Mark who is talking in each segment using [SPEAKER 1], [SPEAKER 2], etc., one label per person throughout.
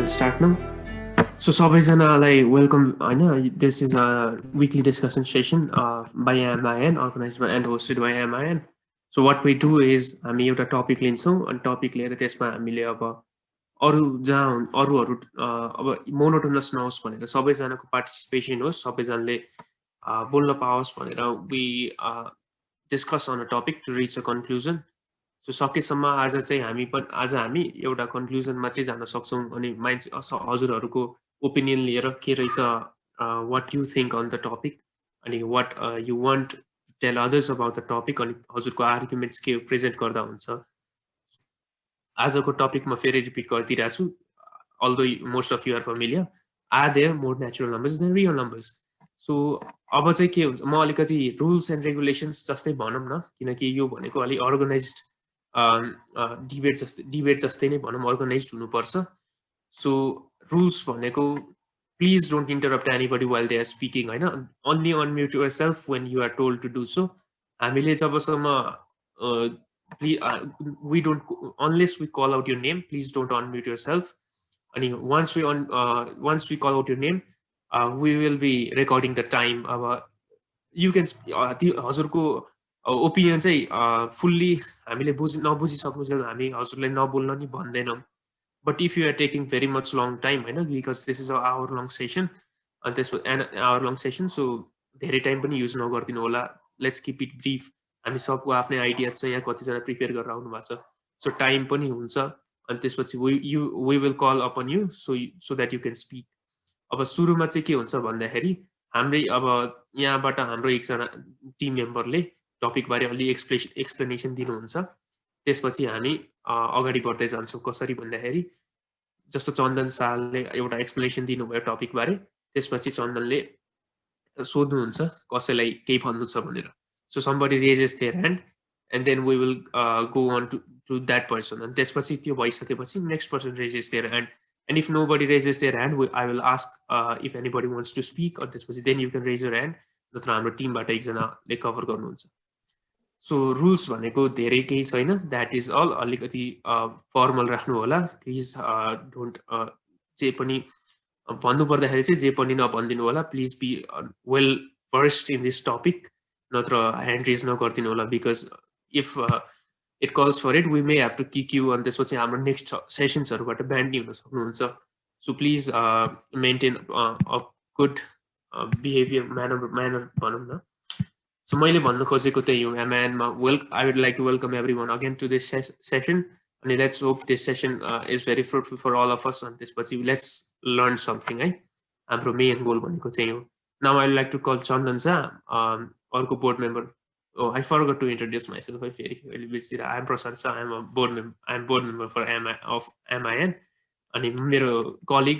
[SPEAKER 1] I'll start now. So सबैजनालाई welcome होइन. This is a weekly discussion session by MIN, organized by and hosted by MIN. So what we do is हामी एउटा topic लिन्छौँ अनि topic लिएर त्यसमा हामीले अब अरू जहाँ अरूहरू अब मोनोटोनस नहोस् भनेर सबैजनाको पार्टिसिपेसन होस्, सबैजनाले बोल्न पाओस् भनेर we discuss on a topic to reach a conclusion. So सकेसम्म आज हामी एउटा कन्क्लुजनमा चाहिँ जान सक्छौँ अनि मान्छे हजुरहरूको ओपिनियन लिएर के रहेछ what you think on the topic अनि what you want to tell others about the topic अनि हजुरको आर्ग्युमेन्ट्स के प्रेजेन्ट गर्दा हुन्छ। आजको टपिक म फेरि रिपिट गरिदिइरहेको छु, although most of you are familiar, are there more natural numbers than real numbers. So अब चाहिँ के हुन्छ, म अलिकति रुल्स एन्ड रेगुलेसन्स जस्तै भनौँ न, किनकि यो भनेको अलिक अर्गनाइज्ड डिबेट जस्तै नै भनौँ, अर्गनाइज्ड हुनुपर्छ। सो रुल्स भनेको please don't interrupt anybody while they are speaking होइन, only unmute yourself when you are told to do so. हामीले जबसम्म we don't unless we call out your name, please don't unmute yourself. अनि once we call out your name we will be recording the time. अब you can हजुरको opinion चाहिँ fully हामीले नबुझिसक्नुजेल हामी हजुरलाई नबोल्न नि भन्दैनौँ, but if you are taking very much long time होइन, because this is a hour long session अनि त्यसपछि आवर लङ सेसन, सो धेरै टाइम पनि युज नगरिदिनु होला। Let's keep it brief. हामी सबको आफ्नै आइडिया छ, यहाँ कतिजना प्रिपेयर गरेर आउनु भएको छ, सो टाइम पनि हुन्छ। अनि त्यसपछि we will call upon you so that you can speak. अब सुरुमा चाहिँ के हुन्छ भन्दाखेरि हाम्रै अब यहाँबाट हाम्रो एकजना टिम मेम्बरले टपिक बारे अलि एक्सप्लेनेसन दिनुहुन्छ, त्यसपछि हामी अगाडि बढ्दै जान्छौँ। कसरी भन्दाखेरि जस्तो चन्दन शाहले एउटा एक्सप्लेनेसन दिनुभयो टपिक बारे, त्यसपछि चन्दनले सोध्नुहुन्छ कसैलाई केही भन्नु छ भनेर। So somebody raises their hand and then we will go on to that person. अनि त्यसपछि त्यो भइसकेपछि next person raises their hand and if nobody raises their hand I will ask if anybody wants to speak, अनि त्यसपछि then you can raise your hand, नत्र हाम्रो टिमबाट एकजनाले cover गर्नुहुन्छ। सो रुल्स भनेको धेरै केही छैन, द्याट इज अल। अलिकति फर्मल राख्नु होला प्लिज, डोन्ट जे पनि भन्नु पर्दाखेरि चाहिँ जे पनि नभनिदिनु होला, please be well first in this topic, नत्र ह्यान्ड रेज नगरिदिनु होला, because if it calls for it we may have to kick you, अनि त्यसपछि हाम्रो नेक्स्ट सेसन्सहरूबाट ब्यान्ड नि हुन सक्नुहुन्छ। So please maintain a good behaviour manner भनौँ न। सो मैले भन्नु खोजेको त्यही हो एमआइएनमा। I would like to welcome everyone again to this session, अनि let's hope this session is very fruitful for all of us. अनि त्यसपछि लेट्स लर्न समथिङ है, हाम्रो मेन गोल भनेको त्यही हो। Now I would like to call Chandan Shah, अर्को board member. I forgot to introduce myself. I am Prashant Shah. I am board member for MIN. अनि मेरो कलिग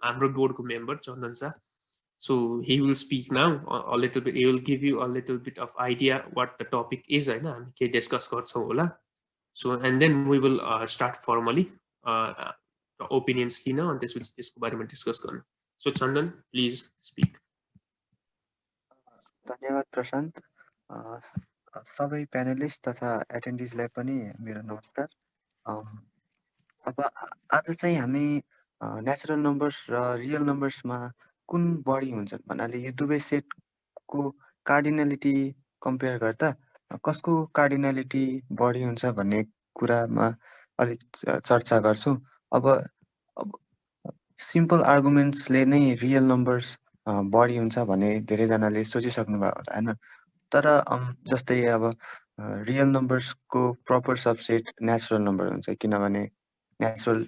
[SPEAKER 1] हाम्रो बोर्डको member Chandan Shah. So he will speak now a little bit. He will give you a little bit of idea what the topic is होइन, हामी के discuss गर्छौँ होला। So and then we will start formally opinions लिन, अनि त्यसपछि त्यसको बारेमा डिस्कस गर्नु। So Chandan, please speak.
[SPEAKER 2] धन्यवाद प्रशान्त। सबै प्यानलिस्ट तथा एटेन्डिजलाई पनि मेरो नमस्कार। अब आज चाहिँ हामी नेचुरल नम्बर्स र रियल नम्बर्समा कुन बढी हुन्छन् भन्नाले यो दुवै सेटको कार्डिनलिटी कम्पेयर गर्दा कसको कार्डिनलिटी बढी हुन्छ भन्ने कुरामा अलिक चर्चा गर्छौँ। अब सिम्पल आर्गुमेन्ट्सले नै रियल नम्बर्स बढी हुन्छ भने धेरैजनाले सोचिसक्नु भयो होला होइन। तर जस्तै अब रियल नम्बर्सको प्रपर सबसेट नेचुरल नम्बर हुन्छ, किनभने नेचुरल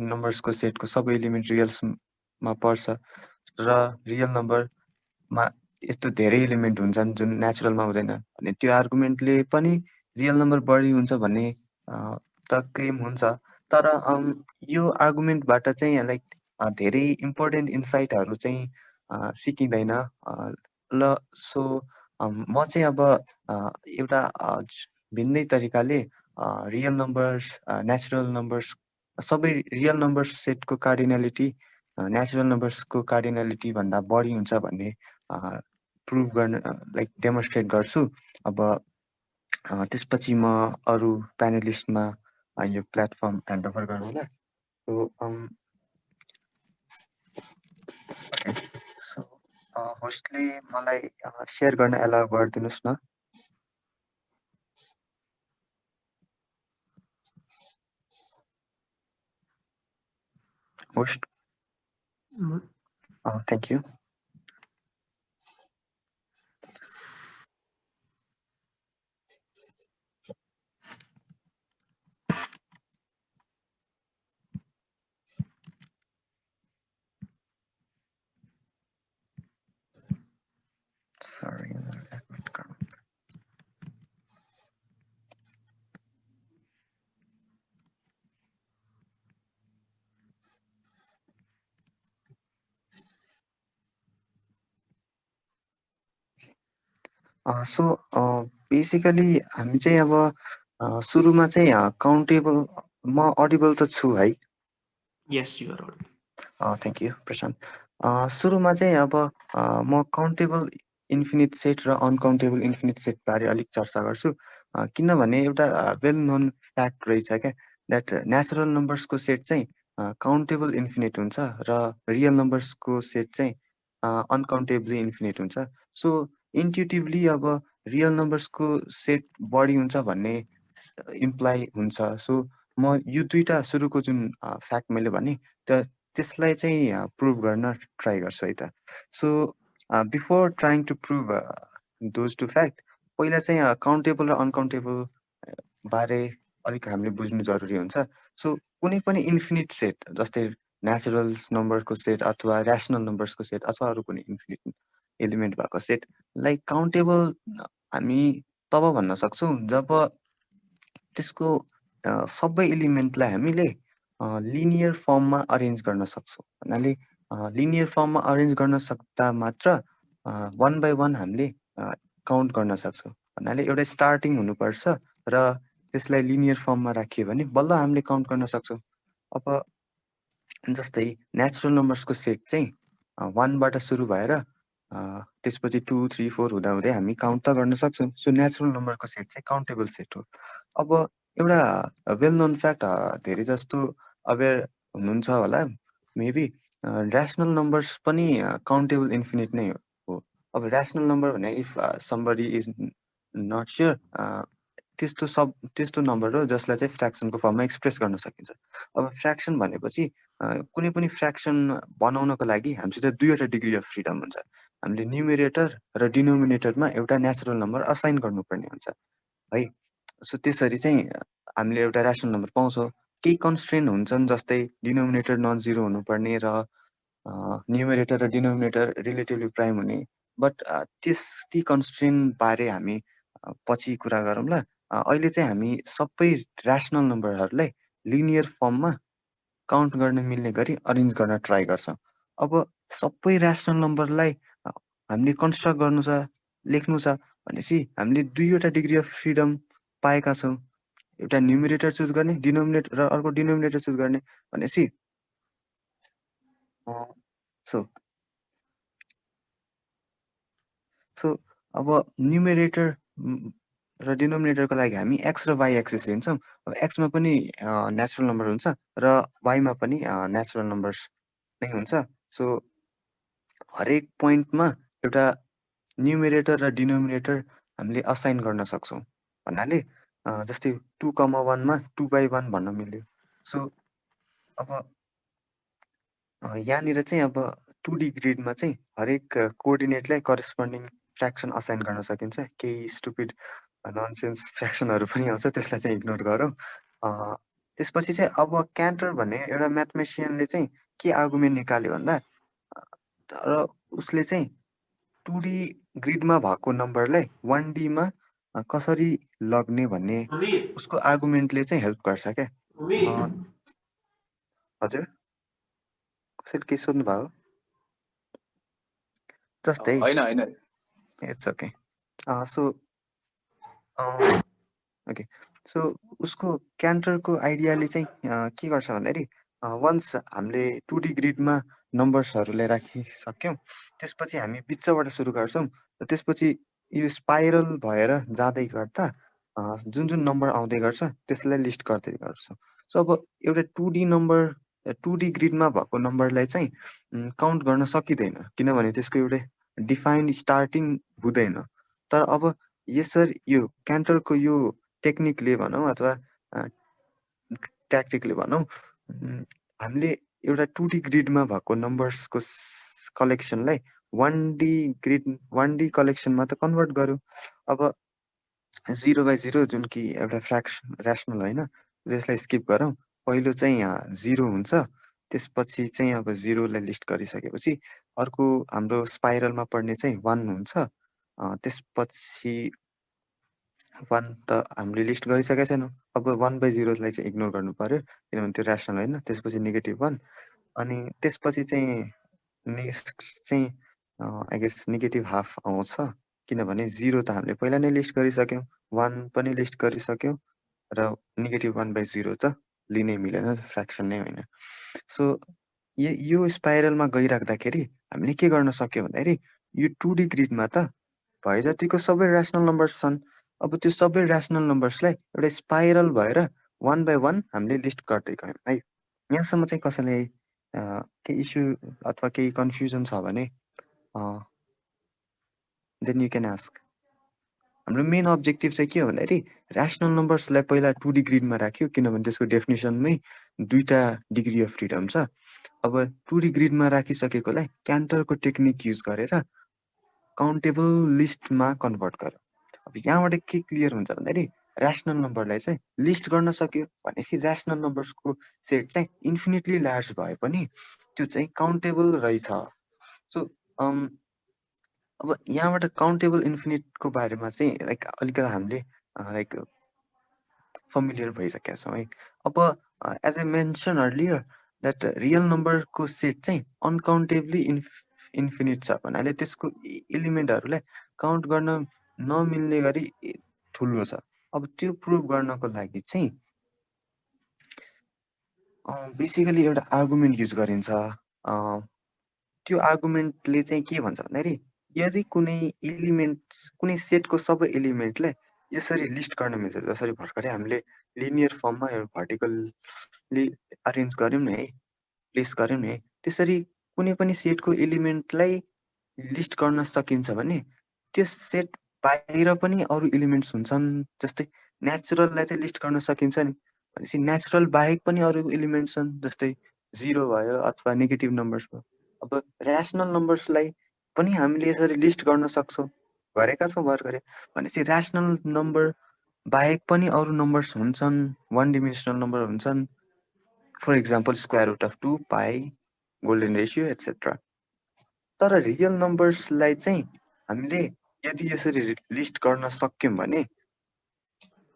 [SPEAKER 2] नम्बर्सको सेटको सबै एलिमेन्ट रियल्समा पर्छ र रियल नम्बरमा यस्तो धेरै एलिमेन्ट हुन्छन् जुन नेचुरलमा हुँदैन भने त्यो आर्गुमेन्टले पनि रियल नम्बर बढी हुन्छ भन्ने त क्लेम हुन्छ। तर यो आर्गुमेन्टबाट चाहिँ लाइक धेरै इम्पोर्टेन्ट इन्साइटहरू चाहिँ सिकिँदैन ल। सो म चाहिँ अब एउटा भिन्नै तरिकाले रियल नम्बर्स नेचुरल नम्बर्स सबै रियल नम्बर्स सेटको कार्डिनलिटी नेचुरल नम्बर्सको कार्डिनलिटी भन्दा बढी हुन्छ भन्ने प्रुभ गर्न लाइक डेमोन्स्ट्रेट गर्छु। अब त्यसपछि म अरू प्यानलिस्टमा यो प्लेटफर्म ह्यान्ड ओभर गर्नु होला। So so होस्टले मलाई सेयर गर्न एलाउ गरिदिनुहोस् न। Host thank you. Sorry, admit card. So basically हामी चाहिँ अब सुरुमा चाहिँ काउन्टेबल म अडिबल त छु है?
[SPEAKER 1] Yes, you are audible.
[SPEAKER 2] Thank you Prashant. सुरुमा चाहिँ अब म काउन्टेबल इन्फिनिट सेट र अनकाउन्टेबल इन्फिनिट सेटबारे अलिक चर्चा गर्छु। किनभने एउटा वेल नोन फ्याक्ट रहेछ क्या, द्याट नेचुरल नम्बर्सको सेट चाहिँ काउन्टेबल इन्फिनिट हुन्छ र रियल नम्बर्सको सेट चाहिँ अनकाउन्टेबली इन्फिनिट हुन्छ। सो इन्ट्युटिभली अब रियल नम्बर्सको सेट बढी हुन्छ भन्ने इम्प्लाइ हुन्छ। सो म यो दुईवटा सुरुको जुन फ्याक्ट मैले भने त्यसलाई चाहिँ प्रुभ गर्न ट्राई गर्छु है त। So before trying to prove those two fact, पहिला चाहिँ काउन्टेबल र अनकाउन्टेबल बारे अलिक हामीले बुझ्नु जरुरी हुन्छ। सो कुनै पनि इन्फिनिट सेट जस्तै नेचुरल नम्बरको सेट अथवा ऱ्यासनल नम्बर्सको सेट अथवा अरू कुनै इन्फिनिट एलिमेन्ट भएको सेटलाई काउन्टेबल हामी तब भन्न सक्छौँ जब त्यसको सबै एलिमेन्टलाई हामीले लिनियर फर्ममा अरेन्ज गर्न सक्छौँ। भन्नाले लिनियर फर्ममा अरेन्ज गर्न सक्दा मात्र वान बाई वान हामीले काउन्ट गर्न सक्छौँ। भन्नाले एउटा स्टार्टिङ हुनुपर्छ र त्यसलाई लिनियर फर्ममा राखियो भने बल्ल हामीले काउन्ट गर्न सक्छौँ। अब जस्तै नेचुरल नम्बर्सको सेट चाहिँ वानबाट सुरु भएर त्यसपछि 2, 3, 4 हुँदा हुँदै हामी काउन्ट त गर्न सक्छौँ। सो नेचुरल नम्बरको सेट चाहिँ काउन्टेबल सेट हो। अब एउटा वेल नोन फ्याक्ट धेरै जस्तो अवेर हुनुहुन्छ होला मेबी, ऱ्यासनल नम्बर्स पनि काउन्टेबल इन्फिनिट नै हो। अब ऱ्यासनल नम्बर भने if somebody is not sure, त्यस्तो नम्बर हो जसलाई चाहिँ फ्र्याक्सनको फर्ममा एक्सप्रेस गर्न सकिन्छ। अब फ्र्याक्सन भनेपछि कुनै पनि फ्र्याक्सन बनाउनको लागि हामीसित दुईवटा डिग्री अफ फ्रिडम हुन्छ। हामीले न्युमेरेटर र डिनोमिनेटरमा एउटा नेचुरल नम्बर असाइन गर्नुपर्ने हुन्छ है। सो त्यसरी चाहिँ हामीले एउटा ऱ्यासनल नम्बर पाउँछौँ। केही कन्स्ट्रेन्ट हुन्छन्, जस्तै डिनोमिनेटर नन जिरो हुनुपर्ने र न्युमेरेटर र डिनोमिनेटर रिलेटिभली प्राइम हुने। बट ती कन्स्ट्रेन्ट बारे हामी पछि कुरा गरौँला। अहिले चाहिँ हामी सबै ऱ्यासनल नम्बरहरूलाई लिनियर फर्ममा काउन्ट गर्न मिल्ने गरी अरेन्ज गर्न ट्राई गर्छौँ। अब सबै ऱ्यासनल नम्बरलाई हामीले कन्स्ट्रक्ट गर्नु छ, लेख्नु छ भनेपछि हामीले दुईवटा डिग्री अफ फ्रिडम पाएका छौँ। एउटा न्युमेरेटर चुज गर्ने, डिनोमिनेटर र अर्को डिनोमिनेटर चुज गर्ने भनेपछि सो अब न्युमेरेटर र डिनोमिनेटरको लागि हामी एक्स र वाइ एक्सिस लिन्छौँ। अब एक्समा पनि नेचुरल नम्बर हुन्छ र वाइमा पनि नेचुरल नम्बर्स नै हुन्छ। सो हरेक पोइन्टमा एउटा न्युमेरेटर र डिनोमिनेटर हामीले असाइन गर्न सक्छौँ। भन्नाले जस्तै 2,1मा 2/1 भन्न मिल्यो। सो अब यहाँनिर चाहिँ अब 2D ग्रिडमा चाहिँ हरेक कोअर्डिनेटलाई करेस्पोन्डिङ फ्र्याक्सन असाइन गर्न सकिन्छ। केही स्टुपिड ननसेन्स फ्र्याक्सनहरू पनि आउँछ, त्यसलाई चाहिँ इग्नोर गरौँ। त्यसपछि चाहिँ अब क्यान्टर भन्ने एउटा म्याथमेसियनले चाहिँ के आर्गुमेन्ट निकाल्यो भन्दा, र उसले चाहिँ 2D ग्रिडमा भएको नम्बरलाई 1Dमा कसरी लग्ने भन्ने उसको आर्गुमेन्टले चाहिँ हेल्प गर्छ क्या। हजुर कसैले के सोध्नु भयो? जस्तै it's okay. So okay, so उसको क्यान्टरको आइडियाले चाहिँ के गर्छ भन्दाखेरि, वन्स हामीले 2D ग्रिडमा नम्बर्सहरूलाई राखिसक्यौँ, त्यसपछि हामी बिचबाट सुरु गर्छौँ र त्यसपछि यो स्पाइरल भएर जाँदै गर्दा जुन जुन नम्बर आउँदै गर्छ त्यसलाई लिस्ट गर्दै गर्छौँ। सो अब एउटा 2D नम्बर 2D ग्रिडमा भएको नम्बरलाई चाहिँ काउन्ट गर्न सकिँदैन, किनभने त्यसको एउटै डिफाइन्ड स्टार्टिङ हुँदैन। तर अब यसरी यो क्यान्टरको यो टेक्निकले भनौँ अथवा ट्याक्टिकले भनौँ, हामीले एउटा 2D ग्रिडमा भएको नम्बर्सको कलेक्सनलाई 1D कलेक्सनमा त कन्भर्ट गर्यो। अब 0/0 जुन कि एउटा ऱ्यासनल होइन, त्यसलाई स्किप गरौँ। पहिलो चाहिँ 0 हुन्छ, त्यसपछि चाहिँ अब 0लाई लिस्ट गरिसकेपछि अर्को हाम्रो स्पाइरलमा पढ्ने चाहिँ 1 हुन्छ। त्यसपछि 1 त हामीले लिस्ट गरिसकेका छैनौँ। अब 1/0लाई चाहिँ इग्नोर गर्नु पर्यो, किनभने त्यो ऱ्यासनल होइन। त्यसपछि -1 अनि त्यसपछि चाहिँ नेक्स्ट चाहिँ आई गेस -हाफ आउँछ, किनभने 0 त हामीले पहिला नै लिस्ट गरिसक्यौँ, 1 पनि लिस्ट गरिसक्यौँ र -1/0 त लिनै मिलेन, फ्र्याक्सन नै होइन। सो यो स्पाइरलमा गइराख्दाखेरि हामीले के गर्न सक्यौँ भन्दाखेरि यो 2D ग्रिडमा त भए जतिको सबै ऱ्यासनल नम्बर्स छन्। अब त्यो सबै ऱ्यासनल नम्बर्सलाई एउटा स्पाइरल भएर 1 बाई 1 हामीले लिस्ट गर्दै गयौँ है। यहाँसम्म चाहिँ कसैलाई केही इस्यु अथवा केही कन्फ्युजन छ भने देन यु क्यान आस्क। हाम्रो मेन अब्जेक्टिभ चाहिँ के हो भन्दाखेरि ऱ्यासनल नम्बर्सलाई पहिला 2D ग्रिडमा राख्यो, किनभने त्यसको डेफिनेसनमै 2टा डिग्री अफ फ्रिडम छ। अब 2D ग्रिडमा राखिसकेकोलाई क्यान्टरको टेक्निक युज गरेर काउन्टेबल लिस्टमा कन्भर्ट गर्यो। अब यहाँबाट के क्लियर हुन्छ भन्दाखेरि ऱ्यासनल नम्बरलाई चाहिँ लिस्ट गर्न सक्यो भनेपछि ऱ्यासनल नम्बर्सको सेट चाहिँ इन्फिनिटली लार्ज भए पनि त्यो चाहिँ काउन्टेबल रहेछ। सो अब यहाँबाट काउन्टेबल इन्फिनिटको बारेमा चाहिँ अलिकति हामीले फमिलियर भइसकेका छौँ है। अब as I mentioned earlier that real नम्बरको सेट चाहिँ अनकाउन्टेबली इन्फिनिट छ भन्नाले त्यसको एलिमेन्टहरूलाई काउन्ट गर्न नमिल्ने गरी ठुलो छ। अब त्यो प्रुभ गर्नको लागि चाहिँ बेसिकली एउटा आर्गुमेन्ट युज गरिन्छ। त्यो आर्गुमेन्टले चाहिँ के भन्छ भन्दाखेरि यदि कुनै एलिमेन्ट कुनै सेटको सबै एलिमेन्टलाई यसरी लिस्ट गर्न मिल्छ, जसरी भर्खरै हामीले लिनियर फर्ममा भर्टिकल्ली अरेन्ज गऱ्यौँ नि है, प्लेस गऱ्यौँ नि है, त्यसरी कुनै पनि सेटको एलिमेन्टलाई लिस्ट गर्न सकिन्छ भने त्यो सेट बाहिर पनि अरू एलिमेन्ट्स हुन्छन्। जस्तै नेचुरललाई चाहिँ लिस्ट गर्न सकिन्छ नि, भनेपछि नेचुरल बाहेक पनि अरू एलिमेन्ट्स छन्, जस्तै 0 भयो अथवा नेगेटिभ नम्बर्स भयो। अब ऱ्यासनल नम्बर्सलाई पनि हामीले यसरी लिस्ट गर्न सक्छौँ, गरेका छौँ भर्खरै। भनेपछि ऱ्यासनल नम्बर बाहेक पनि अरू नम्बर्स हुन्छन्, 1 डिमेन्सनल नम्बर हुन्छन्, for example square root of 2, pi, golden ratio etcetera. तर रियल नम्बर्सलाई चाहिँ हामीले यदि यसरी लिस्ट गर्न सक्यौँ भने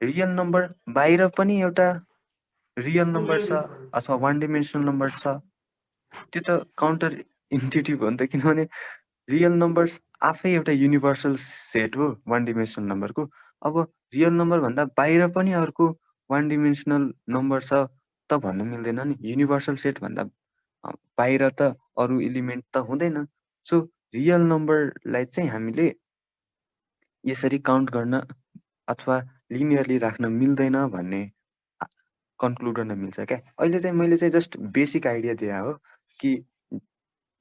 [SPEAKER 2] रियल नम्बर बाहिर पनि एउटा रियल नम्बर छ अथवा 1 डिमेन्सनल नम्बर छ, त्यो त काउन्टर इन्ट्युटिभ हो नि त, किनभने रियल नम्बर्स आफै एउटा युनिभर्सल सेट हो 1 डिमेन्सनल नम्बरको। अब रियल नम्बरभन्दा बाहिर पनि अर्को 1 डिमेन्सनल नम्बर छ त भन्न मिल्दैन नि, युनिभर्सल सेटभन्दा बाहिर त अरू एलिमेन्ट त हुँदैन। सो रियल नम्बरलाई चाहिँ हामीले यसरी काउन्ट गर्न अथवा लिनियरली राख्न मिल्दैन भन्ने कन्क्लुड गर्न मिल्छ क्या। अहिले चाहिँ मैले चाहिँ जस्ट बेसिक आइडिया दिए हो कि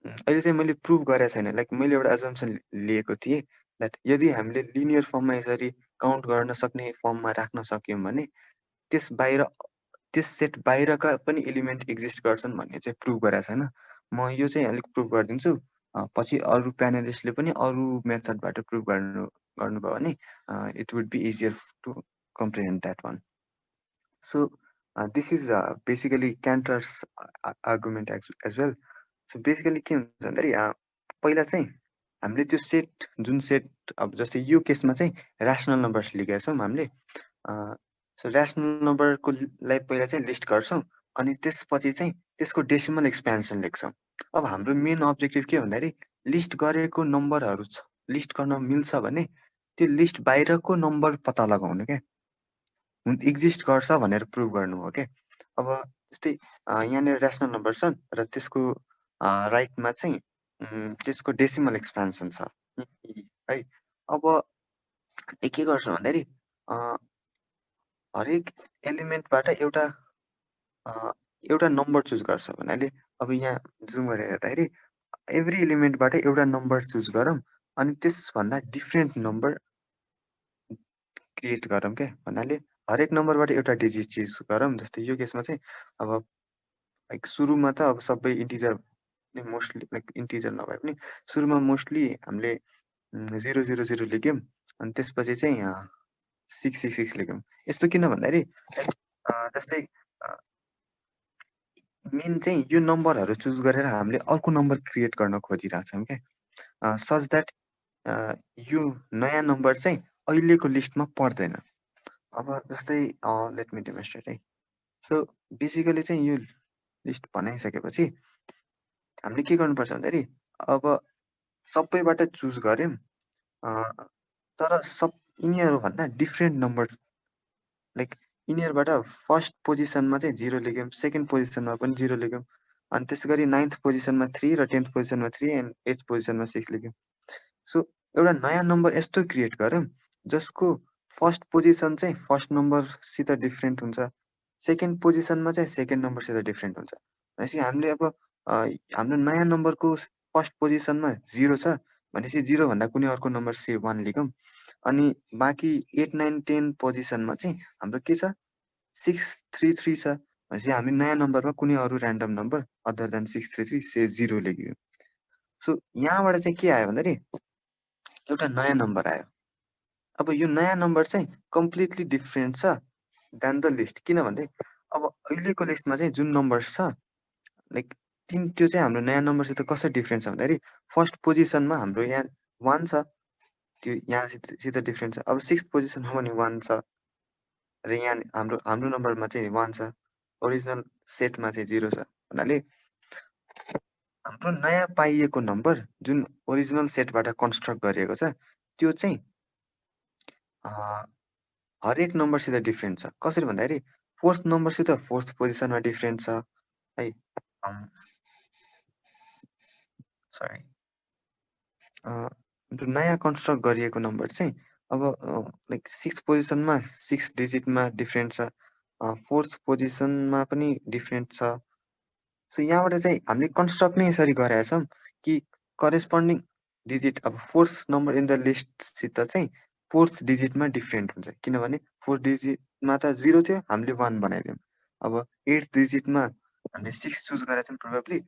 [SPEAKER 2] अहिले चाहिँ मैले प्रुभ गरेको छैन, मैले एउटा एजम्सन लिएको थिएँ द्याट यदि हामीले लिनियर फर्ममा यसरी काउन्ट गर्न सक्ने फर्ममा राख्न सक्यौँ भने त्यस सेट बाहिरका पनि एलिमेन्ट एक्जिस्ट गर्छन् भन्ने चाहिँ प्रुभ गरेको छैन। म यो चाहिँ अलिक प्रुभ गरिदिन्छु, पछि अरू प्यानलिस्टले पनि अरू मेथडबाट प्रुभ गर्नुभयो भने it would be easier to comprehend that one. So this is basically Cantor's argument as well. So basically के हुन्छ भन्दाखेरि पहिला चाहिँ हामीले त्यो सेट जुन सेट, अब जस्तै यो केसमा चाहिँ ऱ्यासनल नम्बर्स लिएका छौँ हामीले। सो ऱ्यासनल नम्बरको लाई पहिला चाहिँ लिस्ट गर्छौँ अनि त्यसपछि चाहिँ त्यसको डेसिमल एक्सपेन्सन लेख्छौँ। अब हाम्रो मेन अब्जेक्टिभ के भन्दाखेरि लिस्ट गरेको नम्बरहरू लिस्ट गर्न मिल्छ भने त्यो लिस्ट बाहिरको नम्बर पत्ता लगाउनु क्या, एक्जिस्ट गर्छ भनेर प्रुभ गर्नु हो क्या। अब जस्तै यहाँनिर ऱ्यासनल नम्बर छन् र त्यसको राइटमा चाहिँ त्यसको डेसिमल एक्सपेन्सन छ है। अब के गर्छ भन्दाखेरि हरेक एलिमेन्टबाट एउटा एउटा नम्बर चुज गर्छ भन्नाले अब यहाँ जुम गरेर हेर्दाखेरि एभ्री एलिमेन्टबाट एउटा नम्बर चुज गरौँ अनि त्यसभन्दा डिफ्रेन्ट नम्बर क्रिएट गरौँ क्या भन्नाले हरेक नम्बरबाट एउटा डिजिट चुज गरौँ। जस्तै यो केसमा चाहिँ अब लाइक सुरुमा त अब सबै इन्टिजर नै मोस्टली लाइक इन्टिजर नभए पनि सुरुमा मोस्टली हामीले 000 लेख्यौँ अनि त्यसपछि चाहिँ 666 लेख्यौँ। यस्तो किन भन्दाखेरि जस्तै मेन चाहिँ यो नम्बरहरू चुज गरेर हामीले अर्को नम्बर क्रिएट गर्न खोजिरहेछौँ क्या सच द्याट यो नयाँ नम्बर चाहिँ अहिलेको लिस्टमा पर्दैन। अब जस्तै लेट मी डेमोन्स्ट्रेट है। सो बेसिकली चाहिँ यो लिस्ट बनाइसकेपछि हामीले के गर्नुपर्छ भन्दाखेरि अब सबैबाट चुज गऱ्यौँ तर यिनीहरूभन्दा डिफ्रेन्ट नम्बर लाइक यिनीहरूबाट फर्स्ट पोजिसनमा चाहिँ 0 लेख्यौँ, सेकेन्ड पोजिसनमा पनि 0 लेख्यौँ अनि त्यसै गरी 9th पोजिसनमा 3 र 10th पोजिसनमा 3 एन्ड 8th पोजिसनमा 6 लेख्यौँ। सो एउटा नयाँ नम्बर यस्तो क्रिएट गरौँ जसको फर्स्ट पोजिसन चाहिँ फर्स्ट नम्बरसित डिफ्रेन्ट हुन्छ, सेकेन्ड पोजिसनमा चाहिँ सेकेन्ड नम्बरसित डिफ्रेन्ट हुन्छ। भनेपछि हामीले अब हाम्रो नयाँ नम्बरको फर्स्ट पोजिसनमा 0 छ भनेपछि 0 भन्दा कुनै अर्को नम्बर से 1 लेखौँ अनि बाँकी 8, 9, 10 पोजिसनमा चाहिँ हाम्रो के छ 633 छ भनेपछि हामी नयाँ नम्बरमा कुनै अरू ऱ्यान्डम नम्बर अदर देन 633 से 0 लेख्यौँ। सो यहाँबाट चाहिँ के आयो भन्दाखेरि एउटा नयाँ नम्बर आयो। अब यो नयाँ नम्बर चाहिँ कम्प्लिटली डिफ्रेन्ट छ देन द लिस्ट किनभने अब अहिलेको लिस्टमा चाहिँ जुन नम्बर्स छ लाइक त्यो चाहिँ हाम्रो नयाँ नम्बरसित कसरी डिफ्रेन्ट छ भन्दाखेरि फर्स्ट पोजिसनमा हाम्रो यहाँ 1 छ त्यो यहाँसित डिफ्रेन्ट छ। अब 6th पोजिसनमा पनि 1 छ र यहाँ हाम्रो नम्बरमा चाहिँ 1 छ, ओरिजिनल सेटमा चाहिँ 0 छ भन्नाले हाम्रो नयाँ पाइएको नम्बर जुन ओरिजिनल सेटबाट कन्स्ट्रक्ट गरिएको छ त्यो चाहिँ हरेक नम्बरसित डिफ्रेन्ट छ। कसरी भन्दाखेरि 4th नम्बरसित 4th पोजिसनमा डिफ्रेन्ट छ है। सरी नयाँ कन्स्ट्रक्ट गरिएको नम्बर चाहिँ अब लाइक 6th पोजिसनमा 6 डिजिटमा डिफ्रेन्ट छ, 4th पोजिसनमा पनि डिफ्रेन्ट छ। सो यहाँबाट चाहिँ हामीले कन्स्ट्रक्ट नै यसरी गरेका छौँ कि करेस्पोन्डिङ डिजिट अब 4th नम्बर इन द लिस्टसित चाहिँ 4th डिजिटमा डिफ्रेन्ट हुन्छ किनभने 4th डिजिटमा त 0 थियो हामीले 1 बनाइदियौँ। अब 8th डिजिटमा हामीले 6 चुज गरेका छौँ प्रोबेबली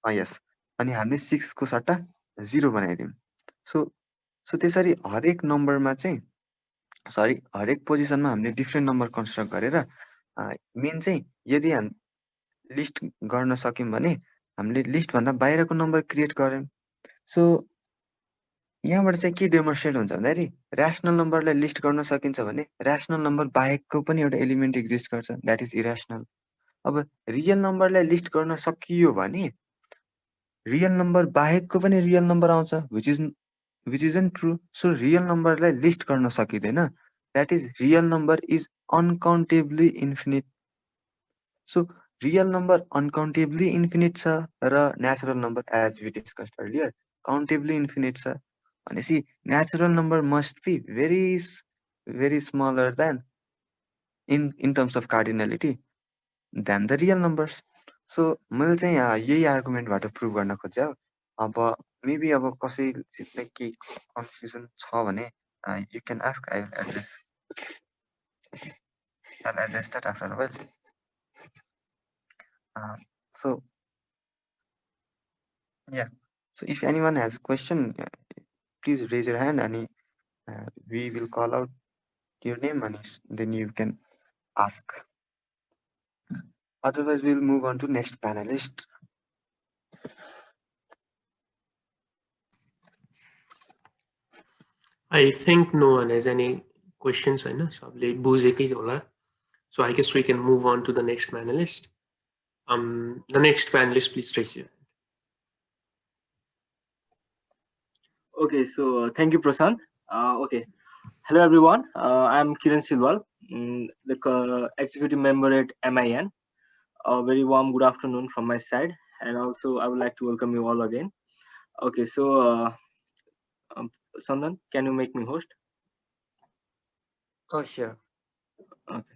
[SPEAKER 2] यस अनि हामीले 6 को सट्टा 0 बनाइदियौँ। सो त्यसरी हरेक नम्बरमा चाहिँ हरेक पोजिसनमा हामीले डिफ्रेन्ट नम्बर कन्स्ट्रक्ट गरेर मेन चाहिँ यदि लिस्ट गर्न सक्यौँ भने हामीले लिस्टभन्दा बाहिरको नम्बर क्रिएट गऱ्यौँ। सो यहाँबाट चाहिँ के डेमोन्स्ट्रेट हुन्छ भन्दाखेरि ऱ्यासनल नम्बरलाई लिस्ट गर्न सकिन्छ भने ऱ्यासनल नम्बर बाहेकको पनि एउटा एलिमेन्ट एक्जिस्ट गर्छ द्याट इज इरेसनल। अब रियल नम्बरलाई लिस्ट गर्न सकियो भने रियल नम्बर बाहेकको पनि रियल नम्बर आउँछ which isn't true. So real नम्बरलाई लिस्ट गर्न सकिँदैन that is real number is uncountably infinite. So real number uncountably infinite छ र natural number as we discussed earlier countably infinite छ भनेपछि natural number must be very smaller than in terms of cardinality than the real numbers. So मैले चाहिँ यही आर्गुमेन्टबाट prove गर्न खोजेँ। अब मेबी अब कसैलाई केही कन्फ्युजन छ भने you can ask, I will address that after a while. So yeah, so if anyone has a question, please raise your hand and we will call out your name and then you can ask. Otherwise, we'll move on to next panelist.
[SPEAKER 1] I think no one has any questions, होइन सबले बुझेकै होला. So I guess we can move on to the next panelist. The next panelist, please raise your hand.
[SPEAKER 3] Okay, so thank you, Prashant. Okay, hello everyone. I'm Kiran Silwal, the executive member at MIN. A very warm good afternoon from my side, and also I would like to welcome you all again. Okay, so Sandan, can you make me host?
[SPEAKER 2] Oh, sure.
[SPEAKER 3] Okay.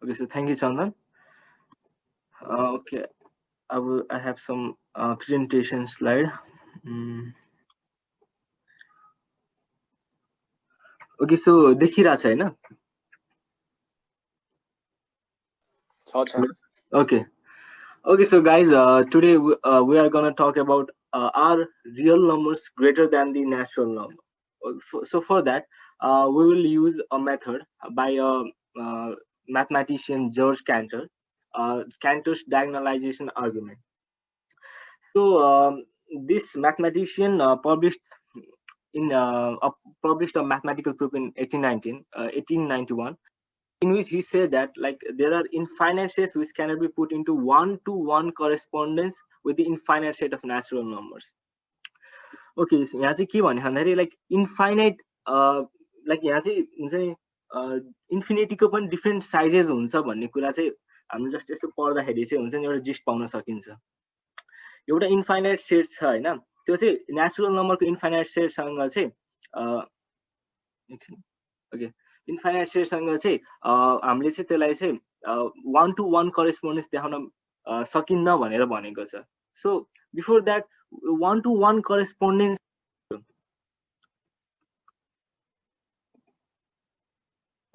[SPEAKER 3] Okay, so thank you, Chandan. Okay, I have some presentation slide. Okay, so देखिरहेको छ हैन? Okay. Okay, so guys, today we are gonna talk about are real numbers greater than the natural number. So for that, we will use a method by a mathematician George Cantor, Cantor's diagonalization argument. So this mathematician published a mathematical proof in 1891. In which he said that like there are infinite sets which cannot be put into one-to-one correspondence with the infinite set of natural numbers. Okay, so यहाँ चाहिँ के भने भन्दाखेरि like infinite like यहाँ चाहिँ हुन्छ नि इन्फिनिटीको पनि डिफ्रेन्ट साइजेस हुन्छ भन्ने कुरा चाहिँ हामीले जस्ट यस्तो पढ्दाखेरि चाहिँ हुन्छ नि एउटा जिस्ट पाउन सकिन्छ. एउटा इन्फाइनाइट सेट छ हैन, त्यो चाहिँ नेचुरल नम्बरको इन्फाइनाइट सेटसँग चाहिँ ओके इन्फाइनाइट सेटसँग चाहिँ हामीले चाहिँ त्यसलाई चाहिँ वान टु वान करेस्पोन्डेन्स देखाउन सकिन्न भनेर भनेको छ. So before that one to one correspondence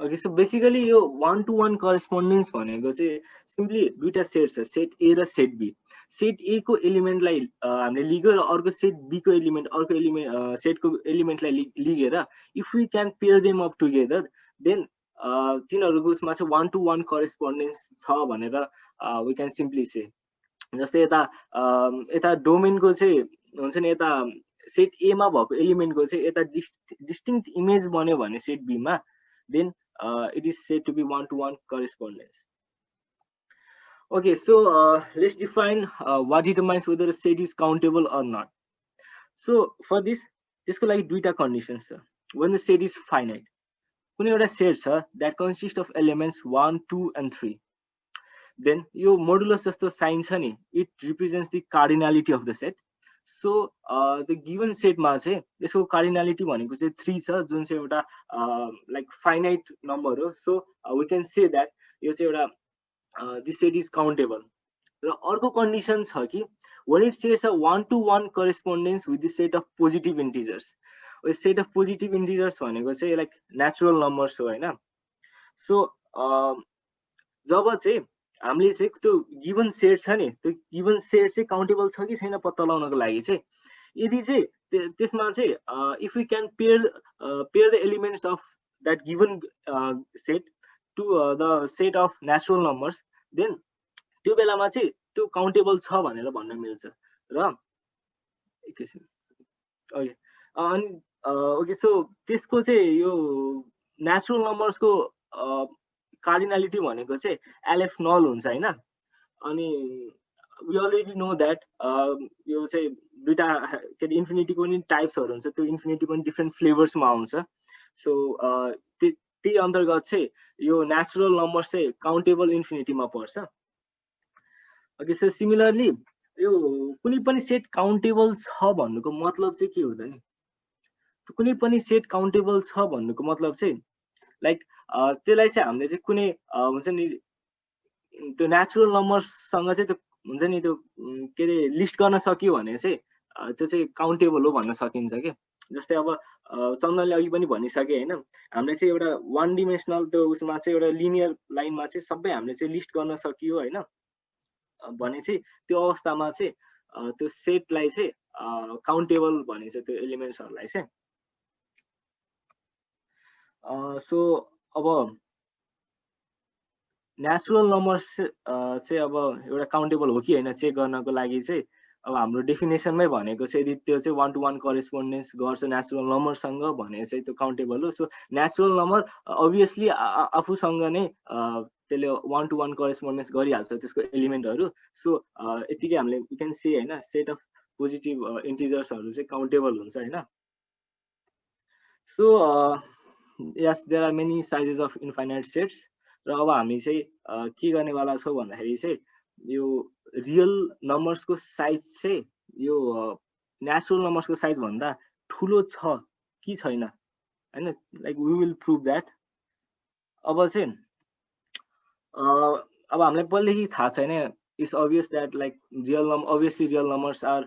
[SPEAKER 3] okay so basically यो वान टु वान करेस्पोन्डेन्स भनेको चाहिँ सिम्पली दुईटा सेट छ, सेट ए र सेट बी. सेट ए को एलिमेन्टलाई हामीले लिग्यो र अर्को सेट बी को एलिमेन्ट अर्को एलिमेन्ट सेटको एलिमेन्टलाई लिगेर if we can pair them up together then तिनीहरूको उसमा चाहिँ वान टु वान करेस्पोन्डेन्स छ भनेर वी क्यान सिम्पली से. जस्तै यता डोमेनको चाहिँ हुन्छ नि यता सेट ए मा भएको एलिमेन्टको चाहिँ यता डिस्टिङ्क्ट इमेज बन्यो भने सेट बी मा then it is said to be one-to-one correspondence. Okay, so let's define what determines whether a set is countable or not. So for this त्यसको लागि दुईटा कन्डिसन्स छ. when the set is finite, कुनै एउटा set छ that consists of elements 1, 2 and 3, then यो modulus जस्तो sign छ नि, it represents the cardinality of the set. So the given सेटमा चाहिँ यसको कार्डिनालिटी भनेको चाहिँ 3 छ, जुन चाहिँ एउटा लाइक फाइनाइट नम्बर हो. So we can say that यो चाहिँ एउटा दिस सेट इज काउन्टेबल. र अर्को कन्डिसन छ कि when it says a one-to-one correspondence with the set of positive integers. Set of positive integers भनेको चाहिँ लाइक नेचुरल नम्बर्स हो हैन. सो जब चाहिँ हामीले चाहिँ त्यो गिभन सेट छ नि, त्यो गिभन सेट चाहिँ काउन्टेबल छ कि छैन पत्ता लगाउनको लागि चाहिँ यदि चाहिँ त्यसमा चाहिँ if we can pair the elements of that given set to the set of natural numbers, then त्यो बेलामा चाहिँ त्यो काउन्टेबल छ भनेर भन्न मिल्छ. र एकैछिन ओके अनि ओके सो त्यसको चाहिँ यो नेचुरल नम्बर्सको कार्डिनालिटी भनेको चाहिँ एलएफ नल हुन्छ हैन. अनि वी अलरेडी नो द्याट यो चाहिँ दुईटा के अरे इन्फिनिटीको पनि टाइप्सहरू हुन्छ, त्यो इन्फिनिटी पनि डिफ्रेन्ट फ्लेभर्समा आउँछ. सो त्यही अन्तर्गत चाहिँ यो नेचुरल नम्बर चाहिँ काउन्टेबल इन्फिनिटीमा पर्छ. ओके सो सिमिलरली यो कुनै पनि सेट काउन्टेबल छ भन्नुको मतलब चाहिँ के हो त नि, कुनै पनि सेट काउन्टेबल छ भन्नुको मतलब चाहिँ लाइक त्यसलाई चाहिँ हामीले चाहिँ कुनै हुन्छ नि त्यो नेचुरल नम्बरसँग चाहिँ त्यो हुन्छ नि त्यो के अरे लिस्ट गर्न सक्यो भने चाहिँ त्यो चाहिँ काउन्टेबल हो भन्न सकिन्छ कि. जस्तै अब चन्दनले अघि पनि भनिसके हैन, हामीले चाहिँ एउटा वान डिमेन्सनल त्यो उसमा चाहिँ एउटा लिनियर लाइनमा चाहिँ सबै हामीले चाहिँ लिस्ट गर्न सकियो हैन भने चाहिँ त्यो अवस्थामा चाहिँ त्यो सेटलाई चाहिँ काउन्टेबल भनिन्छ त्यो एलिमेन्ट्सहरूलाई चाहिँ. सो अब नेचुरल नम्बर्स चाहिँ अब एउटा काउन्टेबल हो कि होइन चेक गर्नको लागि चाहिँ अब हाम्रो डेफिनेसनमै भनेको चाहिँ यदि त्यो चाहिँ वान टु वान करेस्पोन्डेन्स गर्छ नेचुरल नम्बरसँग भने चाहिँ त्यो काउन्टेबल हो. सो नेचुरल नम्बर अभियसली आफूसँग नै त्यसले वान टु वान करेस्पोन्डेन्स गरिहाल्छ त्यसको एलिमेन्टहरू. सो यतिकै हामीले वी क्यान से हैन सेट अफ पोजिटिभ इन्टिजर्सहरू चाहिँ काउन्टेबल हुन्छ हैन. So yes there are many sizes of infinite sets. र अब हामी चाहिँ के गर्नेवाला छौँ भन्दाखेरि चाहिँ यो रियल नम्बर्सको साइज चाहिँ यो नेचुरल नम्बर्सको साइज भन्दा ठुलो छ कि छैन हैन, like we will prove that. अब चाहिँ अब हामीलाई पहिलेदेखि थाहा छैन, it's obvious that like obviously real numbers are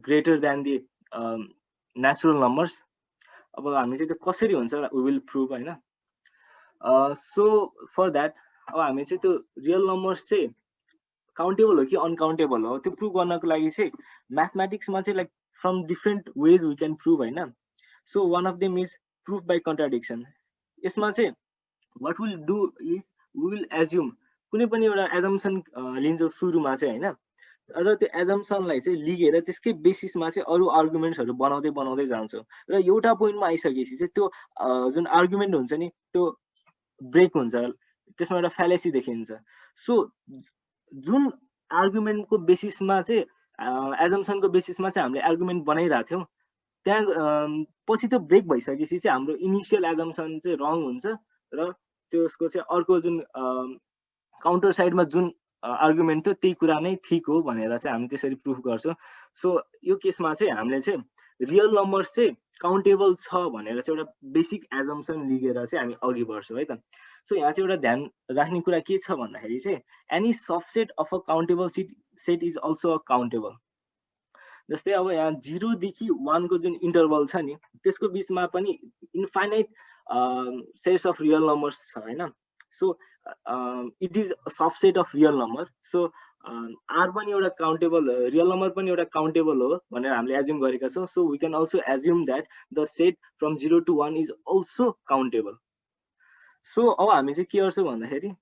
[SPEAKER 3] greater than the natural numbers. अब हामी चाहिँ त्यो कसरी हुन्छ we will prove हैन. So for that अब हामी चाहिँ त्यो real numbers चाहिँ countable हो कि uncountable हो त्यो प्रुभ गर्नको लागि चाहिँ म्याथमेटिक्समा चाहिँ like from different ways we can prove हैन. So one of them is proof by contradiction. यसमा चाहिँ what we'll do is we will assume कुनै पनि एउटा assumption लिन्छौँ सुरुमा चाहिँ हैन, र त्यो assumptionलाई चाहिँ लिएर त्यसकै बेसिसमा चाहिँ अरु आर्गुमेन्ट्सहरु बनाउँदै बनाउँदै जान्छौँ र एउटा पोइन्टमा आइसकेपछि चाहिँ त्यो जुन आर्गुमेन्ट हुन्छ नि त्यो ब्रेक हुन्छ, त्यसमा एउटा फ्यालेसी देखिन्छ. सो जुन आर्गुमेन्टको बेसिसमा चाहिँ assumptionको बेसिसमा चाहिँ हामीले आर्गुमेन्ट बनाइरहेको थियौँ त्यहाँ पछि त्यो ब्रेक भइसकेपछि चाहिँ हाम्रो इनिशियल assumption चाहिँ रङ हुन्छ र त्यसको चाहिँ अर्को जुन काउन्टर साइडमा जुन आर्गुमेन्ट थियो त्यही कुरा नै ठीक हो भनेर चाहिँ हामी त्यसरी प्रुफ गर्छौँ. सो यो केसमा चाहिँ हामीले चाहिँ रियल नम्बर्स चाहिँ काउन्टेबल छ भनेर चाहिँ एउटा बेसिक एजम्पसन लिएर चाहिँ हामी अघि बढ्छौँ है त. सो यहाँ चाहिँ एउटा ध्यान राख्ने कुरा के छ भन्दाखेरि चाहिँ any subset of a countable set is also a countable. जस्तै अब यहाँ 0 देखि 1 को जुन इन्टरभल छ नि त्यसको बीचमा पनि infinite sets of real numbers छ हैन. So it is a subset of real number. So R पनि एउटा काउन्टेबल रियल नम्बर पनि एउटा काउन्टेबल हो भनेर हामीले एज्युम गरेका छौँ. So we can also assume that the set from 0 to 1 is also countable. So अब हामी चाहिँ के गर्छौँ भन्दाखेरि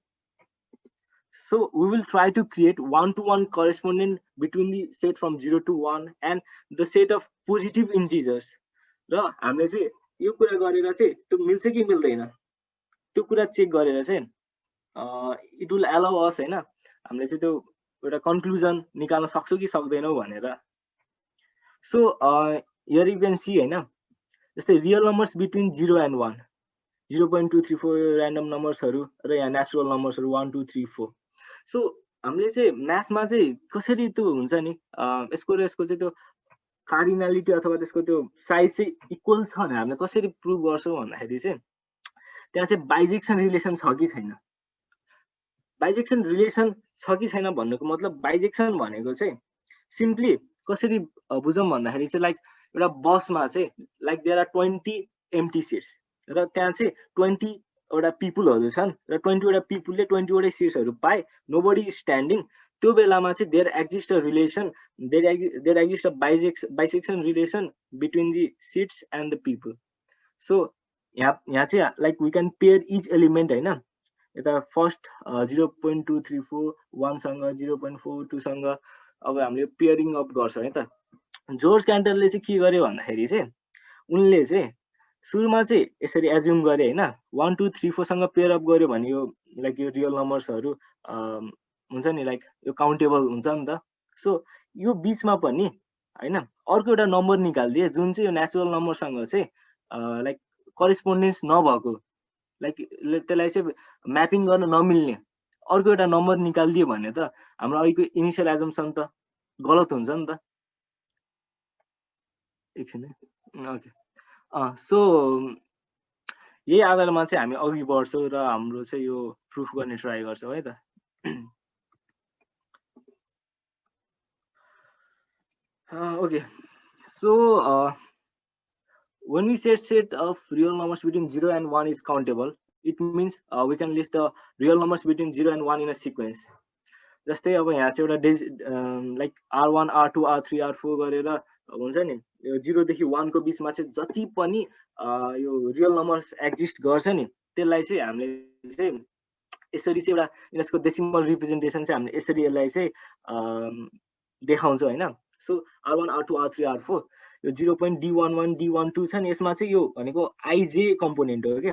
[SPEAKER 3] so we will try to create one-to-one correspondence between the set from 0 to 1 and the set of positive integers. र हामीले चाहिँ यो कुरा गरेर चाहिँ त्यो मिल्छ कि मिल्दैन त्यो कुरा चेक गरेर चाहिँ इट विल अलाउ अस हैन हामीले चाहिँ त्यो एउटा कन्क्लुजन निकाल्न सक्छौँ कि सक्दैनौँ भनेर. So here you can see हैन, जस्तै real numbers between 0 and 1 0.234 random नम्बर्सहरु र यहाँ नेचुरल नम्बर्सहरु 1 2 3 4. सो हामीले चाहिँ म्याथमा चाहिँ कसरी त्यो हुन्छ नि यसको र यसको चाहिँ त्यो कार्डिनालिटी अथवा त्यसको त्यो साइज चाहिँ इक्वल छ भने हामीले कसरी प्रुभ गर्छौँ भन्दाखेरि चाहिँ त्यहाँ चाहिँ बाइजेक्सन रिलेसन छ कि छैन. बाइजेक्सन रिलेसन छ कि छैन भन्नुको मतलब बाइजेक्सन भनेको चाहिँ सिम्पली कसरी बुझौँ भन्दाखेरि चाहिँ लाइक एउटा बसमा चाहिँ like there are 20 empty seats र त्यहाँ चाहिँ 20 एउटा पिपुलहरु छन् र 20 वटा पिपुलले 20 वटा सिट्सहरु पाए, नोबडी इज स्ट्यान्डिङ. त्यो बेलामा चाहिँ there exist a relation, there exist a bisection relation between the seats and the people. So यहाँ चाहिँ like we can pair each element हैन. यता फर्स्ट 0.234 1 सँग 0.42 सँग अब हामीले पेयरिङ अप गर्छौँ है त. जॉर्ज क्यान्टरले चाहिँ के गर्यो भन्दाखेरि चाहिँ उनले चाहिँ सुरुमा चाहिँ यसरी एज्युम गरे हैन 1 2 3 4 सँग पेयर अप गर्यो भने यो लाइक यो रियल नम्बर्सहरु हुन्छ नि लाइक यो काउन्टेबल हुन्छ नि त. सो यो बीचमा पनि हैन अर्को एउटा नम्बर निकाल्दिए जुन चाहिँ यो नेचुरल नम्बरसँग चाहिँ लाइक करेस्पोन्डेन्स नभएको, लाइक त्यसलाई चाहिँ म्यापिङ गर्न नमिल्ने अर्को एउटा नम्बर निकाल्दिए भने त हाम्रो अहिलेको इनिशियल एजम्पसन त गलत हुन्छ नि त. एकछिन. ओके. सो यही आधारमा चाहिँ हामी अघि बढ्छौँ र हाम्रो चाहिँ यो प्रुफ गर्ने ट्राई गर्छौँ है त. Okay, so when we say set of real numbers between 0 and 1 is countable, it means we can list the real numbers between 0 and 1 in a sequence. जस्तै अब यहाँ चाहिँ एउटा like R1 R2 R3 R4 गरेर हुन्छ नि यो 0 देखि 1 को बीचमा चाहिँ जति पनि यो रियल नम्बर्स एक्जिस्ट गर्छ नि त्यसलाई चाहिँ हामीले चाहिँ यसरी चाहिँ एउटा यसको डेसिमल रिप्रेजेन्टेसन चाहिँ हामीले यसरी यसलाई चाहिँ देखाउँछौँ हैन. So R1 R2 R3 R4 यो 0.D11 D12 छ नि यसमा चाहिँ यो भनेको ij कम्पोनेन्ट हो के.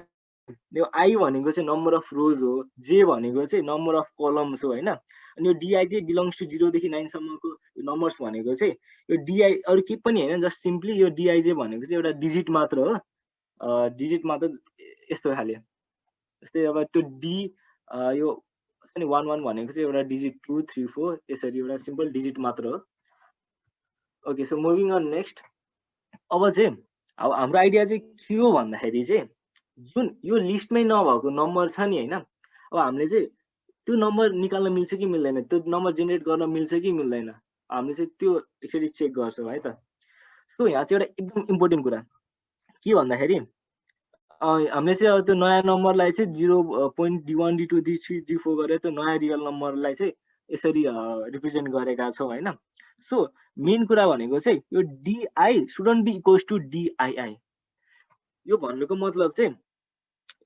[SPEAKER 3] यो i भनेको चाहिँ नम्बर अफ रोज हो, j भनेको चाहिँ नम्बर अफ कलम्स हो हैन. अनि यो dij बिलोङ्स टु 0 देखि 9 सम्मको नम्बर्स भनेको चाहिँ यो di अरु के पनि हैन, जस्ट सिम्पली यो dij भनेको चाहिँ एउटा डिजिट मात्र हो. डिजिट मात्र यस्तो खाले. जस्तै अब त्यो d यो अनि 1 1 भनेको चाहिँ एउटा डिजिट 2 3 4 यसरी एउटा सिम्पल डिजिट मात्र हो. Okay, so moving on next. अब चाहिँ अब हाम्रो आइडिया चाहिँ के हो भन्दाखेरि चाहिँ जुन यो लिस्टमै नभएको नम्बर छ नि हैन, अब हामीले चाहिँ त्यो नम्बर निकाल्न मिल्छ कि मिल्दैन, त्यो नम्बर जेनेरेट गर्न मिल्छ कि मिल्दैन, हामीले चाहिँ त्यो एकचोटि चेक गर्छौँ है त। सो यहाँ चाहिँ एउटा एकदम इम्पोर्टेन्ट कुरा के भन्दाखेरि हामीले चाहिँ अब त्यो नयाँ नम्बरलाई चाहिँ 0.d1 d2 d3 d4 गरेर त्यो नयाँ रियल नम्बरलाई चाहिँ यसरी रिप्रेजेन्ट गरेका छौँ होइन। सो मेन कुरा भनेको चाहिँ यो D I shouldn't be equals to D I I. यो भन्नुको मतलब चाहिँ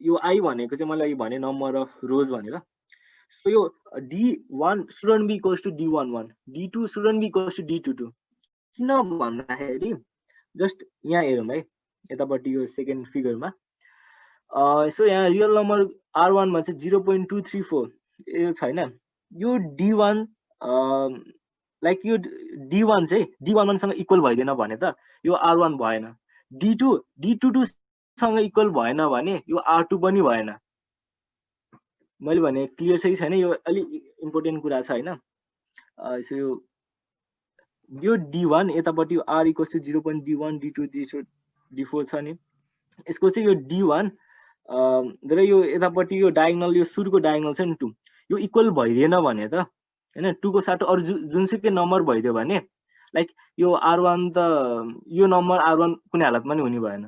[SPEAKER 3] यो आई भनेको चाहिँ मैले अघि भने नम्बर अफ रोज भनेर। सो यो d1 shouldn't be equals to d11, d2 shouldn't be equals to d22। किन भन्दाखेरि जस्ट यहाँ हेरौँ है यतापट्टि यो सेकेन्ड फिगरमा। सो यहाँ रियल नम्बर R1 मा चाहिँ 0.234 यो छैन। यो D1 लाइक यो D1 चाहिँ D11 सँग इक्वल भइदिएन भने त यो R1 भएन, D22 सँग इक्वल भएन भने यो R2 पनि भएन। मैले भने क्लियर छ कि छैन, यो अलि इम्पोर्टेन्ट कुरा छ हैन। सो यो D1 यतापट्टि R equals to 0.d1 d2 d4 छ नि, यसको चाहिँ यो D1 र यो यतापट्टि यो डायगोनल, यो सुरुको डायगोनल छ नि 2, यो इक्वल भइदिएन भने त हैन, 2 को साथ अरु जुनसुकै नम्बर भइदियो भने लाइक यो R1 त यो नम्बर R1 कुनै हालतमा नि हुने भएन।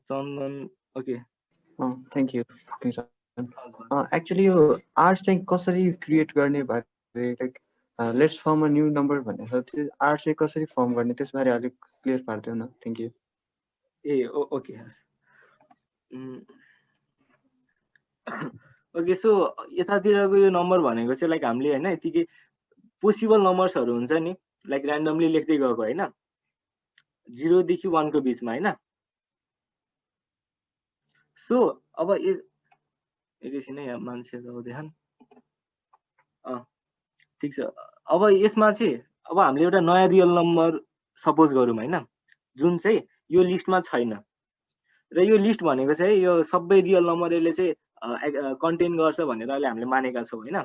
[SPEAKER 3] चन्दन ओके
[SPEAKER 2] थ्यांक यू। एक्चुअली यो आर चाहिँ कसरी क्रिएट गर्ने बारे like let's form a new number भनेर त्यो आर चाहिँ कसरी फर्म गर्ने त्यसबारे अलिक क्लियर पार्दियौ न। Thank you.
[SPEAKER 3] A okay okay. So यतातिरको यो नम्बर भनेको चाहिँ लाइक हामीले हैन यतिकै पोसिबल नम्बर्सहरु हुन्छ नि, लाइक र्यान्डमली लेख्दै गएको हैन, 0 देखि 1 को बीचमा हैन। सो अब एकैछिन यहाँ मान्छेहरु देखान। ठीक छ। अब यसमा चाहिँ अब हामीले एउटा नयाँ रियल नम्बर सपोज गरौँ हैन, जुन चाहिँ यो लिस्टमा छैन। र यो लिस्ट भनेको चाहिँ यो सबै रियल नम्बरले चाहिँ कन्टेन गर्छ भनेर अहिले हामीले मानेका छौँ हैन।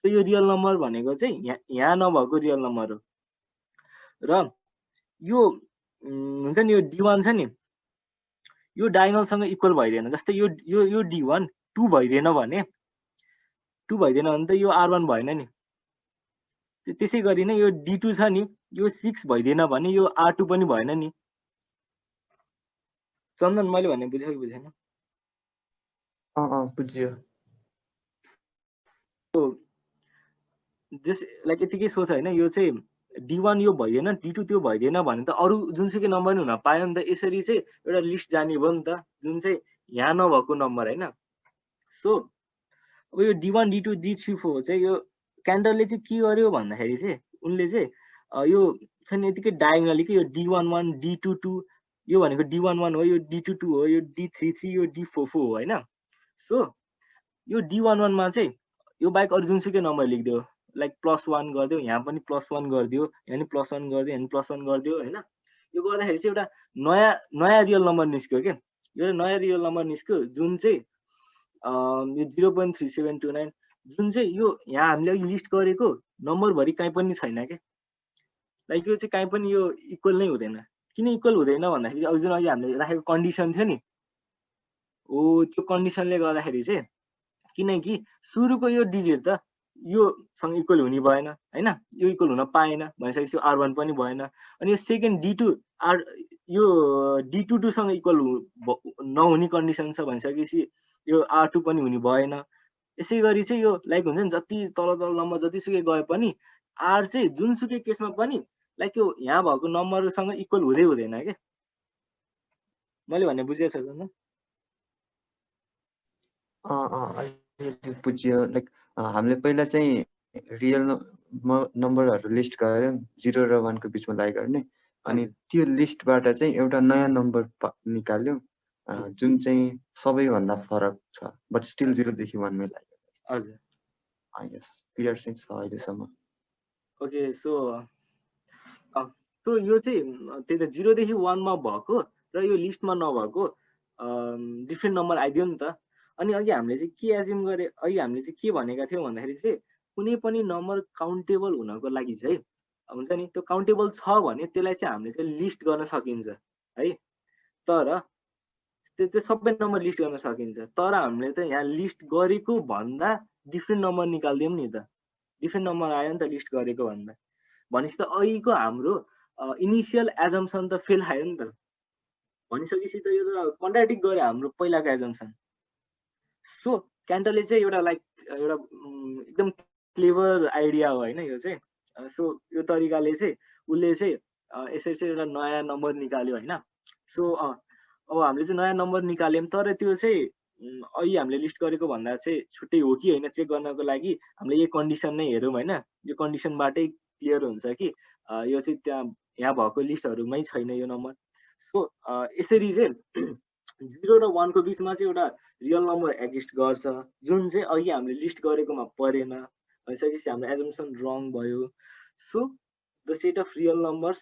[SPEAKER 3] सो यो रियल नम्बर भनेको चाहिँ यहाँ नभएको रियल नम्बर हो। र यो हुन्छ नि यो D1 छ नि, यो डायगोनलसँग इक्वल भइदिएन। जस्तै यो D1 2 भइदिएन भने, 2 भइदिएन भने त यो R1 भएन नि। त्यसै गरी नै यो D2 छ नि, यो 6 भइदिएन भने यो R2 पनि भएन नि। चन्दन मैले भने बुझ्यो कि बुझेन?
[SPEAKER 2] बुझ्यो।
[SPEAKER 3] जस्ट लाइक यतिकै सोच हैन, यो चाहिँ D1 यो भइदिएन, D2 त्यो भइदिएन भने त अरु जुनसुकै नम्बर नि हुन पायो नि त। यसरी चाहिँ एउटा लिस्ट जाने भयो नि त, जुन चाहिँ यहाँ नभएको नम्बर हैन। सो अब यो D1 D2 D3 4 चाहिँ यो क्यान्डलले चाहिँ के गर्यो भन्दाखेरि चाहिँ उनले चाहिँ यो छ नि यतिकै डायगोनली के यो D11 D22 यो भनेको D11 हो, यो D22 हो, यो D33 यो D44 हो हैन। सो यो D11 मा चाहिँ यो बाइक अरु जुनसुकै नम्बर लेख्दियो, लाइक +1 गर्दियो, यहाँ पनि +1 गर्दियो, यहाँ पनि +1 गर्दियो, यहाँ पनि +1 गर्दियो हैन। यो गर्दाखेरि चाहिँ एउटा नयाँ रियल नम्बर निस्क्यो के, यो नयाँ रियल नम्बर निस्क्यो जुन चाहिँ यो 0.3729 जुन चाहिँ यो यहाँ हामीले अघि लिस्ट गरेको नम्बर भरि कहीँ पनि छैन के। लाइक यो चाहिँ कहीँ पनि यो इक्वल नै हुँदैन। किन इक्वल हुँदैन भन्दाखेरि जुन अघि हामीले राखेको कन्डिसन थियो नि, हो त्यो कन्डिसनले गर्दाखेरि चाहिँ, किनकि सुरुको यो डिजिट त यो सँग इक्वल हुने भएन हैन, यो इक्वल हुन पाएन भनेपछि R1 पनि भएन। अनि यो सेकेन्ड D2 यो D22 सँग इक्वल नहुने कन्डिसन छ भनेपछि यो R2 पनि हुने भएन। यसै गरी चाहिँ यो लाइक हुन्छ नि जति तल नम्बर जतिसुकै गए पनि R चाहिँ जुनसुकै केसमा पनि लाइक यो यहाँ भएको नम्बरसँग इक्वल हुँदै हुँदैन के। मैले भने बुझेछ त?
[SPEAKER 2] बुझ्यो। लाइक हामीले पहिला चाहिँ रियल नम्बरहरू लिस्ट गर्यो 0 र 1 को बीचमा लाई गर्ने, अनि त्यो लिस्टबाट चाहिँ एउटा नयाँ नम्बर निकाल्यो जुन चाहिँ सबैभन्दा फरक छ, बट स्टिल 0 देखि 1 मै लाई।
[SPEAKER 3] हजुर
[SPEAKER 2] यस, क्लियर सेन्स छ अहिलेसम्म।
[SPEAKER 3] ओके। सो यो चाहिँ त्यही त 0 देखि 1 मा भएको र यो लिस्टमा नभएको डिफ्रेन्ट नम्बर आइदियो नि त। अनि अघि हामीले चाहिँ के एज्युम गरे, अघि हामीले चाहिँ के भनेका थियौँ भन्दाखेरि चाहिँ कुनै पनि नम्बर काउन्टेबल हुनको लागि चाहिँ हुन्छ नि, त्यो काउन्टेबल छ भने त्यसलाई चाहिँ हामीले चाहिँ लिस्ट गर्न सकिन्छ है। तर त्यो सबै नम्बर लिस्ट गर्न सकिन्छ। तर हामीले त यहाँ लिस्ट गरेको भन्दा डिफ्रेन्ट नम्बर निकाल्दियौँ नि त, डिफ्रेन्ट नम्बर आयो नि त लिस्ट गरेको भन्दा। भनेपछि त अहिलेको हाम्रो इनिसियल एजम्सन त फेल खायो नि त। भनिसकेपछि त यो त कन्ट्राडिक्ट गर्यो हाम्रो पहिलाको एजम्सन। सो क्यान्टरले चाहिँ एउटा लाइक एउटा एकदम क्लेभर आइडिया हो होइन यो चाहिँ। सो यो तरिकाले चाहिँ उसले चाहिँ यसरी चाहिँ एउटा नयाँ नम्बर निकाल्यो होइन। सो अब हामीले चाहिँ नयाँ नम्बर निकाल्यौँ, तर त्यो चाहिँ अहिले हामीले लिस्ट गरेको भन्दा चाहिँ छुट्टै हो कि होइन चेक गर्नको लागि हामीले यो कन्डिसन नै हेरौँ होइन। यो कन्डिसनबाटै क्लियर हुन्छ कि यो चाहिँ यहाँ भएको लिस्टहरूमै छैन यो नम्बर। सो यसरी चाहिँ 0 र 1 को बिचमा चाहिँ एउटा रियल नम्बर एक्जिस्ट गर्छ जुन चाहिँ अघि हामीले लिस्ट गरेकोमा परेन। भइसकेपछि हाम्रो एजम्सन रङ भयो। So the set of real numbers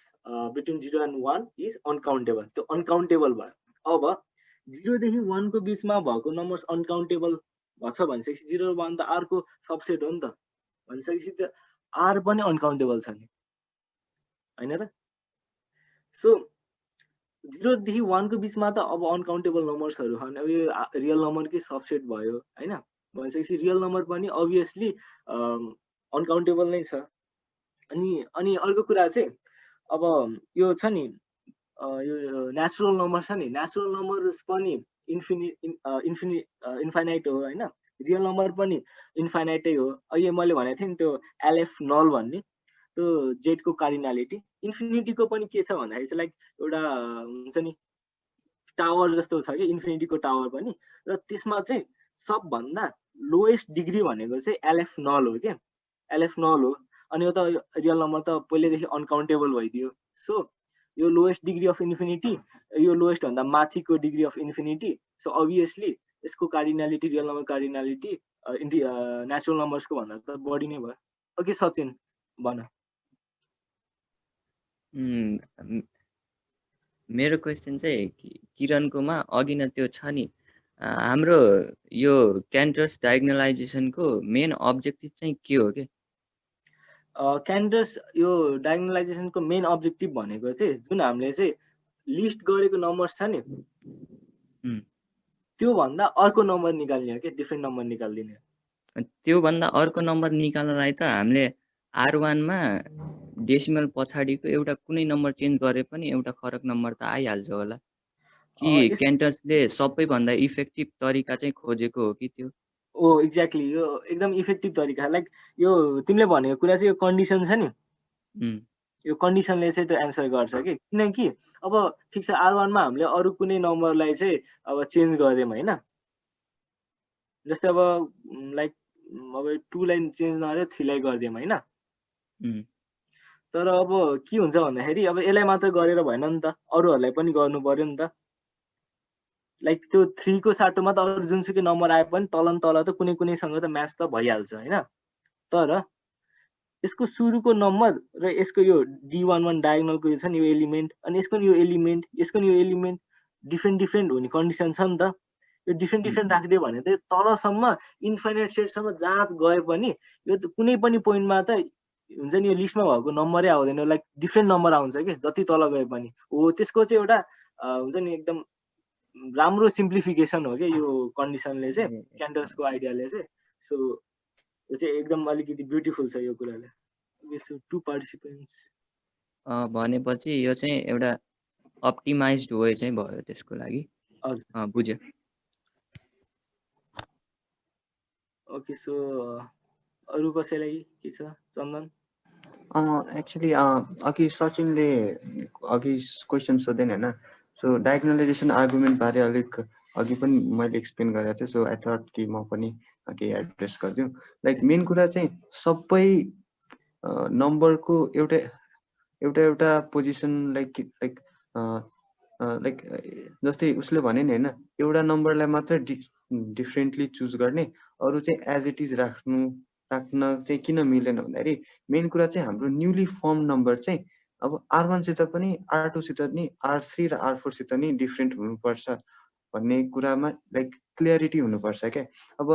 [SPEAKER 3] between 0 and 1 is uncountable. त्यो अनकाउन्टेबल भयो। अब 0 देखि 1 को बिचमा भएको नम्बर्स अनकाउन्टेबल भन्छ भनिसकेपछि 0 र 1 त आरको सबसेट हो नि त। भनिसकेपछि त आर पनि अनकाउन्टेबल छ नि होइन र। सो 0 देखि 1 को बिचमा त अब अनकाउन्टेबल नम्बर्सहरू छन्। अब यो रियल नम्बरकै सबसेट भयो होइन। भनिसकेपछि रियल नम्बर पनि अभियसली अनकाउन्टेबल नै छ। अनि अर्को कुरा चाहिँ अब यो छ नि यो नेचुरल नम्बर छ नि, नेचुरल नम्बर्स पनि इन्फाइनाइट हो होइन। रियल नम्बर पनि इन्फाइनाइटै हो। अहिले मैले भनेको थिएँ नि त्यो एलएफ नल भन्ने त्यो जेडको कार्डिनालिटी। इन्फिनिटीको पनि के छ भन्दाखेरि चाहिँ लाइक एउटा हुन्छ नि टावर जस्तो छ कि इन्फिनिटीको टावर पनि, र त्यसमा चाहिँ सबभन्दा लोएस्ट डिग्री भनेको चाहिँ एलएफ नल हो क्या, एलएफ नल हो। अनि यो त रियल नम्बर त पहिलेदेखि अनकाउन्टेबल भइदियो। सो यो लोएस्ट डिग्री अफ इन्फिनिटी, यो लोएस्ट भन्दा माथिको degree of infinity. So obviously यसको cardinality real number cardinality natural नम्बर्सको भन्दा त बढी नै भयो। ओके सचिन भन।
[SPEAKER 4] मेरो क्वेसन चाहिँ किरणकोमा अघि नै त्यो छ नि हाम्रो यो क्यान्टर्स डायगोनलाइजेसनको मेन अब्जेक्टिभ चाहिँ के हो के?
[SPEAKER 3] क्यान्टर्स यो डायगोनलाइजेसनको मेन अब्जेक्टिभ भनेको चाहिँ जुन हामीले चाहिँ लिस्ट गरेको नम्बर्स छ नि त्यो भन्दा अर्को नम्बर निकाल्ने हो कि डिफ्रेन्ट नम्बर निकाल्दिने।
[SPEAKER 4] त्यो भन्दा अर्को नम्बर निकाल्नलाई त हामीले R1 मा डेसिमल पछाडिको एउटा कुनै नम्बर चेन्ज गरे पनि एउटा फरक नम्बर त आइहाल्छ होला कि? क्यान्टर्सले सबैभन्दा इफेक्टिभ तरिका चाहिँ खोजेको हो कि त्यो?
[SPEAKER 3] ओ एक्ज्याक्टली, यो एकदम इफेक्टिभ तरिका। लाइक यो तिमीले भनेको कुरा चाहिँ यो कन्डिसन छ नि, यो कन्डिसनले चाहिँ त्यो एन्सर गर्छ कि। किनकि अब ठिक छ R1 मा हामीले अरू कुनै नम्बरलाई चाहिँ अब चेन्ज गर्यौँ होइन। जस्तै अब लाइक अब 2 लाई चेन्ज नगरेर 3 लाई गरिदियौँ होइन। तर अब के हुन्छ भन्दाखेरि अब यसलाई मात्र गरेर भएन नि त, अरूहरूलाई पनि गर्नु पर्यो नि त। लाइक त्यो 3 को साटोमा त अरू जुनसुकै नम्बर आए पनि तल न तल त कुनै कुनैसँग त म्याच त भइहाल्छ होइन। तर यसको सुरुको नम्बर र यसको यो D11 डायगोनलको यो छ नि यो एलिमेन्ट, अनि यसको नि यो एलिमेन्ट, यसको नि यो एलिमेन्ट डिफ्रेन्ट हुने कन्डिसन छ नि त। यो डिफ्रेन्ट राखिदियो भने चाहिँ तलसम्म इन्फाइनाइट सेटसम्म जहाँ गए पनि यो कुनै पनि पोइन्टमा त हुन्छ नि यो लिस्टमा भएको नम्बरै आउँदैन, लाइक डिफ्रेन्ट नम्बर आउँछ कि जति तल गए पनि। हो त्यसको चाहिँ एउटा हुन्छ नि एकदम राम्रो सिम्प्लिफिकेसन हो कि यो कन्डिसनले चाहिँ, क्यान्टर्सको आइडियाले चाहिँ। सो यो चाहिँ एकदम अलिकति ब्युटिफुल छ यो कुराले। टु पार्टिसिपेन्ट्स
[SPEAKER 4] भनेपछि यो चाहिँ एउटा अप्टिमाइज्ड वे चाहिँ भयो त्यसको लागि।
[SPEAKER 3] हजुर
[SPEAKER 4] बुझ्यो।
[SPEAKER 3] ओके सो अरू कसैलाई के छ? चन्दन
[SPEAKER 2] एक्चुली अघि सचिनले अघि क्वेसन सोधेन होइन। सो डायगोनलाइजेसन आर्गुमेन्ट बारे अलिक अघि पनि मैले एक्सप्लेन गरेको थिएँ। सो आई थट कि म पनि केही एड्रेस गरिदिउँ। लाइक मेन कुरा चाहिँ सबै नम्बरको एउटा पोजिसन लाइक जस्तै उसले भने नि होइन, एउटा नम्बरलाई मात्र डिफ्रेन्टली चुज गर्ने, अरू चाहिँ एज इट इज राख्न चाहिँ किन मिलेन भन्दाखेरि मेन कुरा चाहिँ हाम्रो न्युली फर्म नम्बर चाहिँ अब R1 सित पनि R2 सित नि R3 र R4 सित नि डिफ्रेन्ट हुनुपर्छ भन्ने कुरामा लाइक क्लियरिटी हुनुपर्छ क्या। अब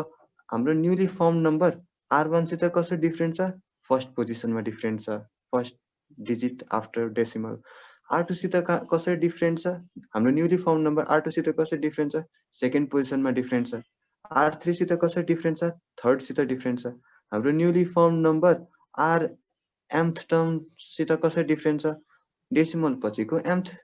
[SPEAKER 2] हाम्रो न्युली फर्म नम्बर R1 सित कसरी डिफ्रेन्ट छ? फर्स्ट पोजिसनमा डिफ्रेन्ट छ, first digit after decimal. R2 सित कसरी डिफरेन्ट छ हाम्रो न्यूली फर्म नम्बर R2 सित कसरी डिफरेन्ट छ सेकेन्ड पोजिसनमा डिफरेन्ट छ R3 सित कसरी डिफरेन्ट छ थर्ड सित डिफरेन्ट छ हाम्रो newly form number R mth term सित कसरी डिफरेन्ट छ डेसिमल पछिको mth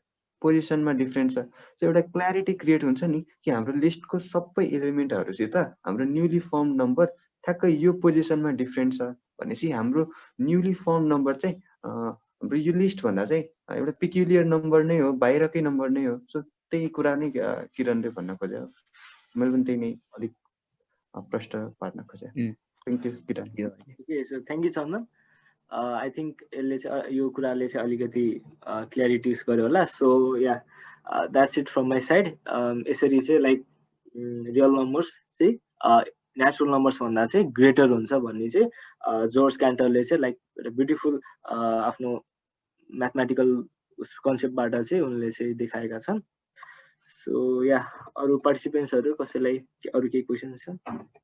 [SPEAKER 2] पोजिसनमा डिफरेन्ट छ सो एउटा क्ल्यारिटी क्रिएट हुन्छ नि कि हाम्रो लिस्टको सबै एलिमेन्टहरुसित हाम्रो न्यूली फर्म नम्बर ठ्याक्कै यो पोजिसनमा डिफरेन्ट छ भनेपछि हाम्रो न्यूली फर्म नम्बर चाहिँ हाम्रो यो लिस्ट भन्दा चाहिँ एउटा पिक्युलियर नम्बर नै हो बाहिरकै नम्बर नै हो सो त्यही कुरा नै किरणले भन्न खोजे मैले पनि त्यही नै अलिक प्रश्न पार्न खोजे thank you Kiran
[SPEAKER 3] okay so thank you Chandan I think यसले चाहिँ यो कुराले चाहिँ अलिकति क्ल्यारिटी गर्यो होला so yeah that's it from my side यसरी चाहिँ लाइक रियल नम्बर्स चाहिँ नेचुरल नम्बर्स भन्दा चाहिँ ग्रेटर हुन्छ भन्ने चाहिँ जर्ज क्यान्टरले चाहिँ लाइक ब्युटिफुल आफ्नो म्याथमेटिकल कन्सेप्टबाट चाहिँ उनले चाहिँ देखाएका छन् सो या अरू पार्टिसिपेन्ट्सहरू कसैलाई अरू केही क्वेसन्स छ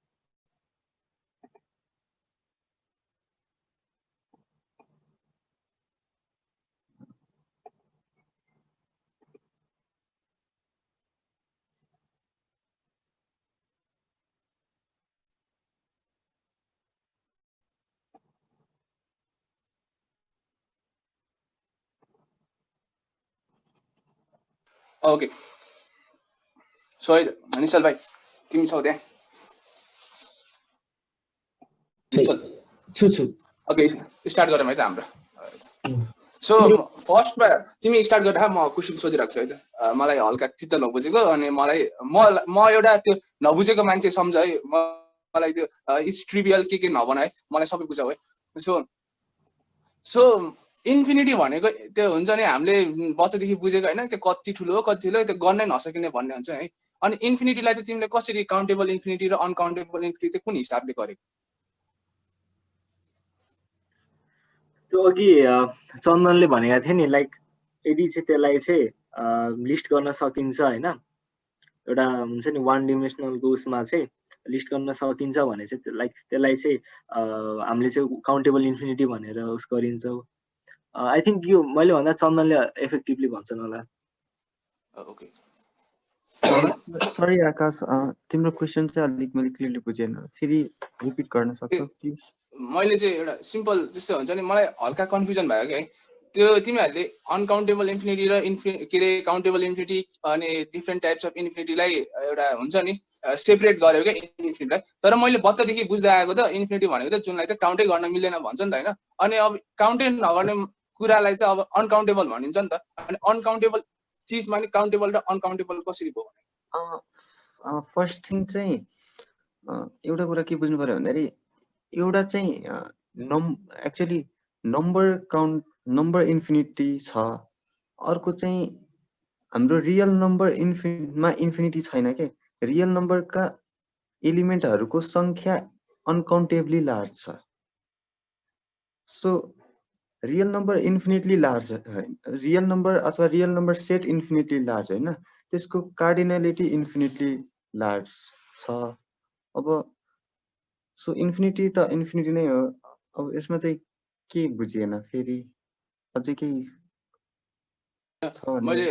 [SPEAKER 5] ओके सो निश्चल भाइ तिमी छौ त्यहाँ निश्चल ओके स्टार्ट गरौँ है त हाम्रो सो फर्स्टमा तिमी स्टार्ट गरेर म क्वेसन सोधिरहेको छु है त मलाई हल्का चित्त नबुझेको अनि मलाई म एउटा त्यो नबुझेको मान्छे सम्झ है मलाई त्यो इट्स ट्रिभियल के नभन है मलाई सबै बुझाऊ है सो इन्फिनिटी भनेको त्यो हुन्छ नि हामीले बच्चादेखि बुझेको होइन त्यो कति ठुलो हो कति ठुलो त्यो गर्नै नसकिने भन्ने हुन्छ है अनि इन्फिनिटीलाई चाहिँ तिमीले कसरी काउन्टेबल इन्फिनिटी र अनकाउन्टेबल इन्फिनिटी चाहिँ कुन हिसाबले गरेको
[SPEAKER 3] त्यो अघि चन्दनले भनेका थिए नि लाइक यदि चाहिँ त्यसलाई चाहिँ लिस्ट गर्न सकिन्छ होइन एउटा हुन्छ नि वान डिमेन्सनल उसमा चाहिँ लिस्ट गर्न सकिन्छ भने चाहिँ लाइक त्यसलाई चाहिँ हामीले चाहिँ काउन्टेबल इन्फिनिटी भनेर उस गरिन्छ आई थिङ्क यो मैले भन्दा चन्दनले इफेक्टिभली भन्छन् होला
[SPEAKER 5] ओके
[SPEAKER 2] सरी आकाश तिम्रो क्वेसन चाहिँ अलिक मैले क्लियरली बुझेन फेरि रिपिट गर्न सक्छौ प्लिज
[SPEAKER 5] मैले चाहिँ एउटा सिम्पल जस्तो हुन्छ नि मलाई हल्का कन्फ्युजन भयो कि है त्यो तिमीहरूले अनकाउन्टेबल इन्फिनिटी र के अरे काउन्टेबल इन्फिनिटी अनि डिफ्रेन्ट टाइप्स अफ इन्फिनिटीलाई एउटा हुन्छ नि सेपरेट गर्यो क्या इन्फिनिटीलाई तर मैले बच्चादेखि बुझ्दै आएको त इन्फिनिटी भनेको त जुनलाई चाहिँ काउन्टै गर्न मिल्दैन भन्छ नि त होइन अनि अब काउन्टै नगर्ने कुरालाई चाहिँ अब अनकाउन्टेबल भनिन्छ नि त अनि अनकाउन्टेबल चिजमा नि काउन्टेबल र अनकाउन्टेबल कसरी भयो
[SPEAKER 2] फर्स्ट थिङ चाहिँ एउटा कुरा के बुझ्नु पर्यो भन्दाखेरि एउटा चाहिँ एक्चुअली नम्बर इन्फिनिटी छ अर्को चाहिँ हाम्रो रियल नम्बर इन्फिनिटी छैन के रियल नम्बरका एलिमेन्टहरूको संख्या अनकाउन्टेबली लार्ज छ so real number infinitely large real number अथवा real number set infinitely large होइन त्यसको कार्डिनलिटी इन्फिनिटली लार्ज छ अब सो इन्फिनिटी त इन्फिनिटी नै हो अब यसमा चाहिँ के बुझिएन फेरि अझै केही
[SPEAKER 5] मैले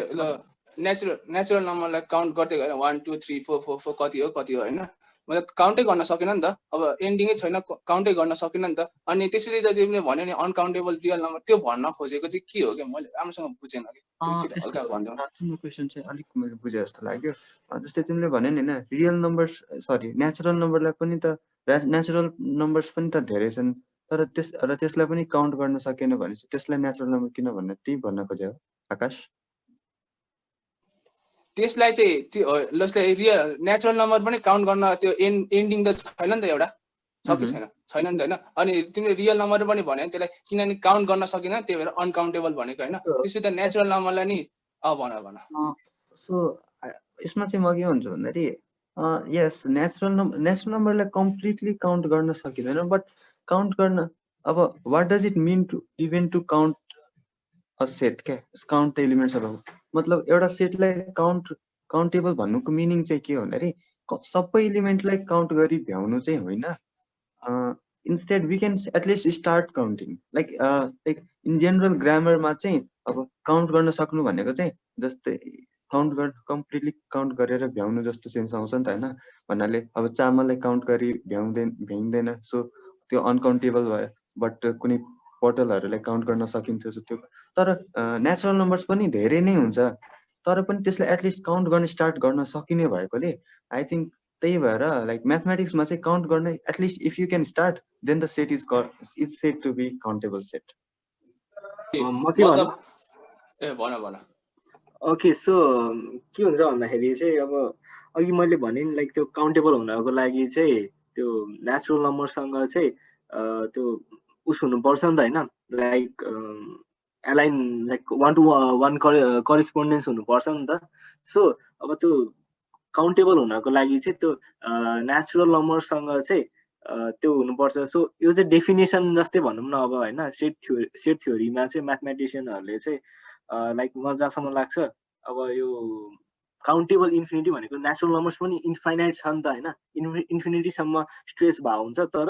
[SPEAKER 5] नेचुरल नम्बरलाई काउन्ट गर्दै गएर 1 2 3 4 4 4 कति हो होइन मैले काउन्टै गर्न सकेन नि त अब एन्डिङै छैन काउन्टै गर्न सकेन नि त अनि त्यसरी त तिमीले भन्यो नि अनकाउन्टेबल रियल नम्बर त्यो भन्न खोजेको चाहिँ के हो कि मैले राम्रोसँग बुझेन कि हल्का भन्दा
[SPEAKER 2] तिम्रो क्वेसन चाहिँ अलिक मैले बुझे जस्तो लाग्यो जस्तै तिमीले भन्यो नि होइन रियल नम्बर्स सरी नेचुरल नम्बरलाई पनि त नेचुरल नम्बर्स पनि त धेरै छन् तर त्यसलाई पनि काउन्ट गर्न सकेन भनेपछि त्यसलाई नेचुरल नम्बर किन भन्ने त्यही भन्न खोज्यो आकाश
[SPEAKER 5] त्यसलाई चाहिँ जस्तै रियल नेचुरल नम्बर पनि काउन्ट गर्न त्यो एन्डिङ त छैन नि त एउटा छ कि छैन नि त होइन अनि तिमीले रियल नम्बर पनि भन्यो नि त्यसलाई किनभने काउन्ट गर्न सकिन त्यही भएर अनकाउन्टेबल भनेको होइन त्यसै त नेचुरल नम्बरलाई नि भन
[SPEAKER 2] सो यसमा चाहिँ म के भन्छु भन्दाखेरि यस नेचुरल नम्बरलाई कम्प्लिटली काउन्ट गर्न सकिँदैन बट काउन्ट गर्न अब what does it mean to even to count a set क्या काउन्ट एलिमेन्ट्सहरू मतलब एउटा सेटलाई काउन्टेबल भन्नुको मिनिङ चाहिँ के हो भन्दाखेरि सबै एलिमेन्टलाई काउन्ट गरी भ्याउनु चाहिँ होइन instead we can at least start counting like in general ग्रामरमा चाहिँ अब काउन्ट गर्न सक्नु भनेको चाहिँ जस्तै कम्प्लिटली काउन्ट गरेर भ्याउनु जस्तो सेन्स आउँछ नि त होइन। भन्नाले अब चामललाई काउन्ट गरी भ्याइँदैन, सो त्यो अनकाउन्टेबल भयो। बट कुनै बोटलहरूलाई काउन्ट गर्न सकिन्थ्यो त्यो। तर नेचुरल नम्बर्स पनि धेरै नै हुन्छ, तर पनि त्यसलाई एटलिस्ट काउन्ट गर्न स्टार्ट गर्न सकिने भएकोले आई थिङ्क त्यही भएर लाइक म्याथमेटिक्समा चाहिँ काउन्ट गर्न at least if you can start then the set is set to be countable set.
[SPEAKER 3] म के भन्नु?
[SPEAKER 5] ए भन।
[SPEAKER 3] ओके, सो के हुन्छ भन्दाखेरि चाहिँ अब अघि मैले भने नि लाइक त्यो काउन्टेबल हुनको लागि चाहिँ त्यो नेचुरल नम्बरसँग चाहिँ त्यो उस हुनुपर्छ नि त होइन, like align like 1 to 1 correspondence हुनुपर्छ नि त। सो अब त्यो काउन्टेबल हुनको लागि चाहिँ त्यो नेचुरल नम्बरसँग चाहिँ त्यो हुनुपर्छ। सो यो चाहिँ डेफिनेसन जस्तै भनौँ न अब होइन, सेट थ्योरीमा चाहिँ म्याथमेटिसियनहरूले चाहिँ लाइक मलाई जहाँसम्म लाग्छ अब यो काउन्टेबल इन्फिनिटी भनेको नेचुरल नम्बर्स पनि इन्फाइनाइट छ नि त होइन, इन्फिनिटीसम्म स्ट्रेच भएको हुन्छ। तर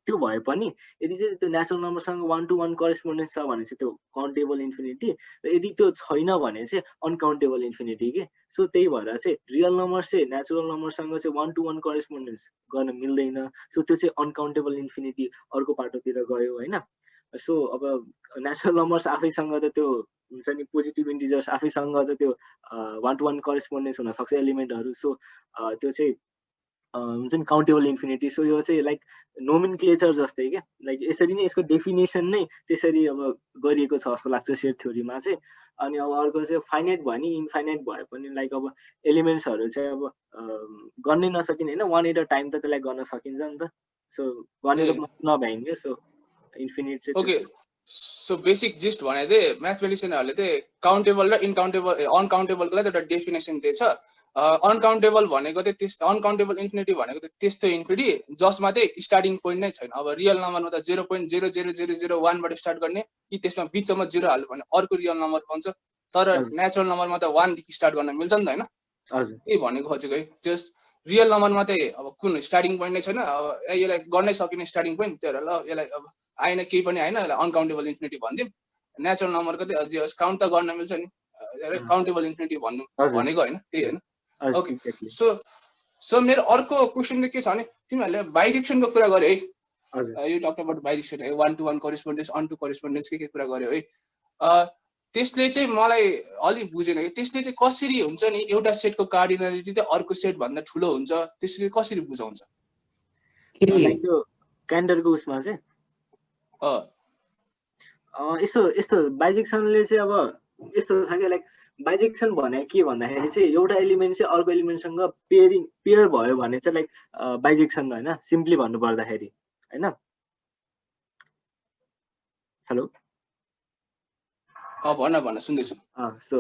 [SPEAKER 3] त्यो भए पनि यदि चाहिँ त्यो नेचुरल नम्बरसँग 1 to 1 करेस्पोन्डेन्स छ भने चाहिँ त्यो काउन्टेबल इन्फिनिटी, र यदि त्यो छैन भने चाहिँ अनकाउन्टेबल इन्फिनिटी के। सो त्यही भएर चाहिँ रियल नम्बर चाहिँ नेचुरल नम्बरसँग चाहिँ 1 to 1 करेस्पोन्डेन्स गर्न मिल्दैन। सो त्यो चाहिँ अनकाउन्टेबल इन्फिनिटी अर्को पाटोतिर गयो होइन। सो अब नेचुरल नम्बर्स आफैसँग त त्यो हुन्छ नि, पोजिटिभ इन्टिजर्स आफैसँग त त्यो 1 to 1 करेस्पोन्डेन्स हुन सक्छ एलिमेन्टहरू। सो त्यो चाहिँ हुन्छ नि काउन्टेबल इन्फिनिटी। सो यो चाहिँ लाइक नोमेनक्लेचर जस्तै क्या, लाइक यसरी नै यसको डेफिनेसन नै त्यसरी अब गरिएको छ जस्तो लाग्छ सेट थ्योरीमा चाहिँ। अनि अब अर्को चाहिँ फाइनाइट भयो नि, इन्फाइनाइट भए पनि लाइक अब एलिमेन्ट्सहरू चाहिँ अब गर्नै नसकिने होइन, 1 at a टाइम त त्यसलाई गर्न सकिन्छ नि त। सो भनेर नभ्याइन्थ्यो। सो इन्फिनिट चाहिँ
[SPEAKER 5] ओके, सो बेसिक जिस्ट भने चाहिँ म्याथमेटिसियनहरूले चाहिँ काउन्टेबल र अनकाउन्टेबलको लागि एउटा डेफिनेसन दिएछ। अनकाउन्टेबल भनेको चाहिँ अनकाउन्टेबल इन्फिनिटी भनेको चाहिँ त्यस्तो इन्फिनिटी जसमा चाहिँ स्टार्टिङ पोइन्ट नै छैन। अब रियल नम्बरमा त 0.00001 बाट स्टार्ट गर्ने कि त्यसमा बिचमा 0 हाल्यो भने अर्को रियल नम्बर पाउँछ। तर नेचुरल नम्बरमा त 1 देखि स्टार्ट गर्न मिल्छ नि त होइन। के भनेको खोजेको है, जस रियल नम्बरमा चाहिँ अब कुन स्टार्टिङ पोइन्ट नै छैन, अब यसलाई गर्नै सकिने स्टार्टिङ पोइन्ट, त्यही भएर ल यसलाई अब आएन केही पनि आएन, यसलाई अनकाउन्टेबल इन्फिनिटी भनिदिउँ। नेचुरल नम्बरको चाहिँ अझै काउन्ट त गर्न मिल्छ नि, काउन्टेबल इन्फिनिटी भन्नु भनेको होइन, त्यही होइन। ओके, सो मेरो अर्को क्वेसन चाहिँ के छ भने तिमीहरूले बाइजेक्सनको कुरा गर्यो है, यो टक अबाउट बाइजेक्सन है, 1 to 1 करेस्पोन्डेन्स, 1 to करेस्पोन्डेन्स के कुरा गर्यो है। त्यसले चाहिँ मलाई अलिक बुझेन कि त्यसले चाहिँ कसरी हुन्छ नि एउटा सेटको कार्डिनलिटी चाहिँ अर्को सेट भन्दा ठुलो हुन्छ, त्यसले कसरी बुझाउँछ?
[SPEAKER 3] त्यो क्यान्डरको उसमा चाहिँ यस्तो बाइजेक्सनले चाहिँ अब यस्तो छ कि लाइक बाइजेक्सन भने के भन्दाखेरि चाहिँ एउटा एलिमेन्ट चाहिँ अर्को एलिमेन्टसँग पेयर भयो भने चाहिँ लाइक बाइजेक्सन होइन, सिम्पली भन्नु पर्दाखेरि होइन। हेलो
[SPEAKER 5] भन सुन्दैछु।
[SPEAKER 3] सो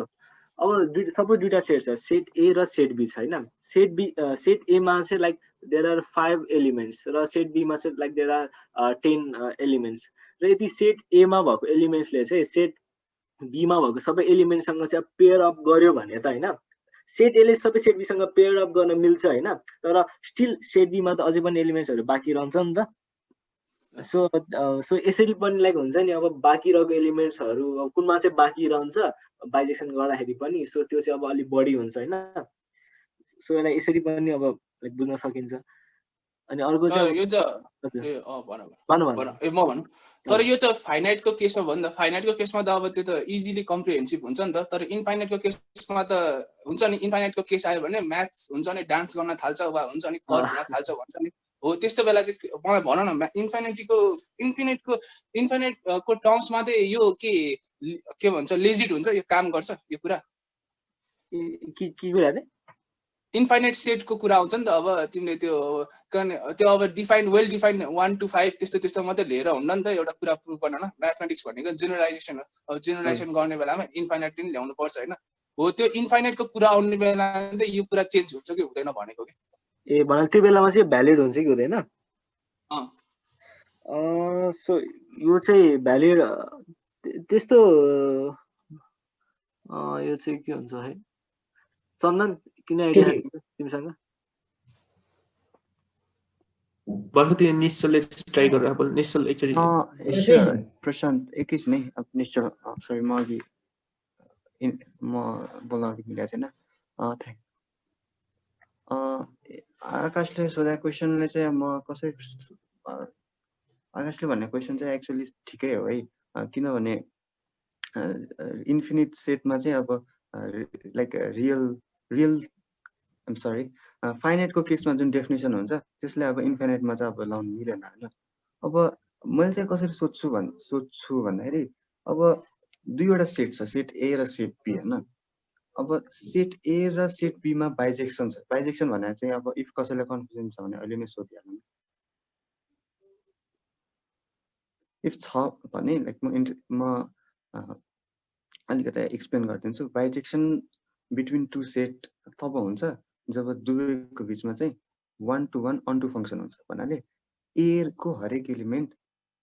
[SPEAKER 3] अब सपोज दुईटा सेट छ, सेट ए र सेट बी छ होइन। सेट एमा चाहिँ लाइक देयर आर 5 एलिमेन्ट्स र सेट बीमा चाहिँ लाइक देयर आर 10 एलिमेन्ट्स। र यदि सेट एमा भएको एलिमेन्ट्सले चाहिँ सेट बीमा भएको सबै एलिमेन्टसँग चाहिँ पेयर अप गर्यो भने त होइन, सेट एले सबै सेट बीसँग पेयर अप गर्न मिल्छ होइन। तर स्टिल सेट बीमा त अझै पनि एलिमेन्ट्सहरू बाँकी रहन्छ नि त। सो यसरी पनि लाइक हुन्छ नि, अब बाँकी रहेको एलिमेन्ट्सहरू अब कुनमा चाहिँ बाँकी रहन्छ बाइजेक्सन गर्दाखेरि पनि। सो त्यो चाहिँ अब अलिक बढी हुन्छ होइन। सो यसलाई यसरी पनि अब लाइक बुझ्न सकिन्छ। अनि अर्को चाहिँ
[SPEAKER 5] तर यो चाहिँ फाइनाइटको केसमा भन्दा फाइनाइटको केसमा त अब त्यो त इजिली कम्प्रिहेन्सिभ हुन्छ नि त। तर इन्फाइनाइटको केसमा त हुन्छ नि, इन्फाइनाइटको केस आयो भने म्याथ्स हुन्छ नि डान्स गर्न थाल्छ वा हुन्छ नि कर्भ हुन थाल्छ भन्छ नि, हो त्यस्तो बेला चाहिँ मलाई भन न इन्फाइनाइटको टर्म्समा चाहिँ यो के भन्छ लेजिट हुन्छ, यो काम गर्छ यो कुरा?
[SPEAKER 3] के कुरा रे?
[SPEAKER 5] इन्फाइनाइट सेटको कुरा आउँछ नि त। अब तिमीले त्यो अब वेल डिफाइन्ड 1 to 5 त्यस्तो मात्रै लिएर हुन्न नि त एउटा कुरा प्रुभ गर्न। म्याथमेटिक्स भनेको जेनरलाइजेसन हो। अब जेनरलाइजेसन गर्ने बेलामा इन्फाइनाइट पनि ल्याउनु पर्छ होइन। हो त्यो इन्फाइनाइटको कुरा आउने बेला यो कुरा चेन्ज हुन्छ कि हुँदैन भनेको कि।
[SPEAKER 3] ए भने त्यो बेलामा चाहिँ भ्यालिड हुन्छ कि हुँदैन? सो यो चाहिँ भ्यालिड त्यस्तो यो चाहिँ के हुन्छ है चन्दन, किन आइडिया तिमीसँग?
[SPEAKER 1] भन्नु त्यो निश्चलले ट्राई गरेर अब निश्चल एकचोटि
[SPEAKER 2] प्रशान्त एकैछिन है। अब निश्चल सरी म अघि म बोल्न अघि मिलेको छैन। थ्याङ्क आकाशले सोधेको क्वेसनले चाहिँ म कसरी आकाशले भन्ने क्वेसन चाहिँ एक्चुअली ठिकै हो है, किनभने इन्फिनिट सेटमा चाहिँ अब लाइक रियल आइम सरी फाइनाइटको केसमा जुन डेफिनेसन हुन्छ त्यसले अब इन्फाइनाइटमा चाहिँ अब लाउनु मिलेन होइन। अब मैले चाहिँ कसरी सोध्छु भन्दाखेरि अब दुईवटा सेट छ, सेट ए र सेट बी होइन। अब सेट ए र सेट बीमा बाइजेक्सन छ। बाइजेक्सन भनेर चाहिँ अब इफ कसैलाई कन्फ्युजन छ भने अहिले नै सोधिहाल्नु। इफ छ भने लाइक म अलिकति एक्सप्लेन गरिदिन्छु। बाइजेक्सन बिट्विन टु सेट तब हुन्छ जब दुवैको बिचमा चाहिँ 1 to 1 अन टू फङ्सन हुन्छ। भन्नाले ए को हरेक एलिमेन्ट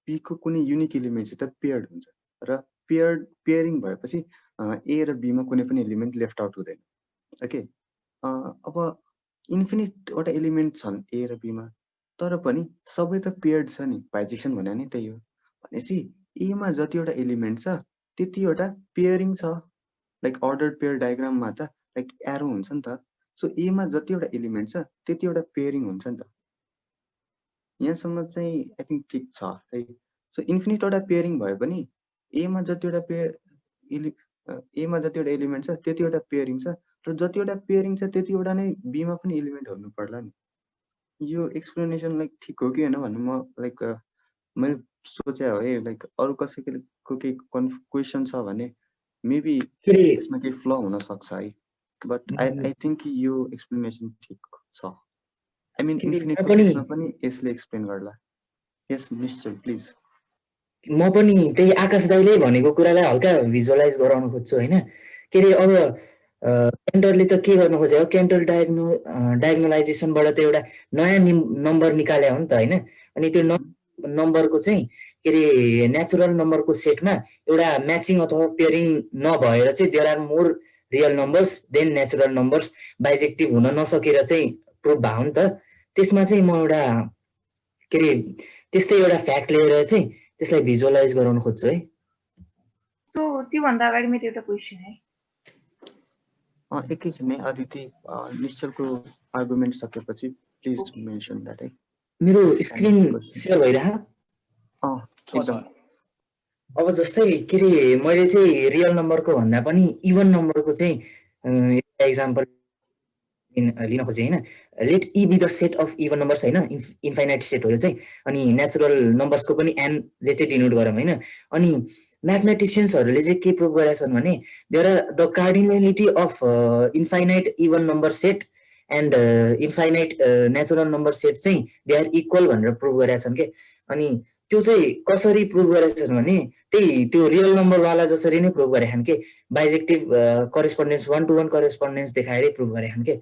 [SPEAKER 2] बी को कुनै युनिक एलिमेन्टसित पेयर्ड हुन्छ र पेयरिङ भएपछि ए र बीमा कुनै पनि एलिमेन्ट लेफ्ट आउट हुँदैन। ओके, अब इन्फिनिटवटा एलिमेन्ट छन् ए र बीमा, तर पनि सबै त पेयर्ड छ नि। बाइजेक्सन भने नि त्यही हो। भनेपछि एमा जतिवटा एलिमेन्ट छ त्यतिवटा पेयरिङ छ। लाइक अर्डर पेयर डायग्राममा त लाइक एरो हुन्छ नि त। सो एमा जतिवटा एलिमेन्ट छ त्यतिवटा पेयरिङ हुन्छ नि त। यहाँसम्म चाहिँ आई थिङ्क ठिक छ है। सो इन्फिनिटवटा पेयरिङ भयो पनि एमा जतिवटा एलिमेन्ट छ त्यतिवटा पेयरिङ छ, र जतिवटा पेयरिङ छ त्यतिवटा नै बीमा पनि एलिमेन्ट हुनु पर्ला नि। यो एक्सप्लेनेसन लाइक ठिक हो कि होइन भन्ने म लाइक मैले सोचे हो है। लाइक अरू कसैको केही क्वेसन छ भने मेबी यसमा केही फ्ल हुन सक्छ है, बट आई थिङ्क यो एक्सप्लेनेसन ठिक छ। आई मिन इन्फिनिटको केसमा पनि यसले एक्सप्लेन गर्ला। यस निश्चय प्लिज।
[SPEAKER 6] म पनि त्यही आकाश दाइले भनेको कुरालाई हल्का भिजुअलाइज गराउन खोज्छु होइन। के अरे अब केन्टरले त के गर्न खोजेको, केन्टर डायगोनलाइजेसनबाट त एउटा नयाँ नम्बर निकाल्यो हो नि त होइन। अनि त्यो नम्बरको चाहिँ के अरे नेचुरल नम्बरको सेटमा एउटा म्याचिङ अथवा पेयरिङ नभएर चाहिँ there are more real numbers than natural numbers bijective हुन नसकेर चाहिँ प्रुभ भयो नि त। त्यसमा चाहिँ म एउटा के अरे त्यस्तै एउटा फ्याक्ट लिएर चाहिँ त्यसलाई भिजुअलाइज गराउन खोज्छु है।
[SPEAKER 7] सो त्योभन्दा अगाडि मेरो एउटा क्वेसन है।
[SPEAKER 2] एकैछिन है अदिति, निश्चलको आर्गुमेन्ट सकेपछि प्लिज मेन्सन द्याट है।
[SPEAKER 6] मेरो स्क्रिन सेयर भइरह?
[SPEAKER 2] एकदम।
[SPEAKER 6] अब जस्तै के अरे मैले चाहिँ रियल नम्बरको भन्दा पनि इभन नम्बरको चाहिँ एक्जाम्पल लिन खोजेँ होइन। Let e be the set of even numbers होइन, इन्फाइनाइट सेट हो यो चाहिँ। अनि नेचुरल नम्बर्सको पनि एनले चाहिँ डिनोट गरौँ होइन। अनि म्याथमेटिसियन्सहरूले चाहिँ के प्रुभ गरेका छन् भने there are the cardinality of infinite even number set and infinite natural number set चाहिँ दे आर इक्वल भनेर प्रुभ गरेका छन् के। अनि त्यो चाहिँ कसरी प्रुभ गरेका छन् भने त्यही त्यो रियल नम्बरवाला जसरी नै प्रुभ गरेका छन् के। बाइजेक्टिभ करेस्पोन्डेन्स 1 to 1 करेस्पोन्डेन्स देखाएरै प्रुभ गरेका छन् के।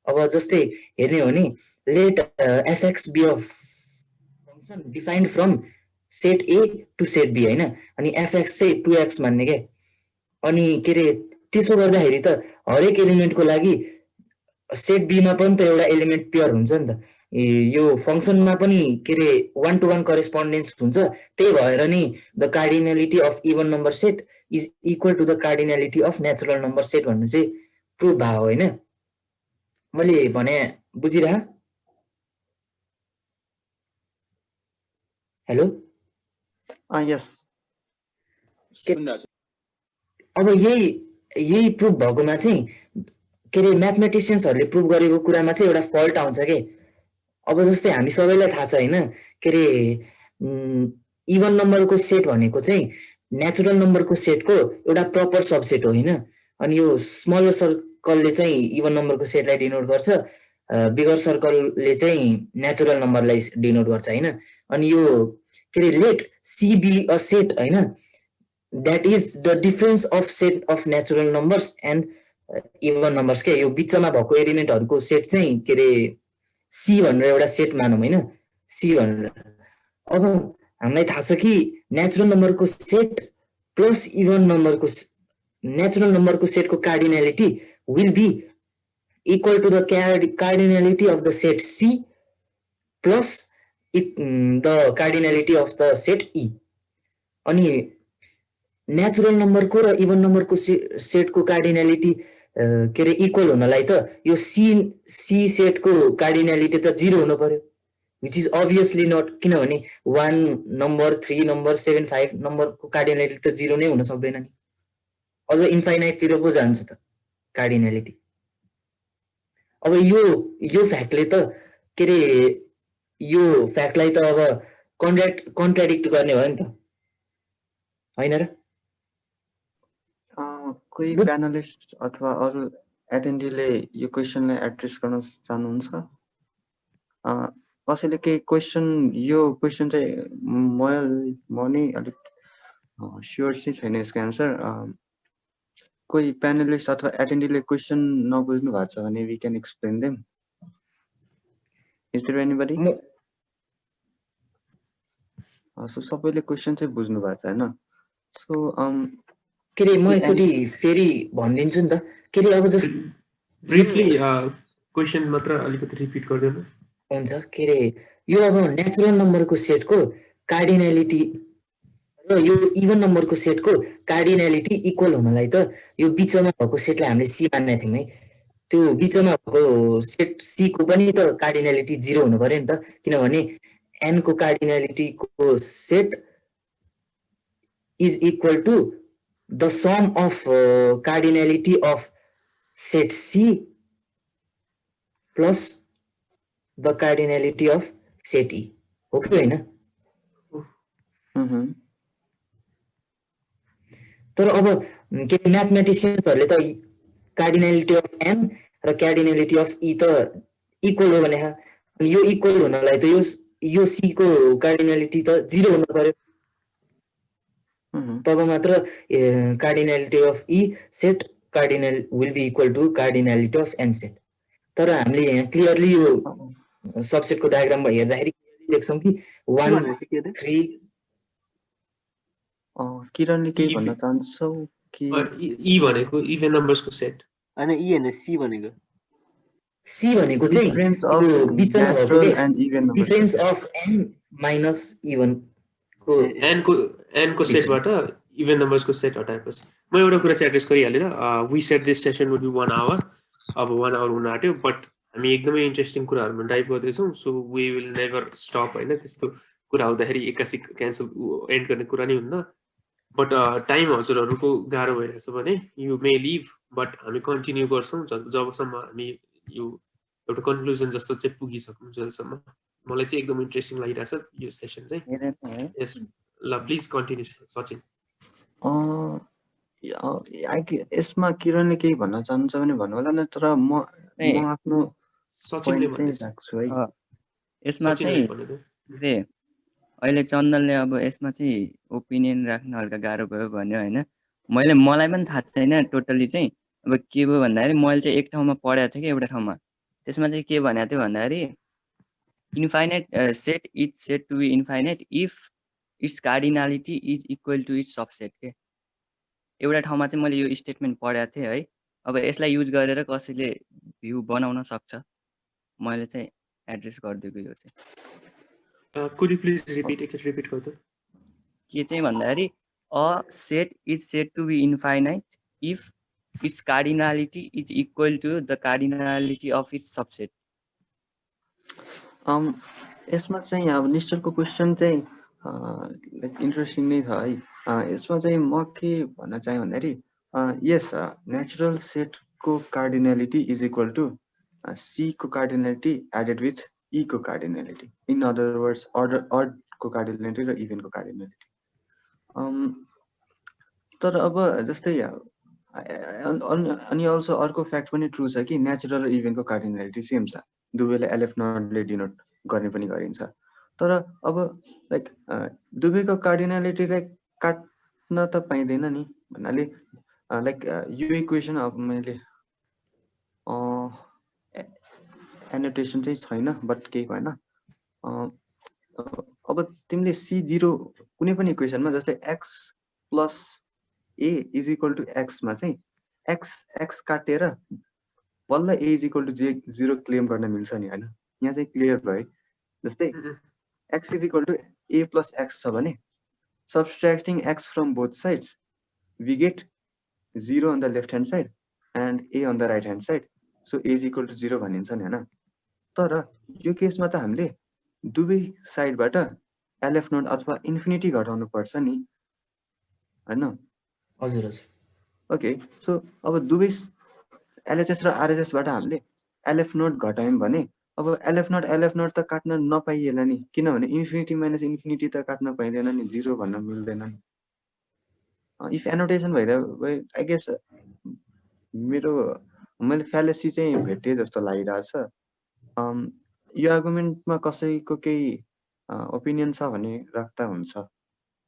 [SPEAKER 6] अब जस्तै हेर्ने हो भने let f x be of function defined from set A to set B होइन। अनि एफएक्स चाहिँ 2x मान्ने के। अनि के अरे त्यसो गर्दाखेरि त हरेक एलिमेन्टको लागि सेट बीमा पनि त एउटा एलिमेन्ट पेयर हुन्छ नि त। यो फङ्सनमा पनि के अरे 1 to 1 करेस्पोन्डेन्स हुन्छ। त्यही भएर नि the cardinality of even number set is equal to the cardinality of natural number set भन्नु चाहिँ प्रुभ भयो होइन। मैले भने बुझिरह? हेलो
[SPEAKER 2] यस
[SPEAKER 6] अब यही प्रुभ भएकोमा चाहिँ के अरे म्याथमेटिसियन्सहरूले प्रुभ गरेको कुरामा चाहिँ एउटा फल्ट आउँछ के। अब जस्तै हामी सबैलाई थाहा छ होइन के अरे इभन नम्बरको सेट भनेको चाहिँ नेचुरल नम्बरको सेटको एउटा प्रपर सबसेट हो होइन। अनि यो स्मलर सर्कलले चाहिँ इभन नम्बरको सेटलाई डिनोट गर्छ, बिगर सर्कलले चाहिँ नेचुरल नम्बरलाई डिनोट गर्छ होइन। अनि यो के अरे let C be a set होइन that is the difference of set of natural numbers and even numbers के। यो बिचमा भएको एलिमेन्टहरूको सेट चाहिँ के अरे सी भनेर एउटा सेट मानौँ होइन, सी भनेर। अब हामीलाई थाहा छ कि नेचुरल नम्बरको सेट प्लस इभन नम्बरको नेचुरल नम्बरको सेटको cardinality will be equal to the cardinality of the set C plus the cardinality of the set e. अनि नेचुरल नम्बरको र इभन नम्बरको सेटको कार्डिनालिटी के अरे इक्वल हुनलाई त यो सी सेटको कार्डिनालिटी त 0 हुनु पर्यो, विच इज अभियसली नट, किनभने 1 नम्बर 3 नम्बर 7 5 नम्बरको कार्डिनालिटी त 0 नै हुन सक्दैन नि, अझ इन्फाइनाइटतिर पो जान्छ त कार्डिनालिटी। अब यो फ्याक्टले त के अरे यो फ्याक्टलाई त अब कन्ट्राडिक्ट गर्ने भयो नि त, होइन र?
[SPEAKER 2] कोही प्यानलिस्ट अथवा अरू एटेन्डीले यो क्वेसनलाई एड्रेस गर्न चाहनुहुन्छ? कसैले केही क्वेसन, यो क्वेसन चाहिँ म नै अलिक स्योर चाहिँ छैन यसको एन्सर। कोही प्यानलिस्ट अथवा एटेन्डीले क्वेसन नबुझ्नु भएको छ भने we can explain them. Is there anybody? So सबैले क्वेसन चाहिँ बुझ्नु भएको छ हैन? सो
[SPEAKER 6] के अरे म एकचोटि फेरि भनिदिन्छु नि त, के अरे अब जस्तो
[SPEAKER 1] ब्रिफली क्वेसन मात्र अलिकति रिपिट गरिदिनु।
[SPEAKER 6] हुन्छ। के अरे यो अब नेचुरल नम्बरको सेटको कार्डिनालिटी र यो इभन नम्बरको सेटको कार्डिनालिटी इक्वल हुनलाई त यो बिचमा भएको सेटलाई हामीले सी मान्ने थियौँ है, त्यो बिचमा भएको सेट सी को पनि त कार्डिनालिटी 0 हुनु पर्यो नि त, किनभने एन को कार्डिनालिटीको set is equal to the sum of cardinality of set C plus the cardinality of set E, हो कि होइन? तर अब के म्याथमेटिसियन्सहरूले त कार्डिनालिटी अफ एन र कार्डिनालिटी अफ ई त इक्वल हो भने, अनि यो इक्वल हुनलाई त यो सी को कार्डिनालिटी त 0 हुनु पर्यो, तब मात्र cardinality of e set cardinal will be equal to cardinality of n set. तर हामीले यहाँ क्लियरली यो सबसेटको डायग्राममा हेर्दाखेरि देख्छौँ कि 1 3
[SPEAKER 2] किरणले केही भन्न चाहन्छौ कि?
[SPEAKER 1] ई भनेको इभन नम्बर्सको सेट
[SPEAKER 3] हैन, ई हैन सी भनेको।
[SPEAKER 6] सी भनेको चाहिँ
[SPEAKER 2] डिफरेन्स अफ
[SPEAKER 6] बिचमा भएको
[SPEAKER 2] natural and even number,
[SPEAKER 6] difference of N minus even को
[SPEAKER 1] एनको सेटबाट इभन नम्बर्सको सेट हटाएपछि। म एउटा कुरा चाहिँ एड्रेस गरिहालेर, we set this session would be 1 hour. अब 1 आवर हुन आँट्यो, बट हामी एकदमै इन्ट्रेस्टिङ कुराहरूमा डाइभ गर्दैछौँ, so we will never stop होइन। त्यस्तो कुरा हुँदाखेरि एक्कासी क्यान्सल एन्ड गर्ने कुरा नै हुन्न। बट टाइम हजुरहरूको गाह्रो भइरहेछ भने यु मे लिभ, बट हामी कन्टिन्यू गर्छौँ जबसम्म हामी यो एउटा कन्क्लुजन जस्तो चाहिँ पुगिसक्नु जेलसम्म। मलाई चाहिँ एकदम इन्ट्रेस्टिङ लागिरहेछ यो सेसन चाहिँ। यस, ल प्लिज कन्टिन्यू सचिन।
[SPEAKER 2] यसमा किरणले केही भन्न चाहन्छ भने भन्नु होला, नत्र म आफ्नो
[SPEAKER 1] सचिनले
[SPEAKER 2] राख्छु है।
[SPEAKER 4] यसमा चाहिँ अहिले चन्दनले अब यसमा चाहिँ ओपिनियन राख्न हल्का गाह्रो भयो भन्यो होइन। मलाई पनि थाहा छैन टोटली चाहिँ अब के भयो भन्दाखेरि मैले चाहिँ एक ठाउँमा पढेको थिएँ कि एउटा ठाउँमा, त्यसमा चाहिँ के भनेको थियो भन्दाखेरि infinite set is set to be infinite if its cardinality is equal to its subset के। एउटा ठाउँमा चाहिँ मैले यो स्टेटमेन्ट पढेको थिएँ है। अब यसलाई युज गरेर कसैले भ्यू बनाउन सक्छ, मैले चाहिँ एड्रेस गरिदिएको यो चाहिँ।
[SPEAKER 1] Could you please repeat it? Repeat गर्दा
[SPEAKER 4] के चाहिँ भन्दाखेरि a set is set to be infinite if its cardinality is equal to the cardinality of its subset.
[SPEAKER 2] यसमा चाहिँ अब निश्चलको क्वेसन चाहिँ लाइक इन्ट्रेस्टिङ नै छ है। यसमा चाहिँ म के भन्न चाहेँ भन्दाखेरि यस, नेचुरल सेटको cardinality is equal to C को कार्डिनालिटी एडेड विथ ई को कार्डिनालिटी, इन अदर वर्ड्स अडको कार्डिनालिटी र इभेनको कार्डिनालिटी। तर अब जस्तै अनि अल्सो अर्को फ्याक्ट पनि ट्रु छ कि नेचुरल र इभेनको कार्डिनालिटी सेम छ, दुवैलाई एलएफ नटले डिनोट गर्ने पनि गरिन्छ। तर अब लाइक दुवैको कार्डिनालिटीलाई काट्न त पाइँदैन नि भन्नाले लाइक यो इक्वेसन अब मैले एनोटेसन चाहिँ छैन, बट केही भएन। अब तिमीले C0 कुनै पनि इक्वेसनमा जस्तै X plus A is equal to एक्समा चाहिँ एक्स काटेर बल्ल A is equal to J0 claim गर्न मिल्छ नि होइन? यहाँ चाहिँ क्लियर भयो। जस्तै X is equal to A plus X छ भने subtracting X from both sides we get 0 on the left hand side and a on the right hand side. So a is equal to 0 भनिन्छ नि हैन. तर यो केसमा त हामीले दुवै साइडबाट LF नोड अथवा इन्फिनिटी घटाउनु पर्छ नि हैन.
[SPEAKER 6] हजुर हजुर
[SPEAKER 2] ओके, सो अब दुवै LHS र RHS बाट हामीले LF नोड घटायौं भने अब LF नोड त काट्न नपाइएला नि, किनभने इन्फिनिटी माइनस इन्फिनिटी त काट्न पाइदैन नि, 0 भन्न मिल्दैन नि. इफ एनोटेसन भइदियो आई गेस मैले फ्यालेसी चाहिँ भेटे जस्तो लागिरहेछ. यो आर्गुमेन्टमा कसैको केही ओपिनियन छ भने राख्दा हुन्छ.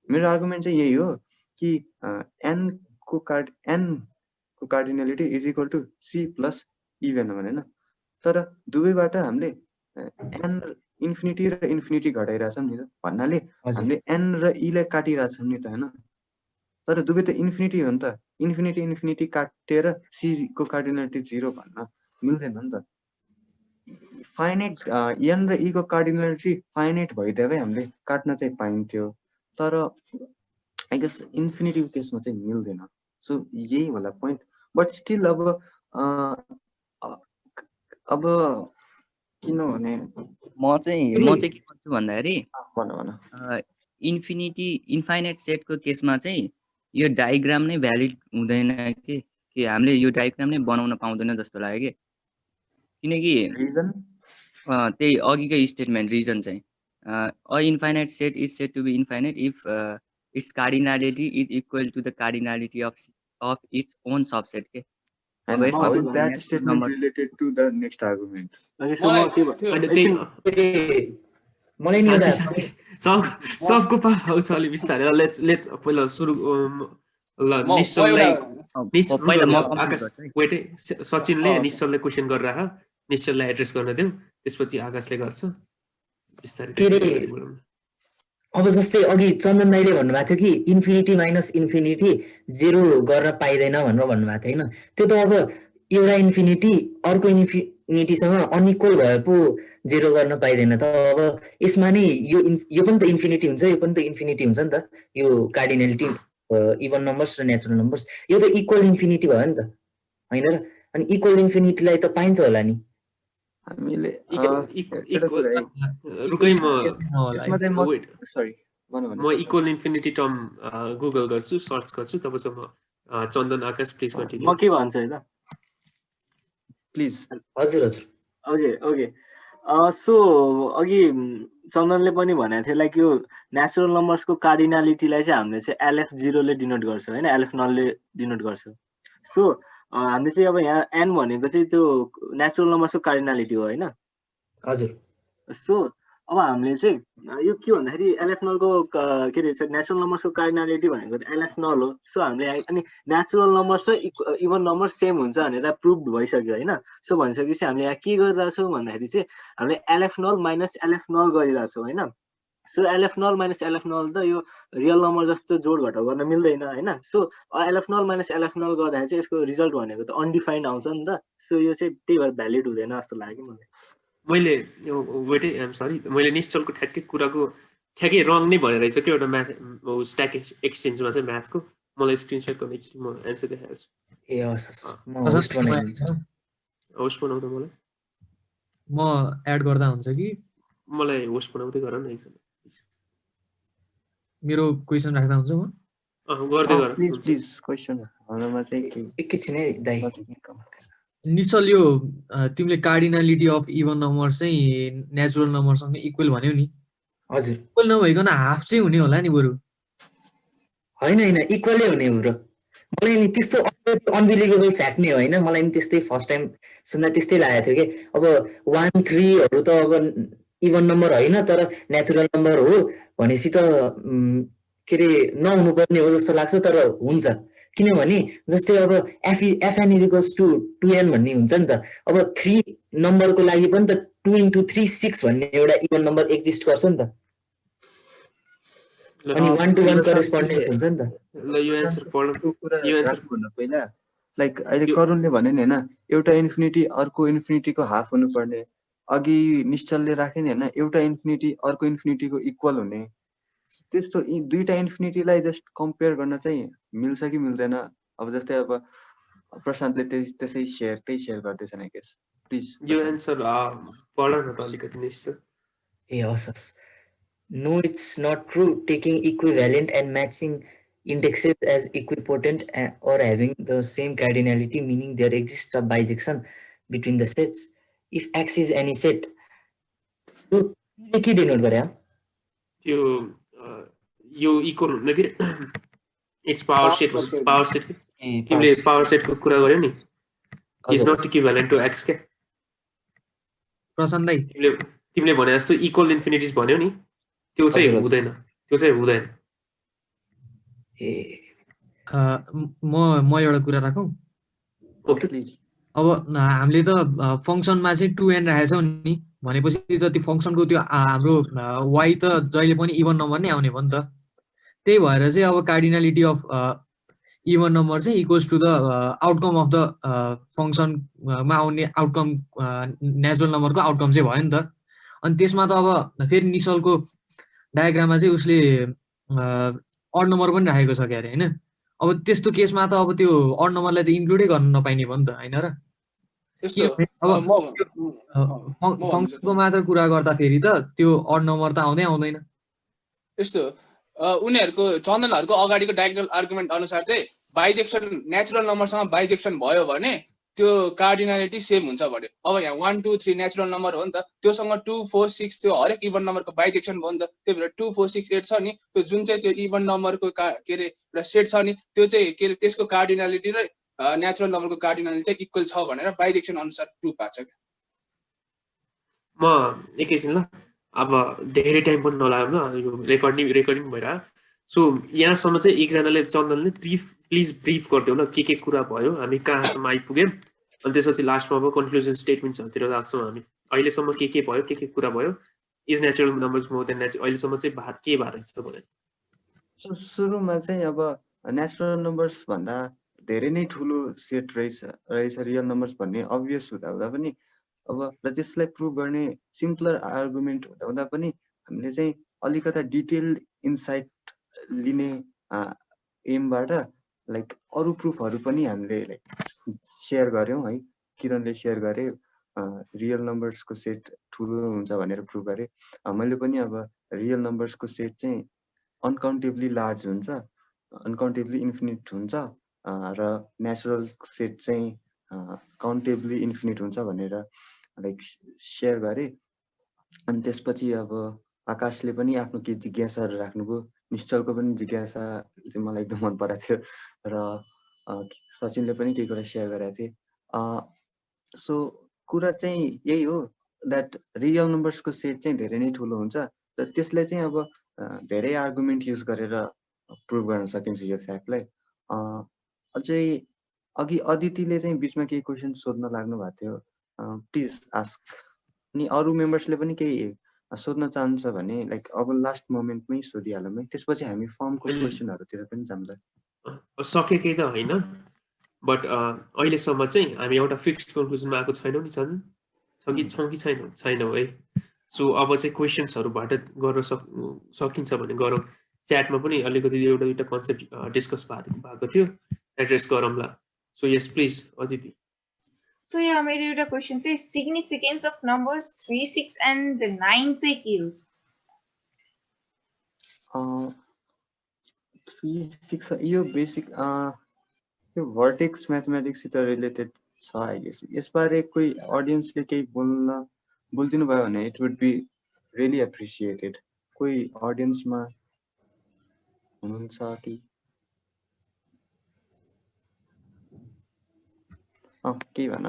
[SPEAKER 2] मेरो आर्गुमेन्ट चाहिँ यही हो कि n को cardinality is equal to c plus even भनेन. तर दुवैबाट हामीले n इन्फिनिटी र इन्फिनिटी घटाइरहेछौँ नि त, भन्नाले हामीले n र e लाई काटिरहेछौँ नि त हैन. तर दुवै त इन्फिनिटी हो नि त, इन्फिनिटी काटेर c को कार्डिनलिटी 0 भन्न मिल्दैन नि त. फाइनाइट n र e को कार्डिनलिटी फाइनाइट भइदिए भए हामीले काट्न चाहिँ पाइन्थ्यो, तर आई गेस इन्फिनिटीको केसमा चाहिँ मिल्दैन. सो यही होला पोइन्ट. बट स्टिल अब किनभने
[SPEAKER 4] म चाहिँ के भन्छु भन्दाखेरि
[SPEAKER 2] भन
[SPEAKER 4] इन्फाइनाइट सेटको केसमा चाहिँ यो डायग्राम नै भ्यालिड हुँदैन कि हामीले यो डायग्राम नै बनाउन पाउँदैन जस्तो लाग्यो कि. किनकि
[SPEAKER 2] रिजन
[SPEAKER 4] त्यही अघिकै स्टेटमेन्ट रिजन चाहिँ a infinite set is said to be infinite if its cardinality is equal to the cardinality of its own subset के.
[SPEAKER 2] and how is that statement related to the next argument?
[SPEAKER 3] Okay, so
[SPEAKER 6] मलाई नि एउटा
[SPEAKER 1] सबको आउँछ अलि बिस्तारै. Let's पहिला सुरु ल निश्चललाई आकाश वेट सचिनले निश्चलले क्वेसन गरेर निश्चललाई एड्रेस गर्न देऊ, त्यसपछि आकाशले गर्छ बिस्तारै.
[SPEAKER 6] अब जस्तै अघि चन्दन दाइले भन्नुभएको थियो कि इन्फिनिटी माइनस इन्फिनिटी 0 गर्न पाइँदैन भनेर भन्नुभएको थियो होइन. त्यो त अब एउटा इन्फिनिटी अर्को इन्फिनिटीसँग अनइक्वल भए पो 0 गर्न पाइँदैन त. अब यसमा नि यो पनि त इन्फिनिटी हुन्छ, यो पनि त इन्फिनिटी हुन्छ नि त. यो कार्डिनलिटी इभन नम्बर्स र नेचुरल नम्बर्स यो त इक्वल इन्फिनिटी भयो नि त होइन र. अनि इक्वल इन्फिनिटीलाई त पाइन्छ होला नि
[SPEAKER 2] हामीले.
[SPEAKER 1] म इक्वल इन्फिनिटी टर्म गुगल गर्छु, सर्च गर्छु, तबसम्म चन्दन आकाश प्लिज कन्टिन्यू.
[SPEAKER 3] म के भन्छु हैन
[SPEAKER 2] प्लिज.
[SPEAKER 6] हजुर हजुर
[SPEAKER 3] ओके सो अघि चन्दनले पनि भनेको थियो लाइक यो नेचुरल नम्बर्सको कार्डिनालिटीलाई चाहिँ हामीले चाहिँ LF0 ले डिनोट गर्छ होइन, LF0 ले डिनोट गर्छ. सो हामीले चाहिँ अब यहाँ n भनेको चाहिँ त्यो नेचुरल नम्बर्सको कार्डिनालिटी हो होइन.
[SPEAKER 6] हजुर
[SPEAKER 3] सो अब हामीले चाहिँ यो के भन्दाखेरि LF0 को के अरे नेचुरल नम्बर्सको कार्डिनालिटी भनेको LF0 हो. सो हामीले अनि नेचुरल नम्बर्स र इभन नम्बर सेम हुन्छ भनेर प्रुभ भइसक्यो होइन. सो भनिसकेपछि हामीले यहाँ के गरिरहेछौँ भन्दाखेरि चाहिँ हामीले LF0 माइनस LF0 गरिरहेछौँ होइन. सो LF0 माइनस LF0 त यो रियल नम्बर जस्तो जोड घटाउ गर्न मिल्दैन होइन. सो LF0 माइनस LF0 गर्दाखेरि चाहिँ यसको रिजल्ट भनेको त अनडिफाइन्ड आउँछ नि त. सो यो चाहिँ त्यही भएर भ्यालिड हुँदैन जस्तो लाग्यो मलाई.
[SPEAKER 1] मैले वेटै सरी मैले निश्चलको ठ्याक्कै कुराको ठ्याक्कै रङ नै भनेर रहेछ कि एउटा म्याथ स्ट्याक एक्सचेन्जमा चाहिँ म्याथको. मलाई स्क्रिनसट गर्न एकछिन म एन्सर देखाइहाल्छु.
[SPEAKER 6] ए म होस्ट
[SPEAKER 1] बनाउँदा मलाई
[SPEAKER 8] म एड गर्दा हुन्छ कि
[SPEAKER 1] मलाई होस्ट बनाउँदै गर न एकजना.
[SPEAKER 8] मेरो क्वेसन राख्दा हुन्छ म
[SPEAKER 1] गर्दै गर
[SPEAKER 2] प्लिज क्वेसन हाल्नमा चाहिँ के
[SPEAKER 6] एकैछिन है दाइ.
[SPEAKER 8] निश्चल यो तिमीले कार्डिनालिटी अफ इभन नम्बर चाहिँ नेचुरल नम्बरसँग इक्वल भन्यौ नि.
[SPEAKER 6] हजुर
[SPEAKER 8] इक्वल नभइकन हाफ चाहिँ हुने होला नि बरु.
[SPEAKER 6] होइन इक्वलै हुने हो र. मलाई नि त्यस्तो अनबिलिभेबल फ्याक्ट नै होइन, मलाई नि त्यस्तै फर्स्ट टाइम सुन्दा त्यस्तै लागेको थियो कि अब 1 3हरू त अब इभन नम्बर होइन तर नेचुरल नम्बर हो भनेपछि त के अरे नहुनु पर्ने हो जस्तो लाग्छ, तर हुन्छ. किनभने जस्तै अब FN इज 2n भन्ने हुन्छ नि त. अब 3 नम्बरको लागि पनि त 2 into 3 6 भन्ने एउटा इभन नम्बर एक्जिस्ट गर्छ नि त. अनि 1 to 1 करेस्पोन्डेन्स हुन्छ नि त.
[SPEAKER 1] ल यो एन्सर पढ्नु. यो एन्सर
[SPEAKER 2] पहिला लाइक अहिले करुणले भने नि हैन, एउटा इन्फिनिटी अर्को इन्फिनिटीको हाफ हुनुपर्ने. अघि निश्चलले राखे नि हैन, एउटा इन्फिनिटी अर्को इन्फिनिटीको इक्वल हुने. त्यस्तो दुईटा इन्फिनिटीलाई जस्ट कम्पेयर गर्न चाहिँ मिल्छ कि मिल्दैन? अब जस्तै अब प्रशान्तले त्यही सेयर गर्दैछन् आई गेस। प्लिज
[SPEAKER 1] यो एन्सर पढ न त अलिकति निश्चय।
[SPEAKER 6] ए हस् No, it's not true. Taking equivalent and matching indexes as equipotent or having the same cardinality, meaning there exists a bijection between the sets. If X is any set, so के denote गरे
[SPEAKER 1] त्यो यो equal हुँदैन कि its power set तिमीले power सेटको कुरा गर्यौ नि is not equivalent to x के
[SPEAKER 8] प्रशान्त दाइ
[SPEAKER 1] तिमीले भने जस्तो इक्वल इन्फिनिटिज भन्यौ नि त्यो चाहिँ हुँदैन
[SPEAKER 8] म एउटा कुरा राखौँ अब हामीले त फङ्सनमा चाहिँ 2n राखेछौँ नि भनेपछि त त्यो फङ्सनको त्यो हाम्रो y त जहिले पनि इभन नम्बर नै आउने भयो नि त त्यही भएर चाहिँ अब कार्डिनालिटी अफ इभन नम्बर चाहिँ equals to the outcome of the फङ्सनमा आउने आउटकम नेचुरल नम्बरको आउटकम चाहिँ भयो नि त अनि त्यसमा त अब फेरि निसलको डायग्राममा चाहिँ उसले अड नम्बर पनि राखेको छ क्यारे होइन अब त्यस्तो केसमा त अब त्यो अड नम्बरलाई त इन्क्लुडै गर्न नपाइने भयो नि त होइन र फङ्सनको मात्र कुरा गर्दाखेरि त त्यो अड नम्बर त आउँदैन
[SPEAKER 5] यस्तो उनीहरूको चन्दनहरूको अगाडिको डायगोनल आर्गुमेन्ट अनुसार चाहिँ बाइजेक्सन नेचुरल नम्बरसँग बाइजेक्सन भयो भने त्यो कार्डिनालिटी सेम हुन्छ भन्यो अब यहाँ 1 2 3 नेचुरल नम्बर हो नि त त्योसँग 2 4 6 त्यो हरेक इभन नम्बरको बाइजेक्सन भयो नि त त्यही भएर 2 4 6 8 छ नि त्यो जुन चाहिँ त्यो इभन नम्बरको के अरे एउटा सेट छ नि त्यो चाहिँ के अरे त्यसको कार्डिनालिटी र नेचुरल नम्बरको कार्डिनालिटी चाहिँ इक्वल छ भनेर बाइजेक्सन अनुसार प्रुफ भएको छ
[SPEAKER 1] म एकैछिन ल अब धेरै टाइम पनि नलाग्यो ल यो रेकर्डिङ भइरह सो यहाँसम्म चाहिँ एकजनाले चन्दनले प्लिज ब्रिफ गरिदेऊ ल के कुरा भयो हामी कहाँसम्म आइपुग्यौँ अनि त्यसपछि लास्टमा अब कन्क्लुजन स्टेटमेन्ट्सहरूतिर लाग्छौँ हामी अहिलेसम्म के भयो के कुरा भयो is natural numbers more than अहिलेसम्म चाहिँ के भएर छ भनेर
[SPEAKER 2] सुरुमा चाहिँ अब नेचुरल नम्बर्स भन्दा धेरै नै ठुलो सेट रहेछ रियल नम्बर्स भन्ने अभियस हुँदा पनि अब र त्यसलाई प्रुभ गर्ने सिम्पलर आर्गुमेन्ट हुँदा पनि हामीले चाहिँ अलिकता डिटेल्ड इन्साइट लिने एमबाट लाइक अरू प्रुफहरू पनि हामीले लाइक सेयर गऱ्यौँ है किरणले सेयर गरे रियल नम्बर्सको सेट ठुलो हुन्छ भनेर प्रुभ गरे मैले पनि अब रियल नम्बर्सको सेट चाहिँ अनकाउन्टेबली लार्ज हुन्छ अनकाउन्टेबली इन्फिनिट हुन्छ र नेचुरल सेट चाहिँ काउन्टेबली इन्फिनिट हुन्छ भनेर लाइक सेयर गरे अनि त्यसपछि अब आकाशले पनि आफ्नो के जिज्ञासाहरू राख्नुभयो निश्चलको पनि जिज्ञासा चाहिँ मलाई एकदम मन परेको थियो र सचिनले पनि केही कुरा सेयर गरेका थिए सो कुरा चाहिँ यही हो द्याट रियल नम्बर्सको सेट चाहिँ धेरै नै ठुलो हुन्छ र त्यसलाई चाहिँ अब धेरै आर्गुमेन्ट युज गरेर प्रुभ गर्न सकिन्छ यो फ्याक्टलाई अझै अघि अदितिले चाहिँ बिचमा केही क्वेसन सोध्न लाग्नु भएको थियो प्लिज आस्क अनि अरू मेम्बर्सले पनि केही सोध्न चाहन्छ भने लाइक अब लास्ट मोमेन्टमै सोधिहालौँ है त्यसपछि हामी फर्मको क्वेसनहरूतिर पनि जाउँला
[SPEAKER 1] सकेकै त होइन बट अहिलेसम्म चाहिँ हामी एउटा फिक्स्ड कन्क्लुजनमा आएको छैनौँ नि छौँ कि छैनौँ है सो अब चाहिँ क्वेसन्सहरूबाट गर्न सकिन्छ भने गरौँ च्याटमा पनि अलिकति एउटा दुईवटा कन्सेप्ट डिस्कस भएको थियो एड्रेस गरौँला so yes please Aditi
[SPEAKER 7] so यहाँ मेरो एउटा क्वेसन चाहिँ सिग्निफिकेन्स अफ नम्बर्स 3 6 एन्ड 9 चाहिँ के
[SPEAKER 2] हो 3 6 यो बेसिक यो भर्टेक्स म्याथमेटिक्ससित रिलेटेड छ आई गेस यसबारे कोही अडियन्सले केही बोलिदिनु भयो भने it would be really appreciated कोही अडियन्समा हुनुहुन्छ कि केही भन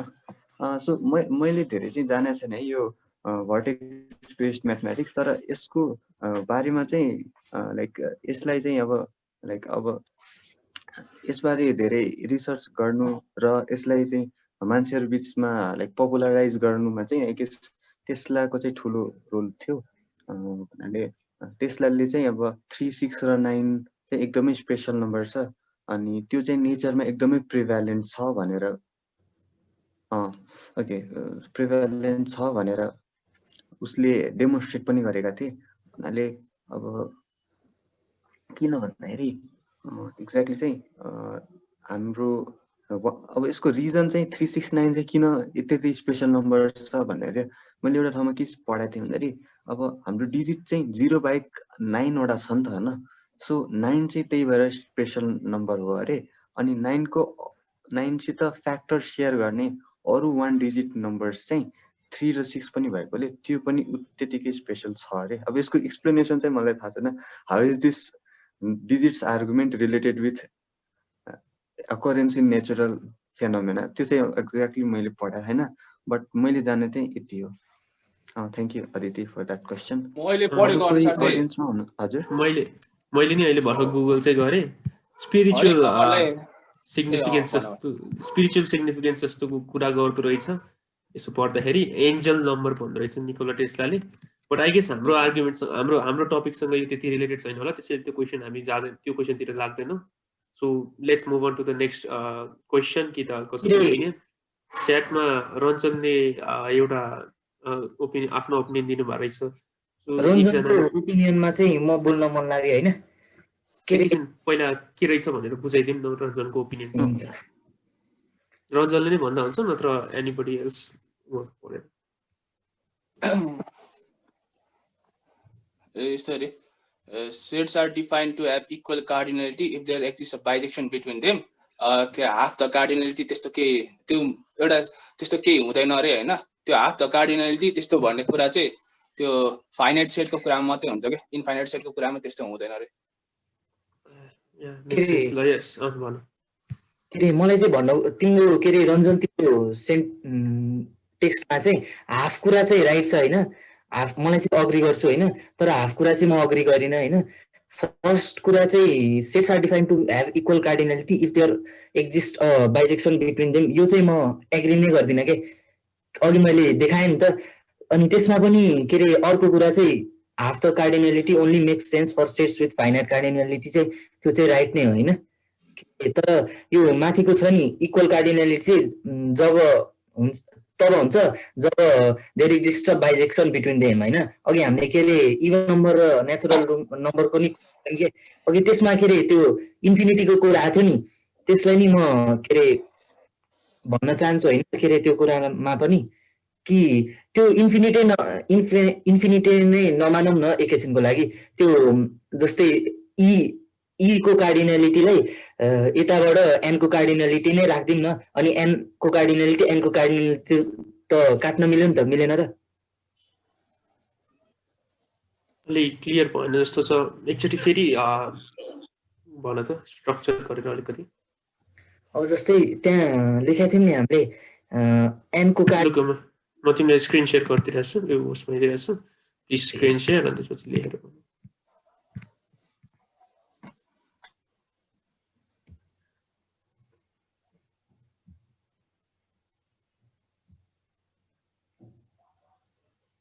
[SPEAKER 2] सो मैले धेरै चाहिँ जानेको छैन है यो भर्टेक्स बेस्ड म्याथमेटिक्स तर यसको बारेमा चाहिँ लाइक यसलाई चाहिँ अब यसबारे धेरै रिसर्च गर्नु र यसलाई चाहिँ मान्छेहरू बिचमा लाइक पपुलराइज गर्नुमा चाहिँ आई गेस टेस्लाको चाहिँ ठुलो रोल थियो भन्नाले टेस्लाले चाहिँ अब 3 6 र 9 चाहिँ एकदमै स्पेसल नम्बर छ अनि त्यो चाहिँ नेचरमा एकदमै प्रिभ्यालेन्ट छ भनेर प्रिभ्यालेन्ट छ भनेर उसले डेमोन्स्ट्रेट पनि गरेका थिए भन्नाले अब किन भन्दाखेरि एक्ज्याक्टली चाहिँ हाम्रो अब यसको रिजन चाहिँ 369 चाहिँ किन यति स्पेसल नम्बर छ भनेर मैले एउटा ठाउँमा के पढाएको थिएँ भन्दाखेरि अब हाम्रो डिजिट चाहिँ 0 बाहेक 9 वटा छ नि त होइन। सो 9 चाहिँ त्यही भएर स्पेसल नम्बर हो अरे। अनि 9 सित फ्याक्टर सेयर गर्ने अरू 1 डिजिट नम्बर्स चाहिँ 3 र 6 पनि भएकोले त्यो पनि त्यतिकै स्पेसल छ अरे। अब यसको एक्सप्लेनेसन चाहिँ मलाई थाहा छैन, how is this digits argument related with occurrence in natural phenomena, त्यो चाहिँ एक्ज्याक्टली मैले पढाएँ होइन, बट मैले जाने चाहिँ यति हो। Thank you Aditi for that question.
[SPEAKER 5] मैले पढेको अनुसार चाहिँ
[SPEAKER 2] अडियन्समा हुनु हजुर
[SPEAKER 1] मैले नि अहिले भर्खर गुगल चाहिँ गरेँ, स्पिरिचुअल सिग्निफिकेन्स जस्तोको कुरा गर्दो रहेछ यसो पढ्दाखेरि। एन्जल नम्बर भन्दो रहेछ निकोला टेस्लाले। बट आई गेस हाम्रो आर्ग्युमेन्ट हाम्रो टपिकसँग यो त्यति रिलेटेड छैन होला, त्यसैले त्यो क्वेसन हामी त्यो क्वेसनतिर लाग्दैनौँ। So let's move on to the next question कि त कसैको ओपिनियन। च्याटमा रञ्जनले एउटा आफ्नो ओपिनियन दिनुभएको रहेछ। सो
[SPEAKER 6] रञ्जनको ओपिनियनमा चाहिँ म बोल्न मन लाग्यो होइन।
[SPEAKER 1] पहिला के रहेछ भनेर बुझाइदिउँ न रञ्जनको ओपिनियन चाहिँ। रञ्जनले नै भन्दा हुन्छ नत्र एनीबडी एल्स?
[SPEAKER 5] यस्तो अरे sets are defined to have equal cardinality if there exists a bijection between them. Half the cardinality त्यस्तो के त्यो एउटा त्यस्तो केही हुँदैन अरे होइन। त्यो हाफ द कार्डिनलिटी त्यस्तो भन्ने कुरा चाहिँ त्यो फाइनाइट सेटको कुरामा मात्रै हुन्छ क्या, इन्फाइनाइट सेटको कुरामा त्यस्तो हुँदैन अरे।
[SPEAKER 6] मलाई चाहिँ भन्नु तिम्रो के अरे रञ्जन तिम्रो टेक्स्टमा चाहिँ हाफ कुरा चाहिँ राइट छ होइन, हाफ मलाई चाहिँ अग्री गर्छु होइन, तर हाफ कुरा चाहिँ म अग्री गरिनँ होइन। फर्स्ट कुरा चाहिँ sets are defined to have equal cardinality if there exist bijection between them, यो चाहिँ म एग्री नै गर्दिनँ के, अघि मैले देखाएँ नि त। अनि त्यसमा पनि के अरे अर्को कुरा चाहिँ half the cardinality only makes sense for sets with finite cardinality चाहिँ त्यो चाहिँ राइट नै हो होइन। तर यो माथिको छ नि इक्वल कार्डिनलिटी चाहिँ जब हुन्छ तब हुन्छ जब there exist bijection between them होइन। अघि हामीले के अरे इभन नम्बर र नेचुरल नम्बरको नि अघि त्यसमा के अरे त्यो इन्फिनिटीको कुरा आएको थियो नि, त्यसलाई नि म के अरे भन्न चाहन्छु होइन के अरे त्यो कुरामा पनि कि त्यो इन्फिनिटी नै नमानौँ न एकैछिनको लागि। त्यो जस्तै ई को कार्डिनलिटीलाई यताबाट एनको कार्डिनलिटी नै राखिदिउँ न, अनि एनको कार्डिनलिटी एनको कार्डिनलिटी त काट्न मिल्यो नि त, मिलेन र?
[SPEAKER 1] क्लियर भएन जस्तो छ, एकचोटि फेरि भन त स्ट्रक्चर गरेर अलिकति।
[SPEAKER 6] अब जस्तै त्यहाँ लेखेको थियौँ नि हामीले एनको कार्डिनलिटी,
[SPEAKER 1] म तिमीलाई स्क्रिन सेयर गरिदिरहेको छु, यो उसमा दिइरहेको छु, प्लिज स्क्रिन सेयर अनि त्यसपछि लेखेर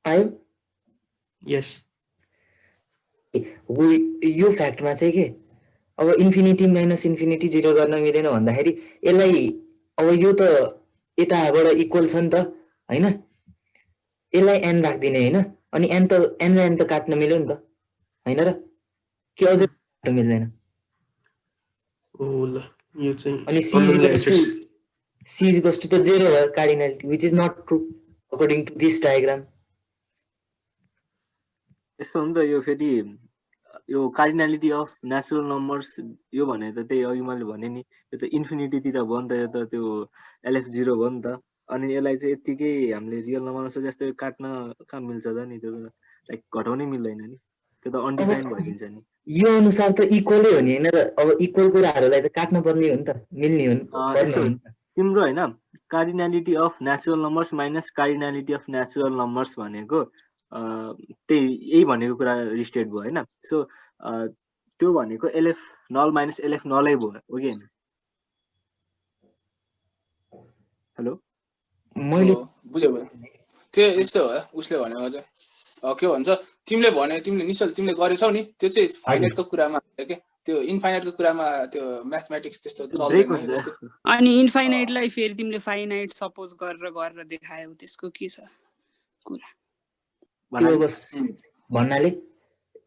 [SPEAKER 6] आयो।
[SPEAKER 1] यस
[SPEAKER 6] यो फ्याक्टमा चाहिँ के अब इन्फिनिटी माइनस इन्फिनिटी 0 गर्न मिलेन भन्दाखेरि यसलाई अब यो त यताबाट इक्वल छ नि त होइन, यसलाई एन राखिदिने होइन, अनि एन र एन त काट्न मिल्यो नि त होइन र? के अझै काट्न मिल्दैन? अनि C is equals to the 0 cardinality, which is not true according to this diagram.
[SPEAKER 3] यस्तो हो नि त, यो फेरि यो कार्डिनालिटी अफ नेचुरल नम्बर्स यो भने त त्यही अघि मैले भने नि, यो त इन्फिनिटीतिर भयो नि त, यो त त्यो LF0 भयो नि त। अनि यसलाई चाहिँ यत्तिकै हामीले रियल नम्बर जस्तै काट्न कहाँ मिल्छ त नि, त्यो लाइक घटाउनै मिल्दैन नि, त्यो त अनडिफाइन्ड भइदिन्छ नि।
[SPEAKER 6] यो अनुसार त इक्वलै हो नि होइन र? अब इक्वल कुराहरूलाई त काट्न पर्ने हो नि त, मिल्ने हो नि।
[SPEAKER 3] तिम्रो होइन cardinality of natural numbers minus cardinality of natural numbers भनेको त्यही यही भनेको कुरा रिस्टेट भयो होइन। सो त्यो भनेको LF नल माइनस LF नलै भयो हो कि होइन? हेलो
[SPEAKER 6] मैले
[SPEAKER 5] बुझ्यो त्यो यस्तो हो उसले भनेको चाहिँ के भन्छ, तिमीले भने तिमीले निश्चल तिमीले गरेछौ नि त्यो चाहिँ फाइनाइटको कुरामा के, त्यो इन्फाइनाइटको कुरामा त्यो म्याथमेटिक्स त्यस्तो चल्दैन।
[SPEAKER 9] अनि इन्फाइनाइटलाई फेरि तिमीले फाइनाइट सपोज गरेर देखायौ, त्यसको के छ कुरा?
[SPEAKER 6] त्यो बस भन्नाले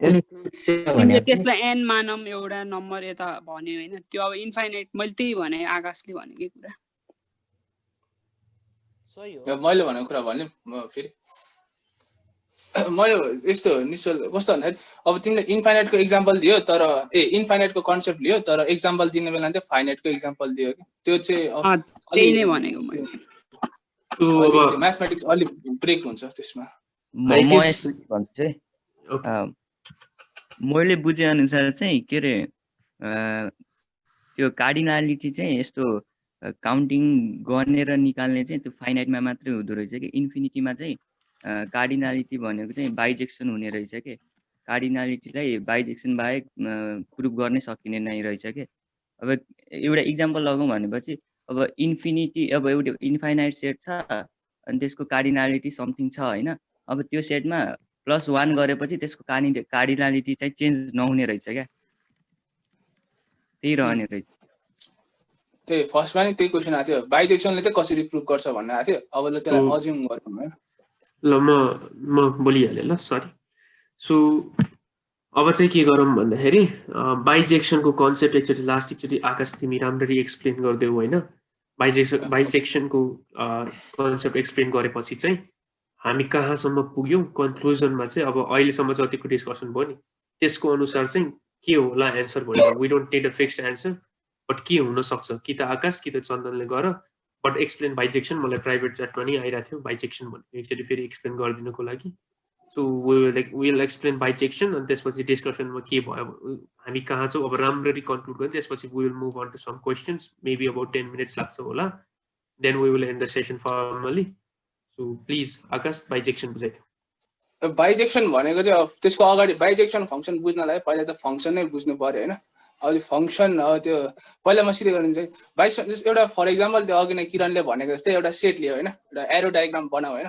[SPEAKER 9] तिमीले त्यसलाई एन मानम एउटा नम्बर यता भन्यो होइन त्यो अब इन्फाइनाइट मैले त्यही भने आकाशले भनेकै कुरा
[SPEAKER 5] मैले भनेको कुरा भने म फेरि मैले यस्तो निश्चल कस्तो भन्दाखेरि अब तिमीले इन्फाइनाइटको एक्जाम्पल दियो तर इन्फाइनाइटको कन्सेप्ट लियो तर एक्जाम्पल दिने बेला चाहिँ फाइनाइटको एक्जाम्पल दियो कि त्यो चाहिँ
[SPEAKER 9] त्यही नै भनेको मैले
[SPEAKER 5] म्याथमेटिक्स अलि ब्रेक हुन्छ त्यसमा
[SPEAKER 4] म भन्छु चाहिँ मैले बुझे अनुसार चाहिँ के अरे त्यो कार्डिनालिटी चाहिँ यस्तो काउन्टिङ गर्ने र निकाल्ने चाहिँ त्यो फाइनाइटमा मात्रै हुँदो रहेछ कि इन्फिनिटीमा चाहिँ कार्डिनालिटी भनेको चाहिँ बाइजेक्सन हुने रहेछ कि कार्डिनालिटीलाई बाइजेक्सन बाहेक प्रुभ गर्नै सकिने नै रहेछ कि अब एउटा इक्जाम्पल लगाउँ भनेपछि अब इन्फिनिटी अब एउटा इन्फाइनाइट सेट छ अनि त्यसको कार्डिनालिटी समथिङ छ होइन अब त्यो सेटमा +1 गरेपछि त्यसको कार्डिनालिटी चाहिँ चेन्ज नहुने रहेछ क्या त्यही रहने रहेछ
[SPEAKER 5] त्यही फर्स्टमा नि त्यही क्वेसन आएको थियो बाइजेक्सनले चाहिँ कसरी प्रुभ गर्छ भन्ने आएको थियो अब ल त्यसलाई अज्युम गरौँ हैन
[SPEAKER 1] ल म बोलिहालेँ ल सरी सो अब चाहिँ के गरौँ भन्दाखेरि बाइजेक्सनको कन्सेप्ट एकचोटि लास्ट एकचोटि आकाश तिमी राम्ररी एक्सप्लेन गरिदेऊ होइन बाइजेक्सनको कन्सेप्ट एक्सप्लेन गरेपछि चाहिँ हामी कहाँसम्म पुग्यौँ कन्क्लुजनमा चाहिँ अब अहिलेसम्म जतिको डिस्कसन भयो नि त्यसको अनुसार चाहिँ के होला एन्सर भनेर we don't need a fixed answer but के हुनसक्छ कि त आकाश कि त चन्दनले गर बट एक्सप्लेन बाइजेक्सन मलाई प्राइभेट च्याटमा नि आइरहेको थियो बाइजेक्सन भनेको एकचोटि फेरि एक्सप्लेन गरिदिनुको लागि सो विल एक्सप्लेन बाइजेक्सन अनि त्यसपछि डिस्कसनमा के भयो हामी कहाँ छौँ अब राम्ररी कन्क्लुड गर्यो त्यसपछि we will move on to some questions maybe about 10 minutes लाग्छ होला then we will end the session formally so please Akash bijection बुझाइदियो
[SPEAKER 5] बाइजेक्सन भनेको चाहिँ त्यसको अगाडि बाइजेक्सन फङ्सन बुझ्नलाई पहिला त फङ्सन नै बुझ्नु पर्यो होइन अब फङ्सन अब त्यो पहिला म सिधै गरिदिन्छु है बाइजेक्सन एउटा फर इक्जाम्पल त्यो अघि नै किरणले भनेको जस्तै एउटा सेट लियो होइन एउटा एरो डायग्राम बनाऊ होइन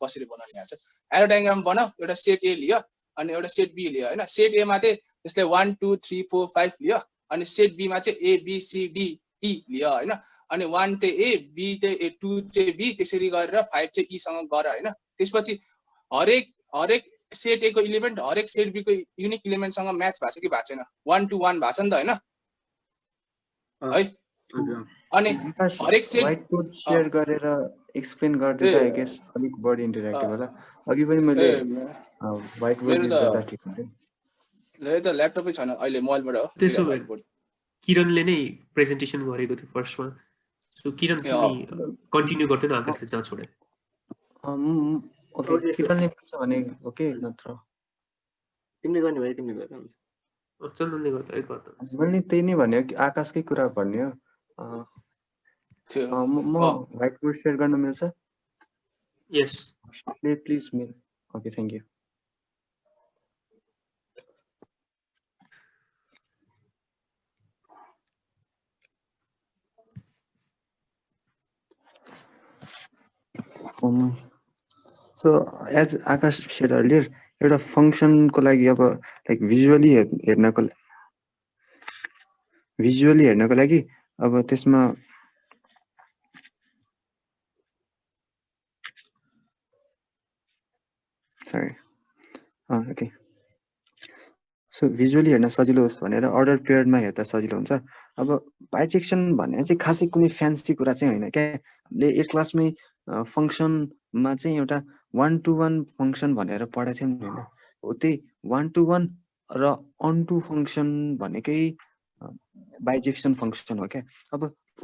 [SPEAKER 5] कसरी बनाउने यहाँ चाहिँ एरो डायग्राम बनाऊ एउटा सेट ए लियो अनि एउटा सेट बी लियो होइन सेट एमा चाहिँ त्यसले 1 2 3 4 5 लियो अनि सेट बीमा चाहिँ A B C D E लियो होइन अनि 1 चाहिँ ए बी चाहिँ 2 चाहिँ बी त्यसरी गरेर 5 चाहिँ ई सँग गर होइन त्यसपछि हरेक सेट ए को इलिमेन्ट हरेक सेट बी को युनिक इलिमेन्टसँग म्याच भएको छ कि भएको छैन 1 to 1 भएको छ नि त होइन है अनि हरेक सेट
[SPEAKER 2] व्हाइट बोर्ड शेयर गरेर एक्सप्लेन गर्दै त आई गेस अलिक बढी इन्टरेक्टिभ होला अघि पनि मैले व्हाइट बोर्ड युज गर्दा ठिक हुन्थ्यो
[SPEAKER 5] ले त ल्यापटपै छैन अहिले मोबाइलबाट हो
[SPEAKER 1] त्यसो भए किरणले नै प्रेजेन्टेसन गरेको थियो फर्स्टमा सो किरण तिमी कन्टिन्यू गर्दै न आकाशले जहाँ छोडे
[SPEAKER 2] ओके किरणले भन्छ भने ओके नत्र
[SPEAKER 3] तिमीले गर्ने भए तिमीले गर्दा हुन्छ
[SPEAKER 1] चन्दनले गर्दा गर्दा
[SPEAKER 2] मैले त्यही नै भन्यो कि आकाशकै कुरा भन्यो म व्हाइट बोर्ड शेयर गर्न मिल्छ
[SPEAKER 1] यस
[SPEAKER 2] प्लिज मिल okay thank you So as Akash said earlier, एउटा फङ्सनको लागि अब लाइक भिजुअली हेर्नको लागि अब त्यसमा ओके सो भिजुअली हेर्न सजिलो होस् भनेर अर्डर पेयरमा हेर्दा सजिलो हुन्छ अब बाइजेक्सन भन्ने चाहिँ खासै कुनै फ्यान्सी कुरा चाहिँ होइन क्या हामीले एक क्लासमै फङ्सनमा चाहिँ एउटा 1 to 1 फङ्सन भनेर पढाएको थियौँ नि होइन हो त्यही 1 to 1 र अन टु फङ्सन भनेकै बाइजेक्सन फङ्सन हो क्या अब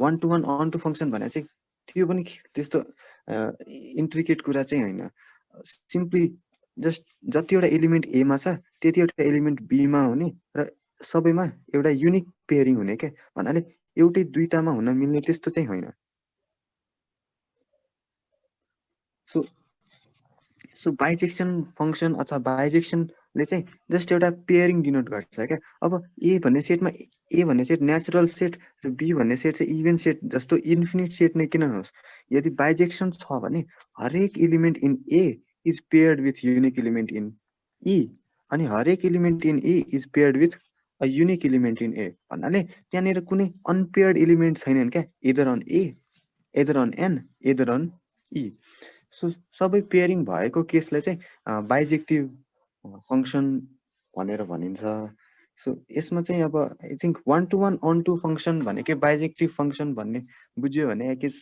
[SPEAKER 2] 1 to 1 अन टु फङ्सन भने चाहिँ त्यो पनि त्यस्तो इन्ट्रिकेट कुरा चाहिँ होइन सिम्पली जस्ट जतिवटा एलिमेन्ट एमा छ त्यतिवटा एलिमेन्ट बीमा हुने र सबैमा एउटा युनिक पेयरिङ हुने क्या भन्नाले एउटै दुईटामा हुन मिल्ने त्यस्तो चाहिँ होइन सो बाइजेक्सन फङ्सन अथवा बाइजेक्सनले चाहिँ जस्ट एउटा पेयरिङ डिनोट गर्छ क्या अब ए भन्ने सेटमा ए भन्ने सेट नेचुरल सेट र बी भन्ने सेट चाहिँ इभेन सेट जस्तो इन्फिनिट सेट नै किन नहोस् यदि बाइजेक्सन छ भने हरेक element in A is paired with unique element in E अनि हरेक element in E is paired with a unique element in A भन्नाले त्यहाँनिर कुनै unpaired element छैनन् क्या either on A either on N either on E so सबै pairing भएको केसलाई चाहिँ बाइजेक्टिभ फङ्सन भनेर भनिन्छ। सो यसमा चाहिँ अब I think 1 to 1 on to function भनेकै बाइजेक्टिभ फङ्सन भन्ने बुझ्यो भने आई गेस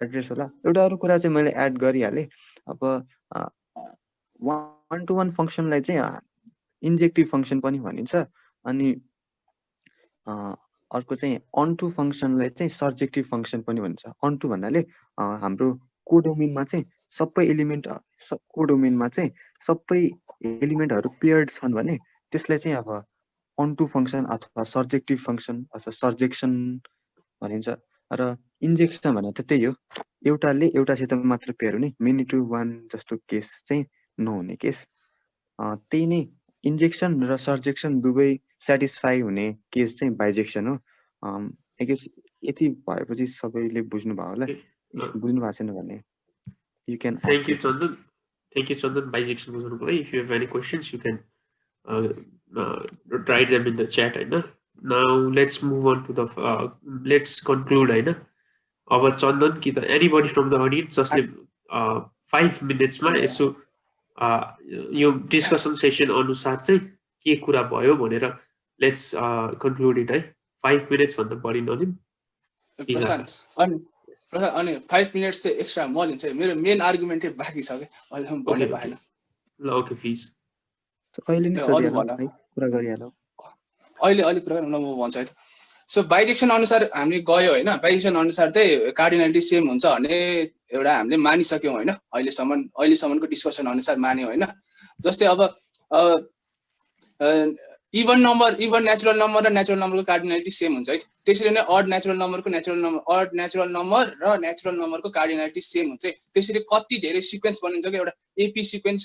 [SPEAKER 2] एड्रेस होला। एउटा अरू कुरा चाहिँ मैले एड गरिहालेँ। अब 1 to 1 फङ्सनलाई चाहिँ इन्जेक्टिभ फङ्सन पनि भनिन्छ, अनि अर्को चाहिँ अन टु फङ्सनलाई चाहिँ सर्जेक्टिभ फङ्सन पनि भनिन्छ। अन टु भन्नाले हाम्रो कोडोमेनमा चाहिँ सबै एलिमेन्ट कोडोमेनमा चाहिँ सबै एलिमेन्टहरू पेयर्ड छन् भने त्यसलाई चाहिँ अब अन टु फङ्सन अथवा सर्जेक्टिभ फङ्सन अथवा सर्जेक्सन भनिन्छ। र इन्जेक्सन भनेर त त्यही हो, एउटाले एउटासित मात्र पेयर हुने, मेनी टु वान जस्तो केस चाहिँ नहुने केस। त्यही नै इन्जेक्सन र सर्जेक्सन दुवै सेटिस्फाई हुने केस चाहिँ बाइजेक्सन हो। आई गेस यति भएपछि सबैले बुझ्नुभयो होला। बुझ्नु भएको छैन भने you can.
[SPEAKER 1] Thank you, Chandan. Thank you, Chandan. Bijection बुझ्नुको लागि. If you have any questions, you can write them in the chat. Now let's move on to the let's conclude. अब चन्दन कि त anybody from the audience जसले 5 minutes मा यसो यो discussion session अनुसार चाहिँ के कुरा भयो भनेर लेट्स कन्क्लुड इट है। 5 minutes भन्दा बढी नलिउँ।
[SPEAKER 5] अनि 5 minutes चाहिँ एक्स्ट्रा म लिन्छ। मेरो मेन आर्गुमेन्टै बाँकी छ के अहिले हम भन्ने भएन।
[SPEAKER 1] ल ओके प्लिज।
[SPEAKER 2] अहिले नै कुरा गरिहालौ।
[SPEAKER 5] अहिले कुरा गर्नु म भन्छु है। सो बाइजेक्सन अनुसार हामीले गयो हैन, बाइजेक्सन अनुसार चाहिँ कार्डिनलिटी सेम हुन्छ भन्ने एउटा हामीले मानिसक्यौं हैन। अहिलेसम्मको डिस्कसन अनुसार मान्यौ हैन। जस्तै अब इभन नेचुरल नम्बर र नेचुरल नम्बरको कार्डिनलिटी सेम हुन्छ है। त्यसरी नै अड नेचुरल नम्बरको नेचुरल नम्बर र नेचुरल नम्बरको कार्डिनलिटी सेम हुन्छ। त्यसरी कति धेरै सिक्वेन्स बनिन्छ कि एउटा एपी सिक्वेन्स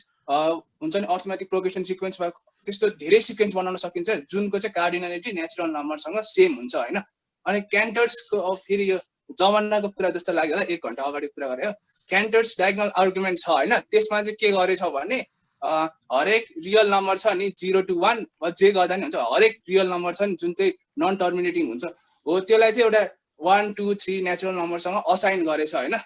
[SPEAKER 5] हुन्छ नि, अर्थमेटिक प्रोग्रेसन सिक्वेन्स भएको त्यस्तो धेरै सिक्वेन्स बनाउन सकिन्छ जुनको चाहिँ कार्डिनलिटी नेचुरल नम्बरसँग सेम हुन्छ हैन। अनि क्यान्टर्सको फेरि यो जमानाको कुरा जस्तो लाग्यो होला, 1 घण्टा अगाडि कुरा गरे हो। क्यान्टर्स डायगोनल आर्गुमेन्ट छ हैन, त्यसमा चाहिँ के गरेछ भने हरेक रियल नम्बर छ नि 0 to 1 जे गर्दा नि हुन्छ, हरेक रियल नम्बर छ नि जुन चाहिँ नन टर्मिनेटिङ हुन्छ हो, त्यसलाई चाहिँ एउटा 1 2 3 नेचुरल नम्बरसँग असाइन गरेछ हैन है।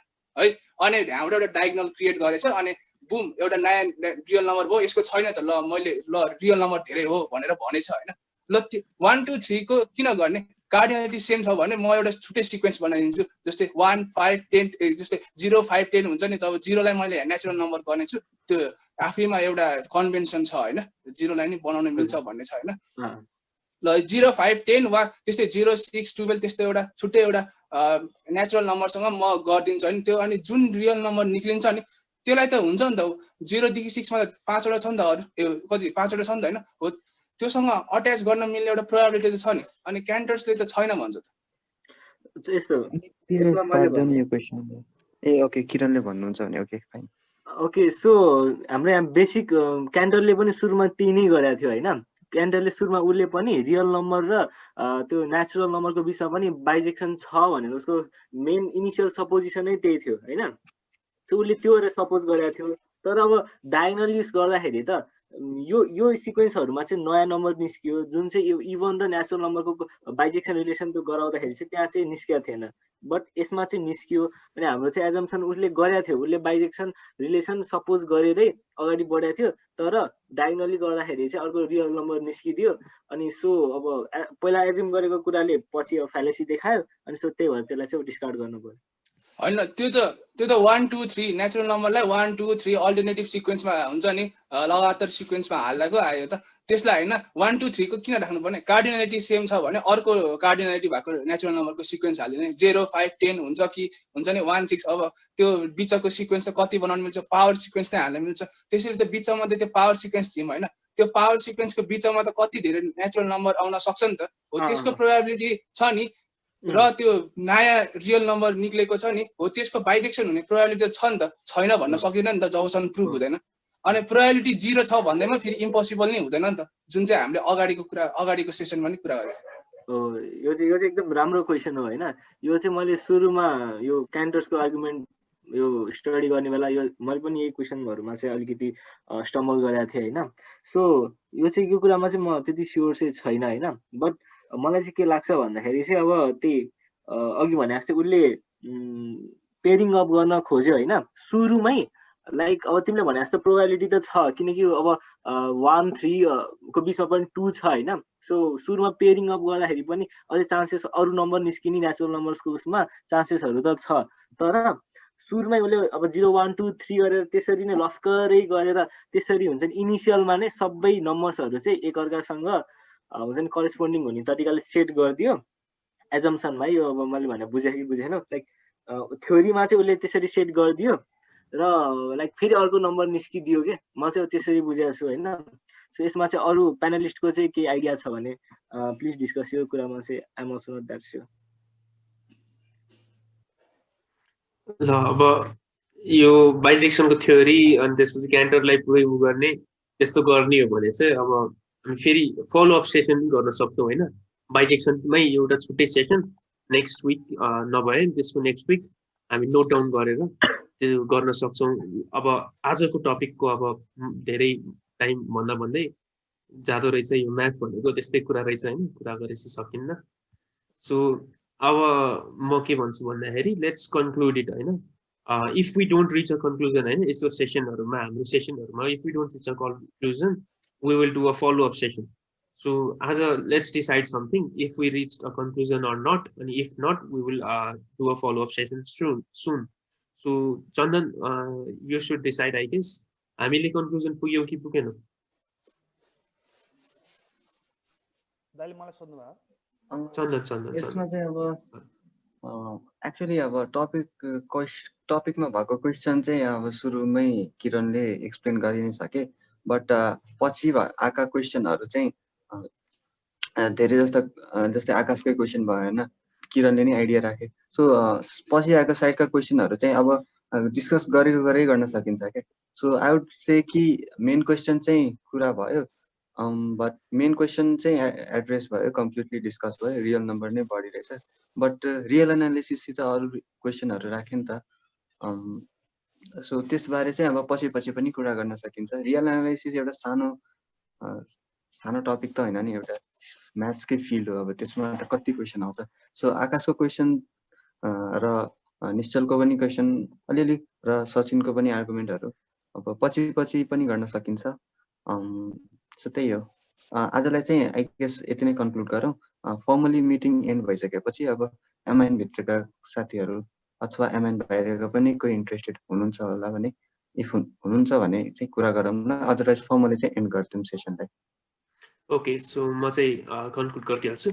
[SPEAKER 5] अनि त्यहाँबाट एउटा डायगोनल क्रिएट गरेछ, अनि बुम एउटा नयाँ रियल नम्बर भयो। यसको छैन त ल मैले रियल नम्बर धेरै हो भनेर भनेछ हैन। ल 1 2 3 को किन गर्ने, कार्डिनलिटी सेम छ भने म एउटा छुट्टै सिक्वेन्स बनाइदिन्छु। जस्तै 1 5 10 जस्तै 0 5 10 हुन्छ नि, तब 0 लाई मैले नेचुरल नम्बर गर्नेछु। त्यो आफैमा एउटा कन्भेन्सन छ हैन, 0 लाई नि बनाउन मिल्छ भन्ने छ हैन। ल 0 5 10 वा त्यस्तै 0 6 12 त्यस्तै एउटा छुट्टै एउटा नेचुरल नम्बरसँग म गरिदिन्छु हैन। त्यो अनि जुन रियल नम्बर निक्लिन्छ नि त्यसलाई त हुन्छ नि त 0 देखि 6 मा 5 वटा छ नि त, अरु कति 5 वटा छ नि त हैन हो। त्योसँग अट्याच गर्न मिल्ने एउटा प्रोबेबिलिटी त छ नि, अनि क्यान्टर्सले त छैन भन्छ त।
[SPEAKER 3] यस्तो
[SPEAKER 2] यसमा मैले क्वेशन ओके किरणले भन्नुहुन्छ भने ओके फाइन।
[SPEAKER 3] ओके सो हाम्रो यहाँ बेसिक क्यान्टरले पनि सुरुमा त्यही नै गरेको थियो हैन। क्यान्टरले सुरुमा उसले पनि रियल नम्बर र त्यो नेचुरल नम्बरको बिचमा पनि बाइजेक्सन छ भनेर उसको मेन इनिशियल सपोजिसनै त्यही थियो हैन। सो उसले त्यो सपोज गरेको थियो। तर अब डायगोनली गर्दाखेरि त यो सिक्वेन्सहरुमा चाहिँ नयाँ नम्बर निस्कियो जुन चाहिँ इभन र नेचुरल नम्बरको बाइजेक्सन रिलेसन त्यो गराउँदाखेरि चाहिँ त्यहाँ चाहिँ निस्किएको थिएन, बट यसमा चाहिँ निस्कियो। अनि हाम्रो चाहिँ एजम्सन उसले गरेको थियो, उसले बाइजेक्सन रिलेसन सपोज गरेरै अगाडि बढाएको थियो। तर डायगोनली गर्दाखेरि चाहिँ अर्को रियल नम्बर निस्किदियो। अनि सो अब पहिला एज्युम गरेको कुराले पछि अब फ्यालेसी देखायो, अनि सो त्यही भएर त्यसलाई चाहिँ डिस्कार्ड गर्नु पर्यो
[SPEAKER 5] हैन। त्यो त 1 2 3 नेचुरल नम्बरलाई 1 2 3 अल्टरनेटिभ सिक्वेन्समा हुन्छ नि, लगातार सिक्वेन्समा हाल्दाको आयो त। त्यसलाई हैन 1 2 3 को किन राख्नु पर्ने, कार्डिनलिटी सेम छ भने अर्को कार्डिनलिटी भएको नेचुरल नम्बरको सिक्वेन्स हाल्दिने। 0 5 10 हुन्छ कि हुन्छ नि 1 6, अब त्यो बिचको सिक्वेन्स चाहिँ कति बनाउन मिल्छ, पावर सिक्वेन्स नै हाल्न मिल्छ। त्यसैले त बिचमा त्यो पावर सिक्वेन्स दिउँ हैन। त्यो पावर सिक्वेन्सको बिचमा त कति धेरै नेचुरल नम्बर आउन सक्छ नि त हो, त्यसको प्रोबेबिलिटी छ नि। र त्यो नयाँ रियल नम्बर निक्लेको छ नि हो, त्यसको बाइजेक्सन हुने प्रोबेबिलिटी छ नि त, छैन भन्न सकिँदैन नि त जबसम्म प्रुभ हुँदैन। अनि प्रोबेबिलिटी 0 छ भन्दैमा फेरि इम्पोसिबल नै हुँदैन नि त, जुन चाहिँ हामीले अगाडिको सेसनमा नि कुरा गरेको
[SPEAKER 3] हो। यो चाहिँ एकदम राम्रो क्वेसन हो हैन। यो चाहिँ मैले सुरुमा यो क्यान्टर्सको आर्गुमेन्ट यो स्टडी गर्ने बेला यो मैले पनि यही क्वेसनहरुमा चाहिँ अलिकति स्टम्बल गरेको थिएँ हैन। सो यो चाहिँ यो कुरामा चाहिँ म त्यति स्योर चाहिँ छैन हैन। बट मलाई चाहिँ के लाग्छ भन्दाखेरि चाहिँ अब त्यही अघि भने जस्तै उसले पेयरिङ अप गर्न खोज्यो हैन। सुरुमै लाइक अब तिमीले भने जस्तो प्रोबेबिलिटी त छ किनकि अब 1 3 को बिचमा पनि 2 छ होइन सो सुरुमा पेयरिङ अप गर्दाखेरि पनि अझै चान्सेस अरू नम्बर निस्किने नेचुरल नम्बर्सको उसमा चान्सेसहरू त छ तर सुरुमै उसले अब 0 1 2 3 गरेर त्यसरी नै लस्करै गरेर त्यसरी हुन्छ नि इनिसियलमा नै सबै नम्बर्सहरू चाहिँ एकअर्कासँग हुन्छ नि करेस्पोन्डिङ हुने तरिकाले सेट गरिदियो एजम्सनमा यो अब मैले भने बुझेँ कि बुझेन लाइक थ्योरीमा चाहिँ उसले त्यसरी सेट गरिदियो र लाइक फेरि अर्को नम्बर निस्किदियो के म चाहिँ त्यसरी बुझेको छु होइन सो यसमा चाहिँ अरू प्यानलिस्टको चाहिँ केही आइडिया छ भने प्लिज डिस्कस यो कुरामा चाहिँ I'm also not that sure
[SPEAKER 1] ल अब यो बाइजेक्सनको थ्योरी अनि त्यसपछि क्यान्टरलाई पुरै उ गर्ने त्यस्तो गर्ने हो भने चाहिँ अब हामी फेरि फलोअप सेसन गर्न सक्छौँ होइन बाइजेक्सनमै एउटा छुट्टै सेसन नेक्स्ट विक नभए त्यसको नेक्स्ट विक हामी नोट डाउन गरेर त्यो गर्न सक्छौँ अब आजको टपिकको अब धेरै टाइम भन्दा भन्दै जाँदो रहेछ यो म्याथ भनेको त्यस्तै कुरा रहेछ होइन कुरा गरेपछि सकिन्न सो अब म के भन्छु भन्दाखेरि लेट्स कन्क्लुड इट होइन if we don't reach a conclusion होइन यस्तो सेसनहरूमा हाम्रो सेसनहरूमा if we don't reach a conclusion we will do a follow up session so आज let's decide something if we reach a conclusion or not अनि if not we will do a follow up session soon so Chandan you should decide I guess हामीले conclusion पुग्यौँ कि पुगेनौँ
[SPEAKER 10] दाइले मलाई सोध्नु भयो
[SPEAKER 1] चन्दन
[SPEAKER 2] यसमा चाहिँ अब एक्चुअली अब टपिकमा भएको क्वेसन चाहिँ अब सुरुमै किरणले एक्सप्लेन गरि नै सके बट पछि आएका क्वेसनहरू चाहिँ धेरै जस्तै आकाशकै क्वेसन भयो होइन किरणले नै आइडिया राखे सो पछि आएको साइडका क्वेसनहरू चाहिँ अब डिस्कस गरे गर्न सकिन्छ क्या सो आई वुड से कि मेन क्वेसन चाहिँ कुरा भयो बट मेन क्वेसन चाहिँ एड्रेस भयो कम्प्लिटली डिस्कस भयो रियल नम्बर नै बढी रहेछ बट रियल एनालिसिससित अरू क्वेसनहरू राख्यो नि त सो त्यसबारे चाहिँ अब पछि पनि कुरा गर्न सकिन्छ रियल एनालिसिस एउटा सानो टपिक त होइन नि एउटा म्याथ्सकै फिल्ड हो अब त्यसमा त कति क्वेसन आउँछ सो आकाशको क्वेसन र निश्चलको पनि क्वेसन अलिअलि र सचिनको पनि आर्गुमेन्टहरू अब पछि पनि गर्न सकिन्छ सो त्यही हो आजलाई चाहिँ आई गेस यति नै कन्क्लुड गरौँ फर्मली मिटिङ एन्ड भइसकेपछि अब एमआइएन भित्रका साथीहरू अथवा एमआइएन बाहिरका पनि कोही इन्ट्रेस्टेड हुनुहुन्छ होला भने इफ हुनुहुन्छ भने चाहिँ कुरा गरौँ न अदरवाइज फर्मली चाहिँ एन्ड गरिदिउँ सेसनलाई
[SPEAKER 1] ओके सो म चाहिँ कन्क्लुड गरिदिइहाल्छु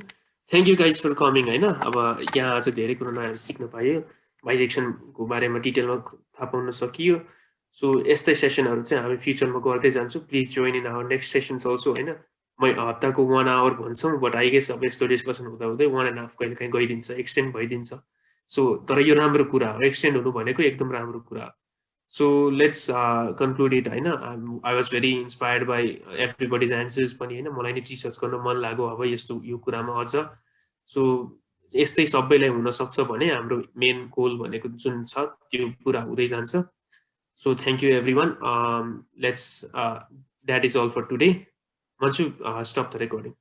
[SPEAKER 1] thank you guys for coming होइन अब यहाँ आज धेरै कुरो नयाँ सिक्न पायो बाइजेक्सनको बारेमा डिटेलमा थाहा पाउन सकियो सो यस्तै सेसनहरू चाहिँ हामी फ्युचरमा गर्दै जान्छौँ please join in our next sessions also होइन हप्ताको 1 आवर भन्छौँ बट आई गेस अब यस्तो डिस्कसन हुँदै 1.5 कहिले काहीँ गइदिन्छ एक्सटेन्ड भइदिन्छ सो तर यो राम्रो कुरा हो एक्सटेन्ड हुनु भनेको एकदम राम्रो कुरा हो सो लेट्स कन्क्लुड इट होइन I was very inspired by everybody's answers पनि होइन मलाई नै रिसर्च गर्न मन लाग्यो अब यस्तो यो कुरामा अझ सो यस्तै सबैलाई हुनसक्छ भने हाम्रो मेन गोल भनेको जुन छ त्यो पुरा हुँदै जान्छ so thank you everyone let's that is all for today Once you stop the recording.